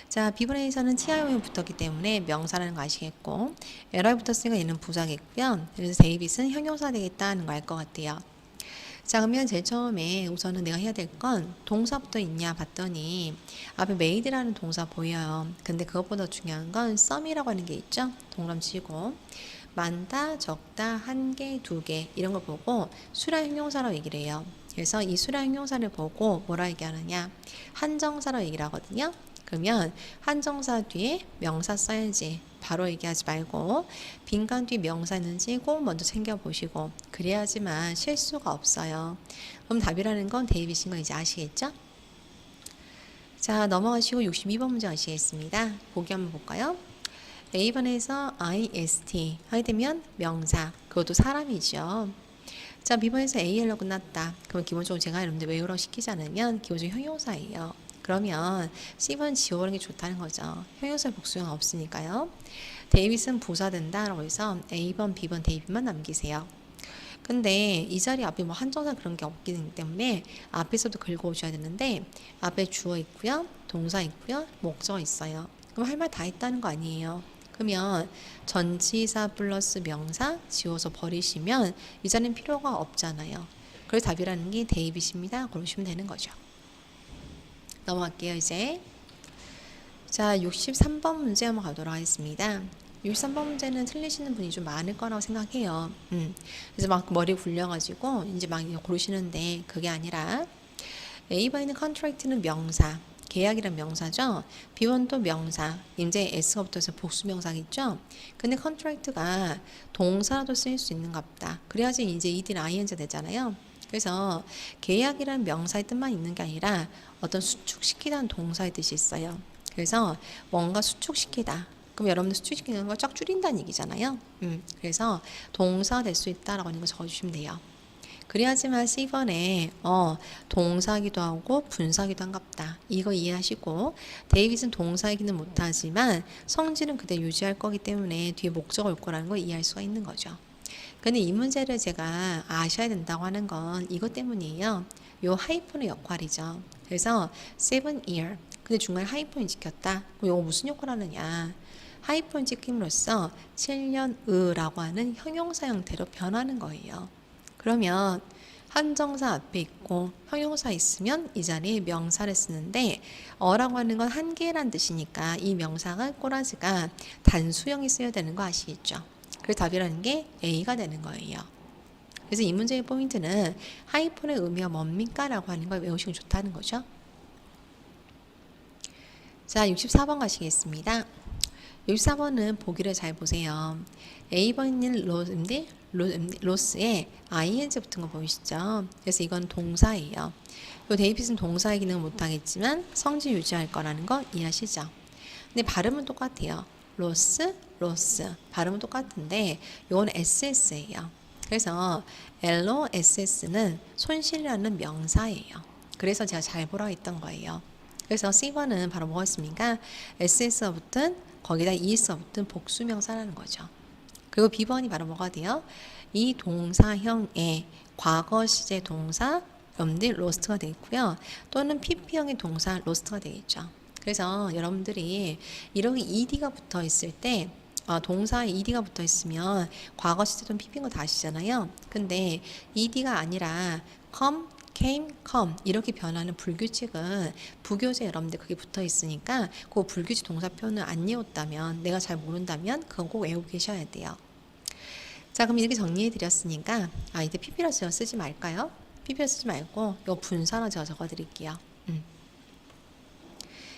자, B번에서는 TIO에 붙었기 때문에 명사라는 거 아시겠고 LR에 붙었으니까 얘는 부사겠고요. 그래서 데이빗은 형용사 되겠다는 거 알 것 같아요. 자, 그러면 제일 처음에 우선은 내가 해야 될 건 동사부터 있냐 봤더니 앞에 made라는 동사 보여요. 근데 그것보다 중요한 건 some이라고 하는 게 있죠. 동그라미 치고 많다, 적다, 한 개, 두 개 이런 거 보고 수량 형용사라고 얘기를 해요. 그래서 이 수량 형용사를 보고 뭐라 얘기하느냐 한정사라고 얘기를 하거든요. 그러면 한정사 뒤에 명사 써야지. 바로 얘기하지 말고 빈칸 뒤 명사 있는지 꼭 먼저 챙겨보시고 그래야지만 실수가 없어요. 그럼 답이라는 건 데이빗인 거 이제 아시겠죠? 자, 넘어가시고 62번 문제 아시겠습니다. 보기 한번 볼까요? A번에서 IST 하게 되면 명사, 그것도 사람이죠. 자, B번에서 AL로 끝났다. 그러면 기본적으로 제가 여러분들 외우라고 시키지 않으면 기본적으로 형용사예요. 그러면 C번 지워버리는 게 좋다는 거죠. 형용사 복수형 없으니까요. 데이빗은 부사된다라고 해서 A번, B번, 데이빗만 남기세요. 근데 이 자리 앞에 뭐 한정사 그런 게 없기 때문에 앞에서도 긁어 오셔야 되는데 앞에 주어 있고요. 동사 있고요. 목적어 있어요. 그럼 할 말 다 했다는 거 아니에요. 그러면 전치사 플러스 명사 지워서 버리시면 이 자리는 필요가 없잖아요. 그래서 답이라는 게 데이빗입니다. 그러시면 되는 거죠. 넘어갈게요, 이제. 자, 63번 문제 한번 가도록 하겠습니다. 63번 문제는 틀리시는 분이 좀 많을 거라고 생각해요. 그래서 막 머리 굴려가지고 이제 막 고르시는데 그게 아니라 A번에는 contract는 명사, 계약이란 명사죠. B번도 명사, 이제 S가 붙어서 복수 명사겠죠. 근데 contract가 동사라도 쓰일 수 있는가 보다. 그래야지 이제 이들 ING 되잖아요. 그래서 계약이라는 명사의 뜻만 있는 게 아니라 어떤 수축시키다는 동사의 뜻이 있어요. 그래서 뭔가 수축시키다. 그럼 여러분들 수축시키는 걸 쫙 줄인다는 얘기잖아요. 그래서 동사 될 수 있다라고 하는 거 적어주시면 돼요. 그래야지만 C번에 동사기도 하고 분사기도 한갑다. 이거 이해하시고 데이빗은 동사이기는 못하지만 성질은 그대로 유지할 거기 때문에 뒤에 목적어 올 거라는 걸 이해할 수가 있는 거죠. 근데 이 문제를 제가 아셔야 된다고 하는 건 이것 때문이에요. 요 하이폰의 역할이죠. 그래서 7-year. 근데 중간에 하이폰이 찍혔다. 그럼 이거 무슨 역할을 하느냐? 하이폰 찍힘으로써 7년의라고 하는 형용사 형태로 변하는 거예요. 그러면 한정사 앞에 있고 형용사 있으면 이 자리에 명사를 쓰는데 어라고 하는 건 한 개란 뜻이니까 이 명사가 꼬라지가 단수형이 쓰여야 되는 거 아시겠죠? 그래서 답이라는 게 A가 되는 거예요. 그래서 이 문제의 포인트는 하이폰의 의미가 뭡니까? 라고 하는 걸 외우시면 좋다는 거죠. 자, 64번 가시겠습니다. 64번은 보기를 잘 보세요. A번인 로스에 ing 붙은 거 보이시죠? 그래서 이건 동사예요. 요 데이빗은 동사의 기능을 못하겠지만 성질 유지할 거라는 거 이해하시죠? 근데 발음은 똑같아요. 로스. 발음은 똑같은데 요건 SS예요. 그래서 LOSS는 손실이라는 명사예요. 그래서 제가 잘 보라고 했던 거예요. 그래서 C번은 바로 뭐였습니까? SS가 붙은 거기다 ES가 붙은 복수명사라는 거죠. 그리고 B번이 바로 뭐가 돼요? 이 동사형의 과거 시제 동사 여러분들 로스트가 되겠고요. 또는 PP형의 동사 로스트가 되겠죠. 그래서 여러분들이 이렇게 ED가 붙어 있을 때 동사에 ED가 붙어 있으면 과거 시제 또는 PP인 거 다 아시잖아요. 근데 ED가 아니라 came, come 이렇게 변하는 불규칙은 부교재 여러분들 그게 붙어 있으니까 그 불규칙 동사 표현을 안 외웠다면 내가 잘 모른다면 그건 꼭 외우고 계셔야 돼요. 자, 그럼 이렇게 정리해 드렸으니까 이제 PP로 쓰지 말까요? PP로 쓰지 말고 요 분사로 제가 적어 드릴게요.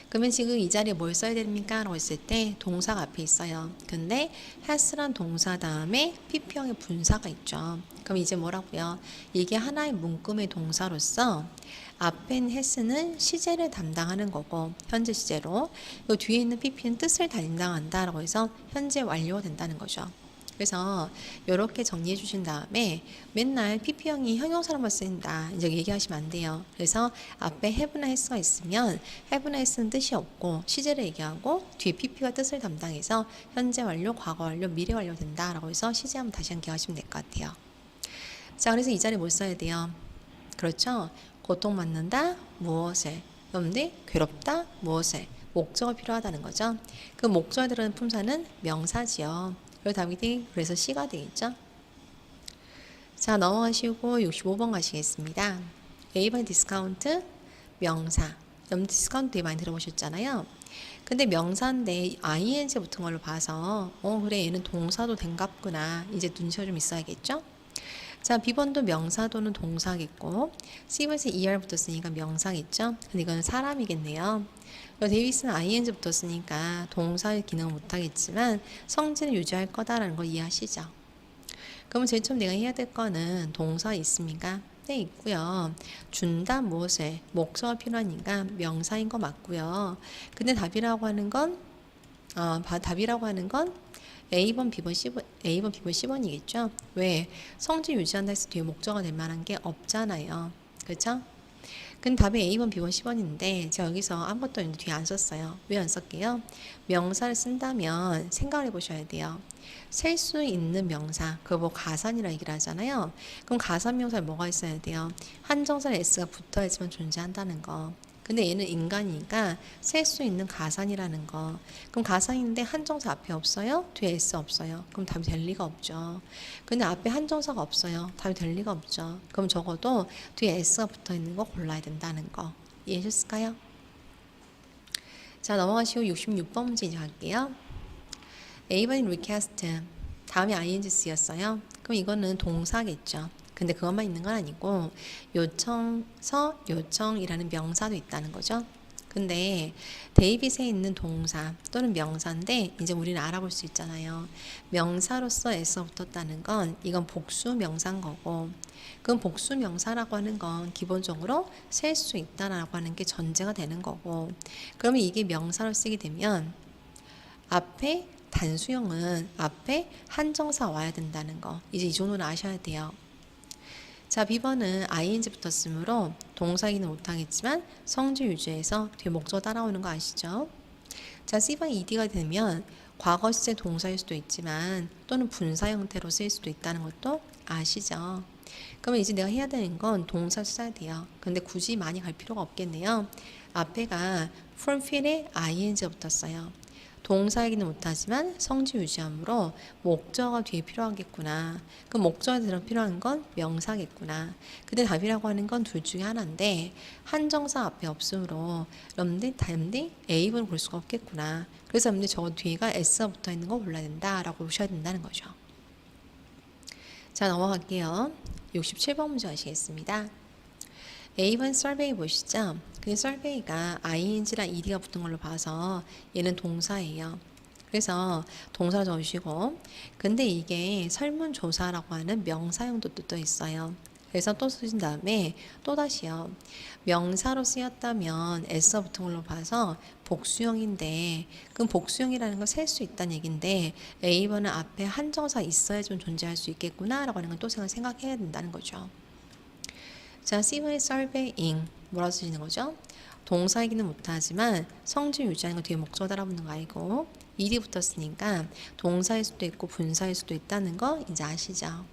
그러면 지금 이 자리에 뭘 써야 됩니까? 라고 했을 때 동사가 앞에 있어요. 근데 has란 동사 다음에 PP형의 분사가 있죠. 그럼 이제 뭐라고요? 이게 하나의 문금의 동사로서 앞엔 has는 시제를 담당하는 거고 현재 시제로 이 뒤에 있는 PP는 뜻을 담당한다 라고 해서 현재 완료가 된다는 거죠. 그래서 이렇게 정리해 주신 다음에 맨날 PP형이 형용사로만 쓰인다 이제 얘기하시면 안 돼요. 그래서 앞에 have나 has가 있으면 have나 has는 뜻이 없고 시제를 얘기하고 뒤에 PP가 뜻을 담당해서 현재 완료, 과거 완료, 미래 완료 된다라고 해서 시제 한번 다시 한번 기억하시면 될 것 같아요. 자, 그래서 이 자리에 뭘 써야 돼요? 그렇죠. 고통받는다 무엇을 여러분들 괴롭다 무엇을 목적어 필요하다는 거죠. 그 목적어에 들어가는 품사는 명사지요. 그래서 C가 되겠죠. 자, 넘어가시고 65번 가시겠습니다. A번 디스카운트 명사. 여러분 디스카운트 되게 많이 들어보셨잖아요. 근데 명사인데 ing 붙은 걸로 봐서 그래 얘는 동사도 된갑구나. 이제 눈치가 좀 있어야겠죠. 자, B번도 명사도는 동사겠고 C번에서 ER 붙었으니까 명사겠죠. 근데 이건 사람이겠네요. 데이비스는 ing 붙었으니까 동사의 기능은 못하겠지만 성질을 유지할 거다라는 거 이해하시죠? 그러면 제일 처음 내가 해야 될 거는 동사 있습니까? 네, 있고요. 준다 무엇을 목적어 필요하니까 명사인 거 맞고요. 근데 답이라고 하는 건 A번, B번, C번이겠죠? 왜? 성질 유지한다 해서 뒤에 목적어가 될 만한 게 없잖아요. 그렇죠? 근데 답이 A번, B번, C번인데 제가 여기서 아무것도 뒤에 안 썼어요. 왜 안 썼게요? 명사를 쓴다면 생각을 해보셔야 돼요. 셀 수 있는 명사, 그거 뭐 가산이라 얘기를 하잖아요. 그럼 가산 명사에 뭐가 있어야 돼요? 한정사에 S가 붙어야지만 존재한다는 거. 근데 얘는 인간이니까 셀 수 있는 가산이라는 거. 그럼 가산인데 한정사 앞에 없어요? 뒤에 S 없어요. 그럼 답이 될 리가 없죠. 근데 앞에 한정사가 없어요. 답이 될 리가 없죠. 그럼 적어도 뒤에 S가 붙어 있는 거 골라야 된다는 거. 이해하셨을까요? 자, 넘어가시고 66번 문제 이제 갈게요. A번이 recast. 다음에 ing 쓰였어요. 그럼 이거는 동사겠죠. 근데 그것만 있는 건 아니고 요청이라는 명사도 있다는 거죠. 근데 데이빗에 있는 동사 또는 명사인데 이제 우리는 알아볼 수 있잖아요. 명사로서 에서 붙었다는 건 이건 복수 명사인 거고 그럼 복수 명사라고 하는 건 기본적으로 셀 수 있다라고 하는 게 전제가 되는 거고 그러면 이게 명사로 쓰게 되면 앞에 단수형은 앞에 한정사 와야 된다는 거 이제 이 정도는 아셔야 돼요. 자, B번은 ing 붙었으므로 동사기는 못하겠지만 성질 유지해서 뒤에 목적어 따라오는 거 아시죠? 자, C번 ed가 되면 과거 시제 동사일 수도 있지만 또는 분사 형태로 쓰일 수도 있다는 것도 아시죠? 그러면 이제 내가 해야 되는 건 동사 써야 돼요. 근데 굳이 많이 갈 필요가 없겠네요. 앞에가 fulfill에 ing가 붙었어요. 동사이기는 못하지만 성질 유지함으로 목적어가 뒤에 필요하겠구나. 그럼 목적어에 들어 필요한 건 명사겠구나. 근데 답이라고 하는 건 둘 중에 하나인데 한정사 앞에 없으므로 여러분들 단디 A번을 볼 수가 없겠구나. 그래서 여러분들 저거 뒤에가 S가 붙어 있는 거 골라야 된다라고 보셔야 된다는 거죠. 자, 넘어갈게요. 67번 문제 하시겠습니다. A번 survey 보시죠. 근데 survey가 ing랑 ed가 붙은 걸로 봐서 얘는 동사예요. 그래서 동사 적으시고, 근데 이게 설문조사라고 하는 명사형도 또 있어요. 그래서 또 쓰신 다음에 또 다시요. 명사로 쓰였다면 S가 붙은 걸로 봐서 복수형인데, 그럼 복수형이라는 걸 셀 수 있다는 얘기인데 A번은 앞에 한정사 있어야 좀 존재할 수 있겠구나라고 하는 건 또 생각해야 된다는 거죠. 자, C번의 surveying 뭐라고 쓰시는 거죠? 동사이기는 못하지만 성질 유지하는 거 뒤에 목적어 달아붙는 거 알고 일이 붙었으니까 동사일 수도 있고 분사일 수도 있다는 거 이제 아시죠?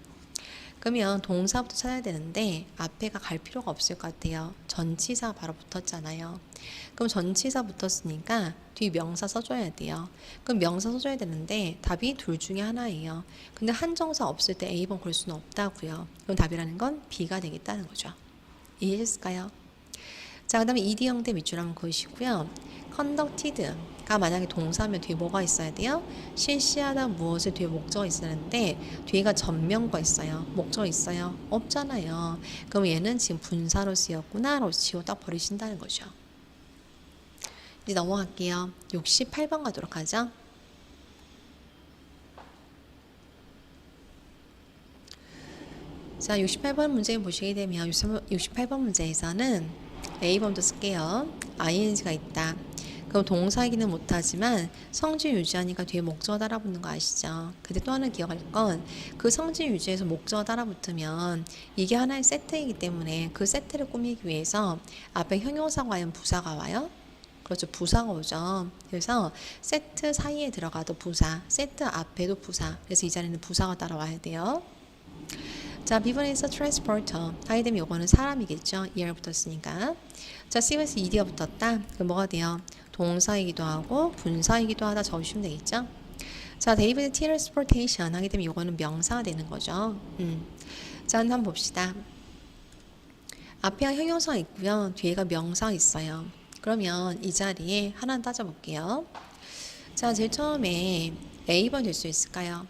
그러면 동사부터 찾아야 되는데 앞에가 갈 필요가 없을 것 같아요. 전치사 바로 붙었잖아요. 그럼 전치사 붙었으니까 뒤 명사 써줘야 돼요. 그럼 명사 써줘야 되는데 답이 둘 중에 하나예요. 근데 한정사 없을 때 A번 걸 수는 없다고요. 그럼 답이라는 건 B가 되겠다는 거죠. 이해하셨을까요? 자, 그 다음에 ED형 대 밑줄 한번 그으시고요. conducted가 만약에 동사면 뒤에 뭐가 있어야 돼요? 실시하다 무엇을 뒤에 목적어 있어야 하는데 뒤에가 전명과 있어요. 목적어 있어요? 없잖아요. 그럼 얘는 지금 분사로 쓰였구나 라고 지워 딱 버리신다는 거죠. 이제 넘어갈게요. 68번 가도록 하죠. 자, 68번 문제 보시게 되면 68번 문제에서는 A번도 쓸게요. ing가 있다. 그럼 동사이기는 못하지만 성질 유지하니까 뒤에 목적어 달아붙는 거 아시죠? 근데 또 하나 기억할 건 그 성질 유지에서 목적어 달아붙으면 이게 하나의 세트이기 때문에 그 세트를 꾸미기 위해서 앞에 형용사가 와요? 부사가 와요? 그렇죠. 부사가 오죠. 그래서 세트 사이에 들어가도 부사, 세트 앞에도 부사. 그래서 이 자리는 부사가 따라와야 돼요. 자, B번에서 transporter 하게 되면 이거는 사람이겠죠. ER 붙었으니까. 자, C번에서 ED가 붙었다. 그럼 뭐가 돼요? 동사이기도 하고 분사이기도 하다 적으시면 되겠죠. 자, 데이비드 transportation 하게 되면 이거는 명사가 되는 거죠. 자, 한번 봅시다. 앞에 형용사가 있고요. 뒤에가 명사가 있어요. 그러면 이 자리에 하나 따져볼게요. 자, 제일 처음에 A번 될 수 있을까요?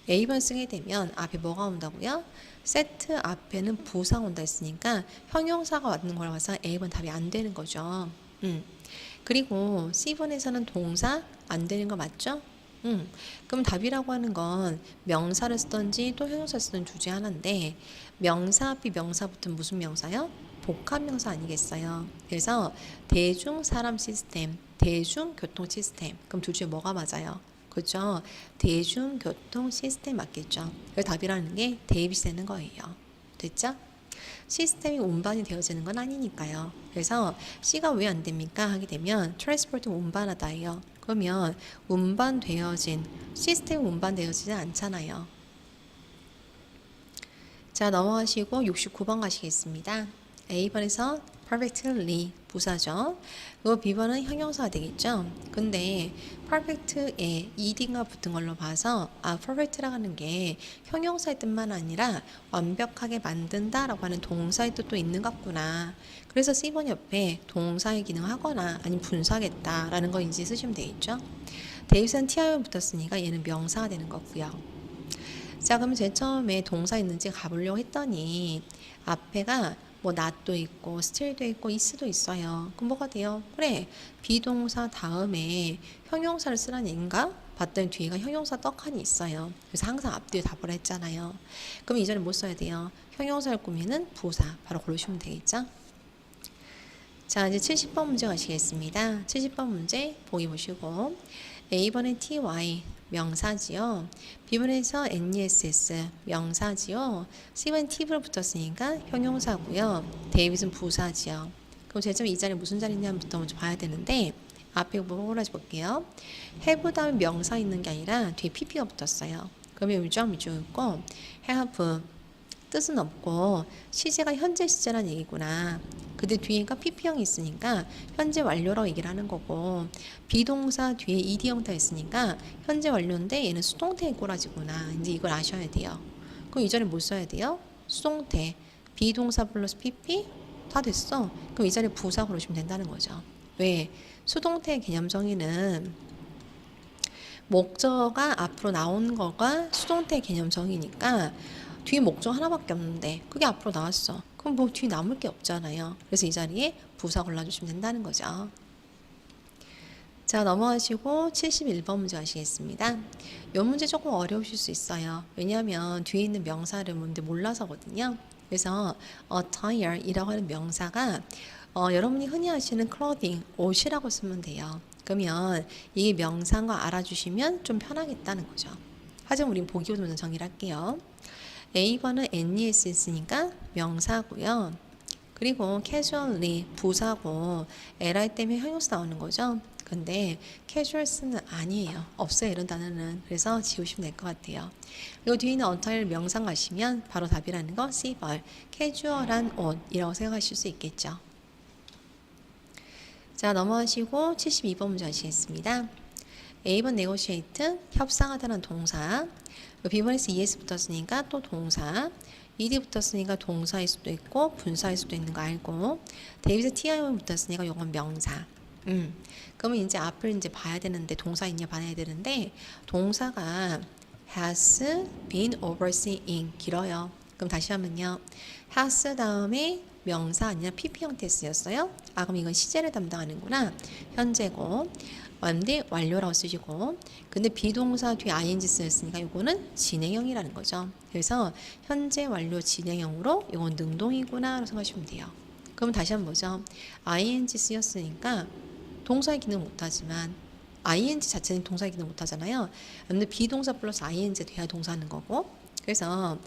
A번 쓰게 되면 앞에 뭐가 온다고요? 세트 앞에는 부사 온다 했으니까 형용사가 왔는 걸 봐서 A번 답이 안 되는 거죠. 그리고 C번에서는 동사 안 되는 거 맞죠? 그럼 답이라고 하는 건 명사를 쓰든지 또 형용사를 쓰든 주제 하나인데 명사 앞이 명사 붙은 무슨 명사요? 복합명사 아니겠어요? 그래서 대중사람 시스템, 대중교통 시스템. 그럼 둘 중에 뭐가 맞아요? 그렇죠? 대중교통 시스템 맞겠죠? 그래서 답이라는 게 대입이 되는 거예요. 됐죠? 시스템이 운반이 되어지는 건 아니니까요. 그래서 C가 왜 안 됩니까? 하게 되면 트랜스포트 운반하다예요. 그러면 운반되어진 시스템이 운반되어지지 않잖아요. 자, 넘어가시고 69번 가시겠습니다. A번에서 perfectly 부사죠. 그리고 B번은 형용사가 되겠죠. 근데 perfect에 ed가 붙은 걸로 봐서 perfect라고 하는 게 형용사의 뜻만 아니라 완벽하게 만든다라고 하는 동사의 뜻도 있는 것 같구나. 그래서 C번 옆에 동사의 기능 하거나 아니면 분사겠다라는 거 인지 쓰시면 되겠죠. 대입선 TIO 붙었으니까 얘는 명사가 되는 거고요. 자, 그러면 제일 처음에 동사 있는지 가보려고 했더니 앞에가 뭐 not도 있고 still도 있고 is도 있어요. 그럼 뭐가 돼요? 그래, 비동사 다음에 형용사를 쓰라는 얘기인가? 봤더니 뒤에가 형용사 떡하니 있어요. 그래서 항상 앞뒤에 답을 했잖아요. 그럼 이전에 뭐 써야 돼요? 형용사를 꾸미는 부사 바로 고르시면 되겠죠? 자, 이제 70번 문제 가시겠습니다. 70번 문제 보기 보시고 A번에 ty 명사지요. B번에서 NESS 명사지요. C번 t로 붙었으니까 형용사고요. 데이빗은 부사지요. 그럼 제점 이 자리 무슨 자리냐부터 먼저 봐야 되는데 앞에 뭐라지 볼게요. have 다음에 명사 있는 게 아니라 뒤에 pp가 붙었어요. 그러면 위주하고 있고 have 뜻은 없고 시제가 현재 시제란 얘기구나. 근데 뒤에가 PP형이 있으니까 현재 완료라고 얘기를 하는 거고 비동사 뒤에 ed 형태가 있으니까 현재 완료인데 얘는 수동태에 꼬라지구나. 이제 이걸 아셔야 돼요. 그럼 이 자리에 뭐 써야 돼요? 수동태. 비동사 플러스 PP 다 됐어. 그럼 이 자리에 부사 걸으시면 된다는 거죠. 왜? 수동태 개념 정의는 목적어가 앞으로 나온 거가 수동태 개념 정의니까 뒤에 목적 하나밖에 없는데 그게 앞으로 나왔어. 그럼 뭐 뒤에 남을 게 없잖아요. 그래서 이 자리에 부사 골라주시면 된다는 거죠. 자, 넘어가시고 71번 문제 하시겠습니다. 이 문제 조금 어려우실 수 있어요. 왜냐하면 뒤에 있는 명사를 뭔지 몰라서거든요. 그래서 attire이라고 하는 명사가 여러분이 흔히 하시는 clothing, 옷이라고 쓰면 돼요. 그러면 이 명사인 거 알아주시면 좀 편하겠다는 거죠. 하지만 우린 보기보다 먼저 정리를 할게요. A번은 NES 있으니까 명사고요. 그리고 casually 부사고 li 때문에 형용사 나오는 거죠. 근데 casuals는 아니에요. 없어요. 이런 단어는. 그래서 지우시면 될 것 같아요. 요 뒤에 있는 attire 명상 가시면 바로 답이라는 거 C번 캐주얼한 옷이라고 생각하실 수 있겠죠. 자, 넘어가시고 72번 문제 하시겠습니다. A번 negotiate 협상하다는 동사, B번에서 es 붙었으니까 또 동사, ed 붙었으니까 동사일 수도 있고 분사일 수도 있는 거 알고 데이비드 ti 붙었으니까 이건 명사. 그러면 이제 앞을 이제 봐야 되는데 동사 있냐 봐야 되는데 동사가 has been overseeing 길어요. 그럼 다시 하면요. has 다음에 명사 아니라 PP 형태 쓰였어요. 아 그럼 이건 시제를 담당하는구나. 현재고 완대 완료라고 쓰시고 근데 비동사 뒤에 ing 쓰였으니까 이거는 진행형이라는 거죠. 그래서 현재 완료 진행형으로 이건 능동이구나 라고 생각하시면 돼요. 그럼 다시 한번 보죠. ing 쓰였으니까 동사의 기능 못하지만 ing 자체는 동사의 기능 못하잖아요. 근데 비동사 플러스 ing 돼야 동사하는 거고 그래서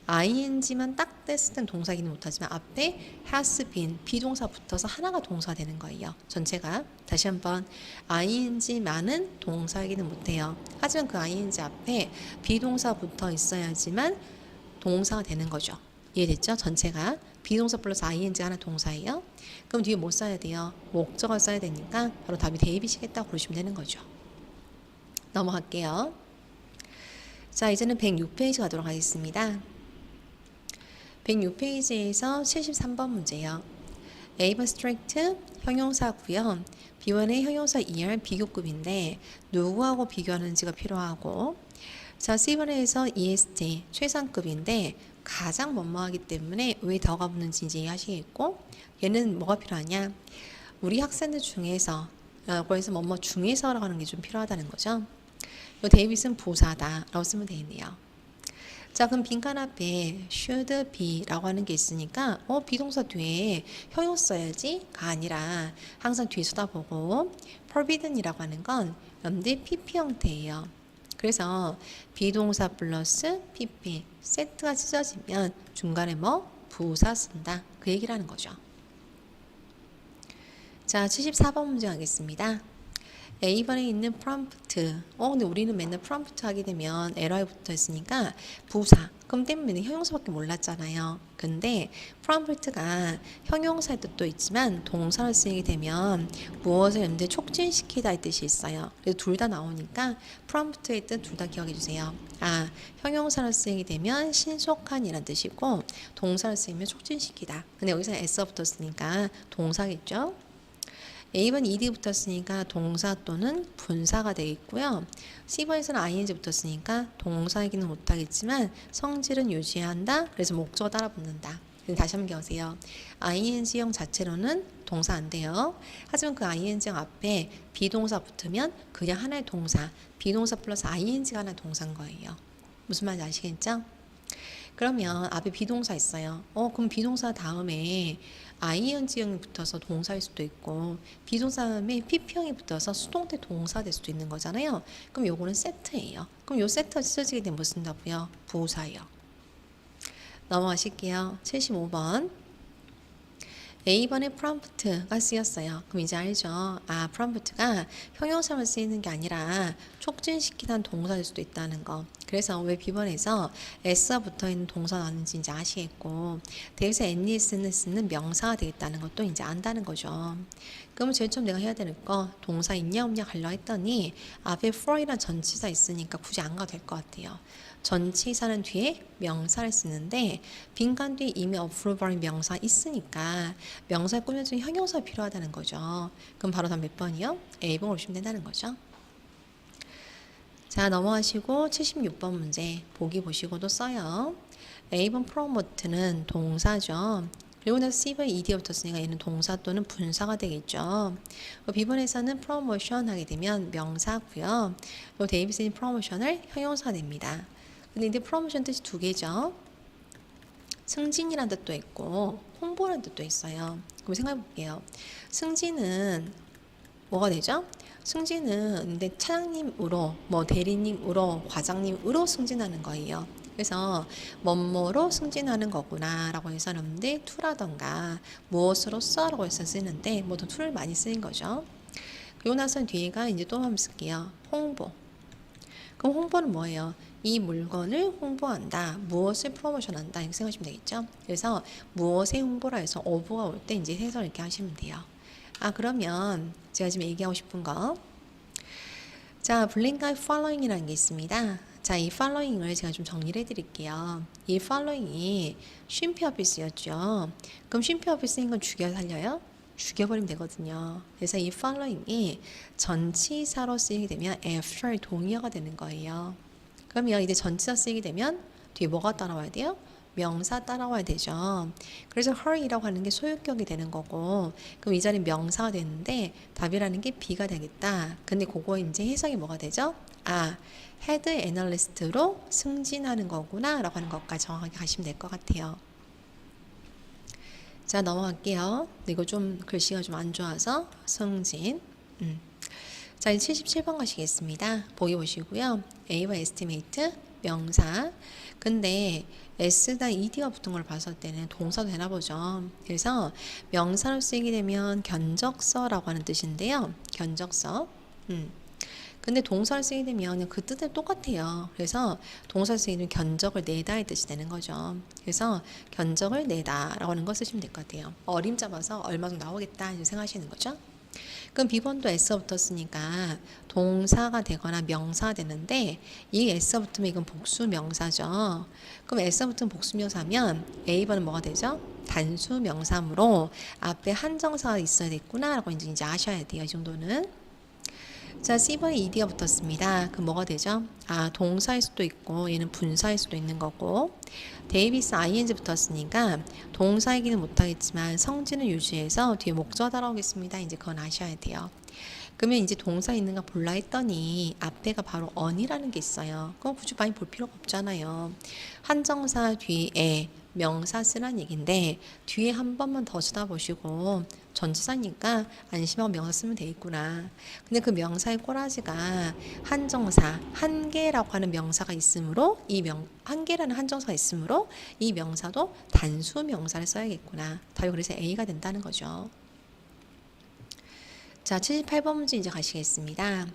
ing만 딱 뗐을 땐 동사 기능 못하지만 앞에 has been 비동사 붙어서 하나가 동사 되는 거예요. 전체가 다시 한번 ing만은 동사 기능 못해요. 하지만 그 ing 앞에 비동사 붙어 있어야지만 동사가 되는 거죠. 이해됐죠? 전체가 비동사 플러스 ing 하나 동사예요. 그럼 뒤에 뭐 써야 돼요? 목적어 써야 되니까 바로 답이 데이빗이겠다고 그러시면 되는 거죠. 넘어갈게요. 자, 이제는 106페이지 가도록 하겠습니다. 106페이지에서 73번 문제요. A번 strict 형용사고요. B번의 형용사 ER 비교급인데 누구하고 비교하는지가 필요하고 자, C번에서 EST 최상급인데 가장 뭐뭐하기 때문에 왜 더가 붙는지 이제 이해하시겠고 얘는 뭐가 필요하냐? 우리 학생들 중에서 그래서 뭐뭐 중에서라고 하는 게 좀 필요하다는 거죠. 이 데이빗은 부사다 라고 쓰면 되겠네요. 자 그럼 빈칸 앞에 should be 라고 하는 게 있으니까 비동사 뒤에 형용 써야지 가 아니라 항상 뒤에 쳐다보고 forbidden 이라고 하는 건 연대 PP 형태예요. 그래서 비동사 플러스 PP 세트가 찢어지면 중간에 뭐 부사 쓴다 그 얘기를 하는 거죠. 자 74번 문제 하겠습니다. A번에 있는 prompt. 근데 우리는 맨날 prompt 하게 되면 li 붙어 있으니까 부사. 그럼 때문에 형용사밖에 몰랐잖아요. 근데 prompt가 형용사의 뜻도 있지만 동사를 쓰게 되면 무엇을 연대 촉진시키다 이 뜻이 있어요. 그래서 둘 다 나오니까 prompt의 뜻 둘 다 기억해 주세요. 아, 형용사를 쓰게 되면 신속한이라는 뜻이고 동사를 쓰면 촉진시키다. 근데 여기서 s 붙었으니까 동사겠죠? A번 ed 붙었으니까 동사 또는 분사가 되겠고요. C번에서는 ing 붙었으니까 동사의 기능 못하겠지만 성질은 유지한다. 그래서 목적어 따라 붙는다. 다시 한번 기억하세요. ing형 자체로는 동사 안 돼요. 하지만 그 ing형 앞에 비동사 붙으면 그냥 하나의 동사, 비동사 플러스 ing가 하나의 동사인 거예요. 무슨 말인지 아시겠죠? 그러면 앞에 비동사 있어요. 그럼 비동사 다음에 ing형이 붙어서 동사일 수도 있고 비동사 다음에 pp형이 붙어서 수동태 동사 될 수도 있는 거잖아요. 그럼 요거는 세트예요. 그럼 요 세트가 찢어지게 되면 뭐 쓴다고요? 부사예요. 넘어가실게요. 75번. A번에 prompt가 쓰였어요. 그럼 이제 알죠? 아, prompt가 형용사만 쓰이는 게 아니라 촉진시키는 동사일 수도 있다는 거. 그래서 왜 B번에서 S가 붙어있는 동사 나는지 이제 아시겠고, 대입에서 NES는 명사가 되겠다는 것도 이제 안다는 거죠. 그러면 제일 처음 내가 해야 되는 거, 동사 있냐 없냐 가려 했더니 앞에 for이란 전치사 있으니까 굳이 안 가도 될 것 같아요. 전치사는 뒤에 명사를 쓰는데 빈칸 뒤에 이미 approve인 명사 있으니까 명사에 꾸며진 형용사가 필요하다는 거죠. 그럼 바로 다음 몇 번이요? A번으로 오시면 된다는 거죠. 자, 넘어가시고 76번 문제 보기 보시고도 써요. A번 promote는 동사죠. 그리고 나서 C번 ed가 붙었으니까 얘는 동사 또는 분사가 되겠죠. B번에서는 promotion 하게 되면 명사고요. 또 데이비슨이 promotion을 형용사가 됩니다. 근데 이제 promotion 뜻이 두 개죠. 승진이라는 뜻도 있고 홍보라는 뜻도 있어요. 그럼 생각해 볼게요. 승진은 뭐가 되죠? 승진은 근데 차장님으로 뭐 대리님으로 과장님으로 승진하는 거예요. 그래서 뭐뭐로 승진하는 거구나 라고 해서 여러분들 to라던가 무엇으로써라고 해서 쓰는데 모두 to를 많이 쓰는 거죠. 그리고 나서 뒤에가 이제 또 한번 쓸게요. 홍보. 그럼 홍보는 뭐예요? 이 물건을 홍보한다. 무엇을 프로모션한다. 이렇게 생각하시면 되겠죠. 그래서 무엇의 홍보라 해서 어부가 올 때 이제 해서 이렇게 하시면 돼요. 그러면 제가 지금 얘기하고 싶은 거. 자, 블링과 following이라는 게 있습니다. 자, 이 following을 제가 좀 정리를 해드릴게요. 이 following이 쉼표 앞에 쓰였죠. 그럼 쉼표 앞에 쓰인 건 죽여 살려요? 죽여버리면 되거든요. 그래서 이 following이 전치사로 쓰이게 되면 after 동의어가 되는 거예요. 그러면 이제 전치사 쓰이게 되면 뒤에 뭐가 따라와야 돼요? 명사 따라와야 되죠. 그래서 her이라고 하는 게 소유격이 되는 거고, 그럼 이 자리는 명사가 되는데 답이라는 게 B가 되겠다. 근데 그거 이제 해석이 뭐가 되죠? 헤드 애널리스트로 승진하는 거구나 라고 하는 것까지 정확하게 가시면 될 것 같아요. 자, 넘어갈게요. 이거 좀 글씨가 좀 안 좋아서 승진. 자, 이제 77번 가시겠습니다. 보기 보시고요. A와 estimate 명사. 근데 S다 ED가 붙은 걸 봤을 때는 동사도 되나 보죠. 그래서 명사로 쓰이게 되면 견적서라고 하는 뜻인데요. 견적서. 근데 동사를 쓰게 되면 그냥 그 뜻은 똑같아요. 그래서 동사를 쓰게 되면 견적을 내다의 뜻이 되는 거죠. 그래서 견적을 내다라고 하는 거 쓰시면 될 것 같아요. 어림 잡아서 얼마 정도 나오겠다 이렇게 생각하시는 거죠. 그럼 B번도 S가 붙었으니까 동사가 되거나 명사가 되는데 이 S가 붙으면 이건 복수 명사죠. 그럼 S가 붙으면 복수 명사면 A번은 뭐가 되죠? 단수 명사므로 앞에 한정사가 있어야 됐구나 라고 이제 아셔야 돼요. 이 정도는. 자, C번에 ed가 붙었습니다. 그럼 뭐가 되죠? 동사일 수도 있고 얘는 분사일 수도 있는 거고, 데이비스 ing 붙었으니까 동사이기는 못하겠지만 성질은 유지해서 뒤에 목적어 따라오겠습니다. 이제 그건 아셔야 돼요. 그러면 이제 동사 있는가 볼라 했더니 앞에가 바로 on이라는 게 있어요. 그럼 굳이 많이 볼 필요가 없잖아요. 한정사 뒤에 명사 쓰란 얘기인데 뒤에 한 번만 더 쳐다보시고 전치사니까 안심하고 명사 쓰면 되겠구나. 근데 그 명사의 꼬라지가 한정사, 한계라고 하는 명사가 있으므로 한계라는 한정사가 있으므로 이 명사도 단수 명사를 써야겠구나. 답이 그래서 A가 된다는 거죠. 자, 78번 문제 이제 가시겠습니다.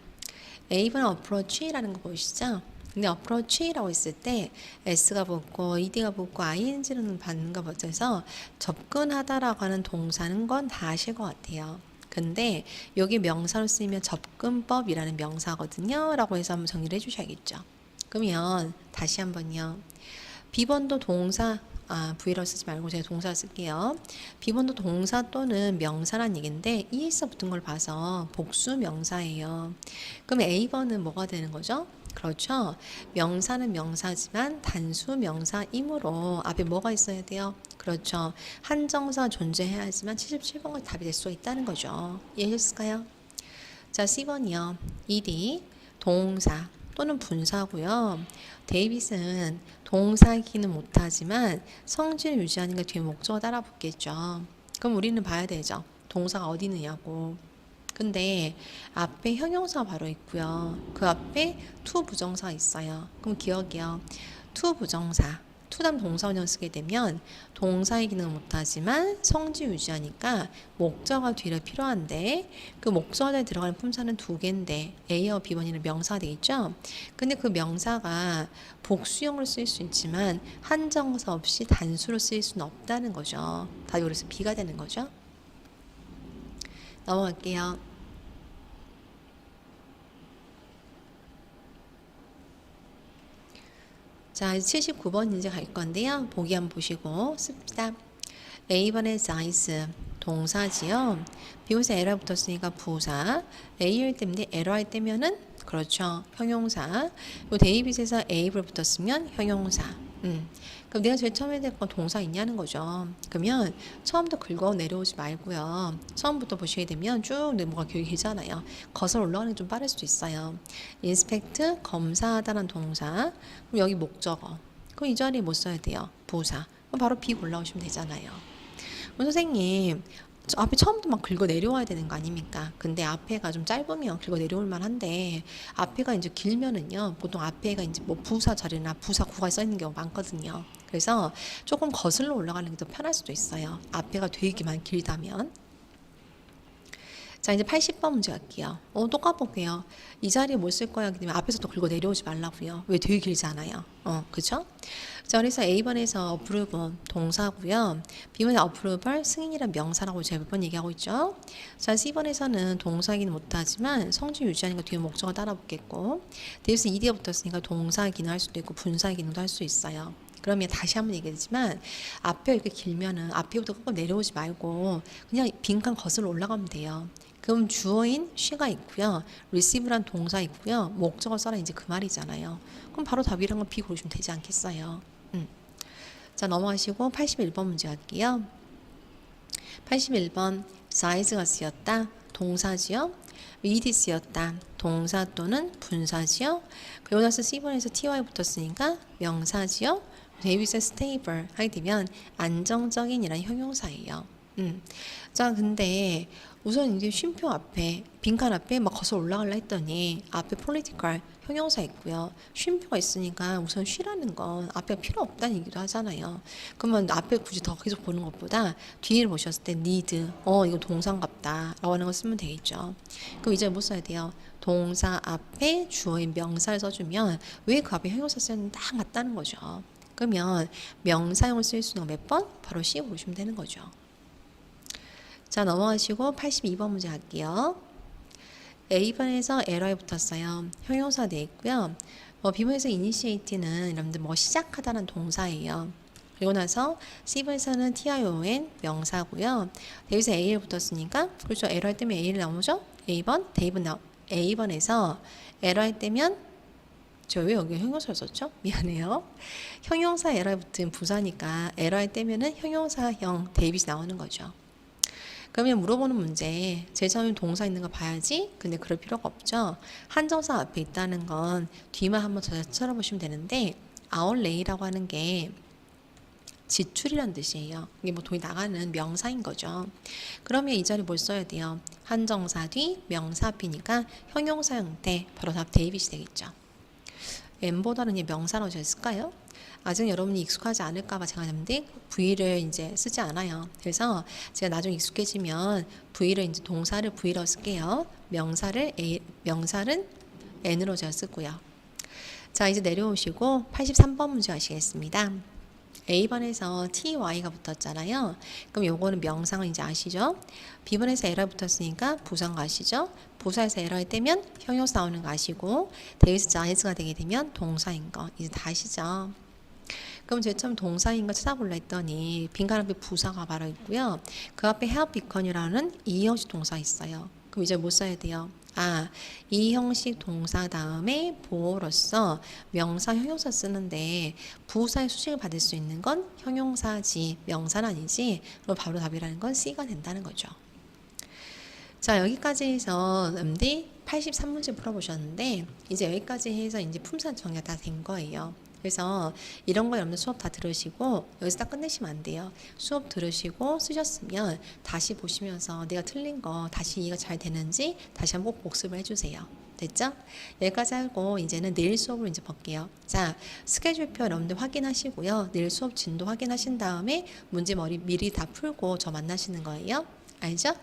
A번 approach라는 거 보이시죠? 근데 approach라고 했을 때 S가 붙고 ed가 붙고 ing는 받는 거 붙어서 접근하다라고 하는 동사는 건 다 아실 것 같아요. 근데 여기 명사로 쓰이면 접근법이라는 명사거든요. 라고 해서 한번 정리를 해주셔야겠죠. 그러면 다시 한번요. B번도 동사 V라고 쓰지 말고 제가 동사 쓸게요. B번도 동사 또는 명사란 얘기인데 ES 붙은 걸 봐서 복수 명사예요. 그럼 A번은 뭐가 되는 거죠? 그렇죠. 명사는 명사지만 단수 명사이므로 앞에 뭐가 있어야 돼요? 그렇죠. 한정사 존재해야지만 77번까지 답이 될 수가 있다는 거죠. 이해하셨을까요? 자, C번이요. ed 동사 또는 분사고요. 데이빗은 동사이기는 못하지만 성질을 유지하는 게 뒤에 목적어 따라 붙겠죠. 그럼 우리는 봐야 되죠. 동사가 어디 있느냐고. 근데 앞에 형용사가 바로 있고요. 그 앞에 to 부정사가 있어요. 그럼 기억이요. to 투담 동사원형 쓰게 되면 동사의 기능을 못하지만 성질 유지하니까 목적어 뒤를 필요한데 그 목적어에 들어가는 품사는 두 개인데 A와 B번이는 명사가 되겠죠. 근데 그 명사가 복수형으로 쓰일 수 있지만 한정사 없이 단수로 쓰일 수는 없다는 거죠. 답이 그래서 B가 되는 거죠. 넘어갈게요. 자, 79번 이제 갈 건데요. 보기 한번 보시고 씁시다. A번에 size 동사지요. 비동사 에러 붙었으니까 부사. A일 때인데 에러할 때면은 그렇죠. 형용사. 요 데이빗에서 A를 붙었으면 형용사. 그럼 내가 제일 처음에 될 건 동사 있냐는 거죠. 그러면 처음부터 긁어 내려오지 말고요. 처음부터 보시게 되면 쭉 뭐가 교육이 되잖아요. 거슬러 올라가는 게 좀 빠를 수도 있어요. inspect 검사하다는 동사. 그럼 여기 목적어. 그럼 이 자리에 뭐 써야 돼요? 부사. 그럼 바로 B 골라오시면 되잖아요. 그럼 선생님 저 앞에 처음부터 막 긁어 내려와야 되는 거 아닙니까? 근데 앞에가 좀 짧으면 긁어 내려올 만한데 앞에가 이제 길면은요 보통 앞에가 이제 뭐 부사 자리나 부사 구가 써 있는 경우가 많거든요. 그래서 조금 거슬러 올라가는 게 더 편할 수도 있어요. 앞에가 되게만 길다면. 자, 이제 80번 문제 갈게요. 똑같볼게요. 이 자리에 뭘 쓸 거야? 그러면 앞에서 또 긁어 내려오지 말라고요. 왜 되게 길잖아요. 그쵸? 자, 그래서 A번에서 approve 동사고요. B번에 approval 승인이란 명사라고 제가 몇 번 얘기하고 있죠. 자, C번에서는 동사이기는 못하지만 성질 유지하니까 뒤에 목적어 따라 붙겠고 대에서 ED가 붙었으니까 동사 기능 할 수도 있고 분사 기능도 할 수 있어요. 그러면 다시 한번 얘기했지만 앞에 이렇게 길면은 앞에부터 꺾어 내려오지 말고 그냥 빈칸 거슬러 올라가면 돼요. 그럼 주어인 she가 있고요. receive란 동사 있고요. 목적어 써라 이제 그 말이잖아요. 그럼 바로 답이란 건 B 고르시면 되지 않겠어요. 자, 넘어가시고 81번 문제 할게요. 81번 size가 쓰였다. 동사지요. ed 쓰였다. 동사 또는 분사지요. 그리고 나서 C번에서 ty 붙었으니까 명사지요. 데이빗의 stable 하게 되면 안정적인이란 형용사예요. 자, 근데 우선 이제 쉼표 앞에 빈칸 앞에 막 거슬러 올라가려 했더니 앞에 political 형용사 있고요. 쉼표가 있으니까 우선 쉬라는 건 앞에 필요 없다는 얘기도 하잖아요. 그러면 앞에 굳이 더 계속 보는 것보다 뒤를 보셨을 때 need 이거 동사인갑다 라고 하는 거 쓰면 되겠죠. 그럼 이제 뭐 써야 돼요? 동사 앞에 주어인 명사를 써주면 왜 그 앞에 형용사 쓰는 딱 맞다는 거죠. 그러면 명사형을 쓸 수 있는 몇 번? 바로 C 보시면 되는 거죠. 자, 넘어가시고 82번 문제 할게요. A번에서 에러에 붙었어요. 형용사 되어 있고요. B번에서 initiate는 여러분들 뭐 시작하다는 동사예요. 그리고 나서 C번에서는 TION 명사고요. 여기서 A에 붙었으니까 그렇죠. 에러 할 때면 A를 나오죠. A번, A번에서 에러 할 때면 저 왜 여기 형용사를 썼죠? 미안해요. 형용사 에러에 붙은 부사니까 에러 할 때면은 형용사형 데이빗이 나오는 거죠. 그러면 물어보는 문제, 제일 처음에 동사 있는 거 봐야지. 근데 그럴 필요가 없죠. 한정사 앞에 있다는 건 뒤만 한번 쳐다보시면 되는데 아웃레이라고 하는 게 지출이란 뜻이에요. 이게 뭐 돈이 나가는 명사인 거죠. 그러면 이 자리 뭘 써야 돼요? 한정사 뒤 명사 앞이니까 형용사 형태, 바로 답 데이빗이 되겠죠. M보다는 명사라고 제가 쓸까요? 아직 여러분이 익숙하지 않을까봐 제가 했는데 V를 이제 쓰지 않아요. 그래서 제가 나중에 익숙해지면 V를 이제 동사를 V로 쓸게요. 명사를 N으로 제가 쓰고요. 자, 이제 내려오시고 83번 문제 하시겠습니다. A번에서 TY가 붙었잖아요. 그럼 요거는 명상을 이제 아시죠? B번에서 에러 붙었으니까 부사인 거 아시죠? 부사에서 에러에 떼면 형용사 나오는 거 아시고 데이비스 자이즈가 되게 되면 동사인 거 이제 다 아시죠? 그럼 제가 처음 동사인 거 찾아볼라 했더니 빈칸 앞에 부사가 바로 있고요. 그 앞에 have become이라는 이 형식 동사 있어요. 그럼 이제 뭐 써야 돼요? 이 형식 동사 다음에 보어로서 명사 형용사 쓰는데 부사의 수식을 받을 수 있는 건 형용사지 명사는 아니지. 그럼 바로 답이라는 건 C가 된다는 거죠. 자, 여기까지 해서 83문제 풀어보셨는데 이제 여기까지 해서 이제 품사 정리가 다 된 거예요. 그래서 이런 거 여러분들 수업 다 들으시고 여기서 딱 끝내시면 안 돼요. 수업 들으시고 쓰셨으면 다시 보시면서 내가 틀린 거 다시 이해가 잘 되는지 다시 한번 꼭 복습을 해주세요. 됐죠? 여기까지 하고 이제는 내일 수업을 이제 볼게요. 자, 스케줄표 여러분들 확인하시고요. 내일 수업 진도 확인하신 다음에 문제 미리 다 풀고 저 만나시는 거예요. 알죠?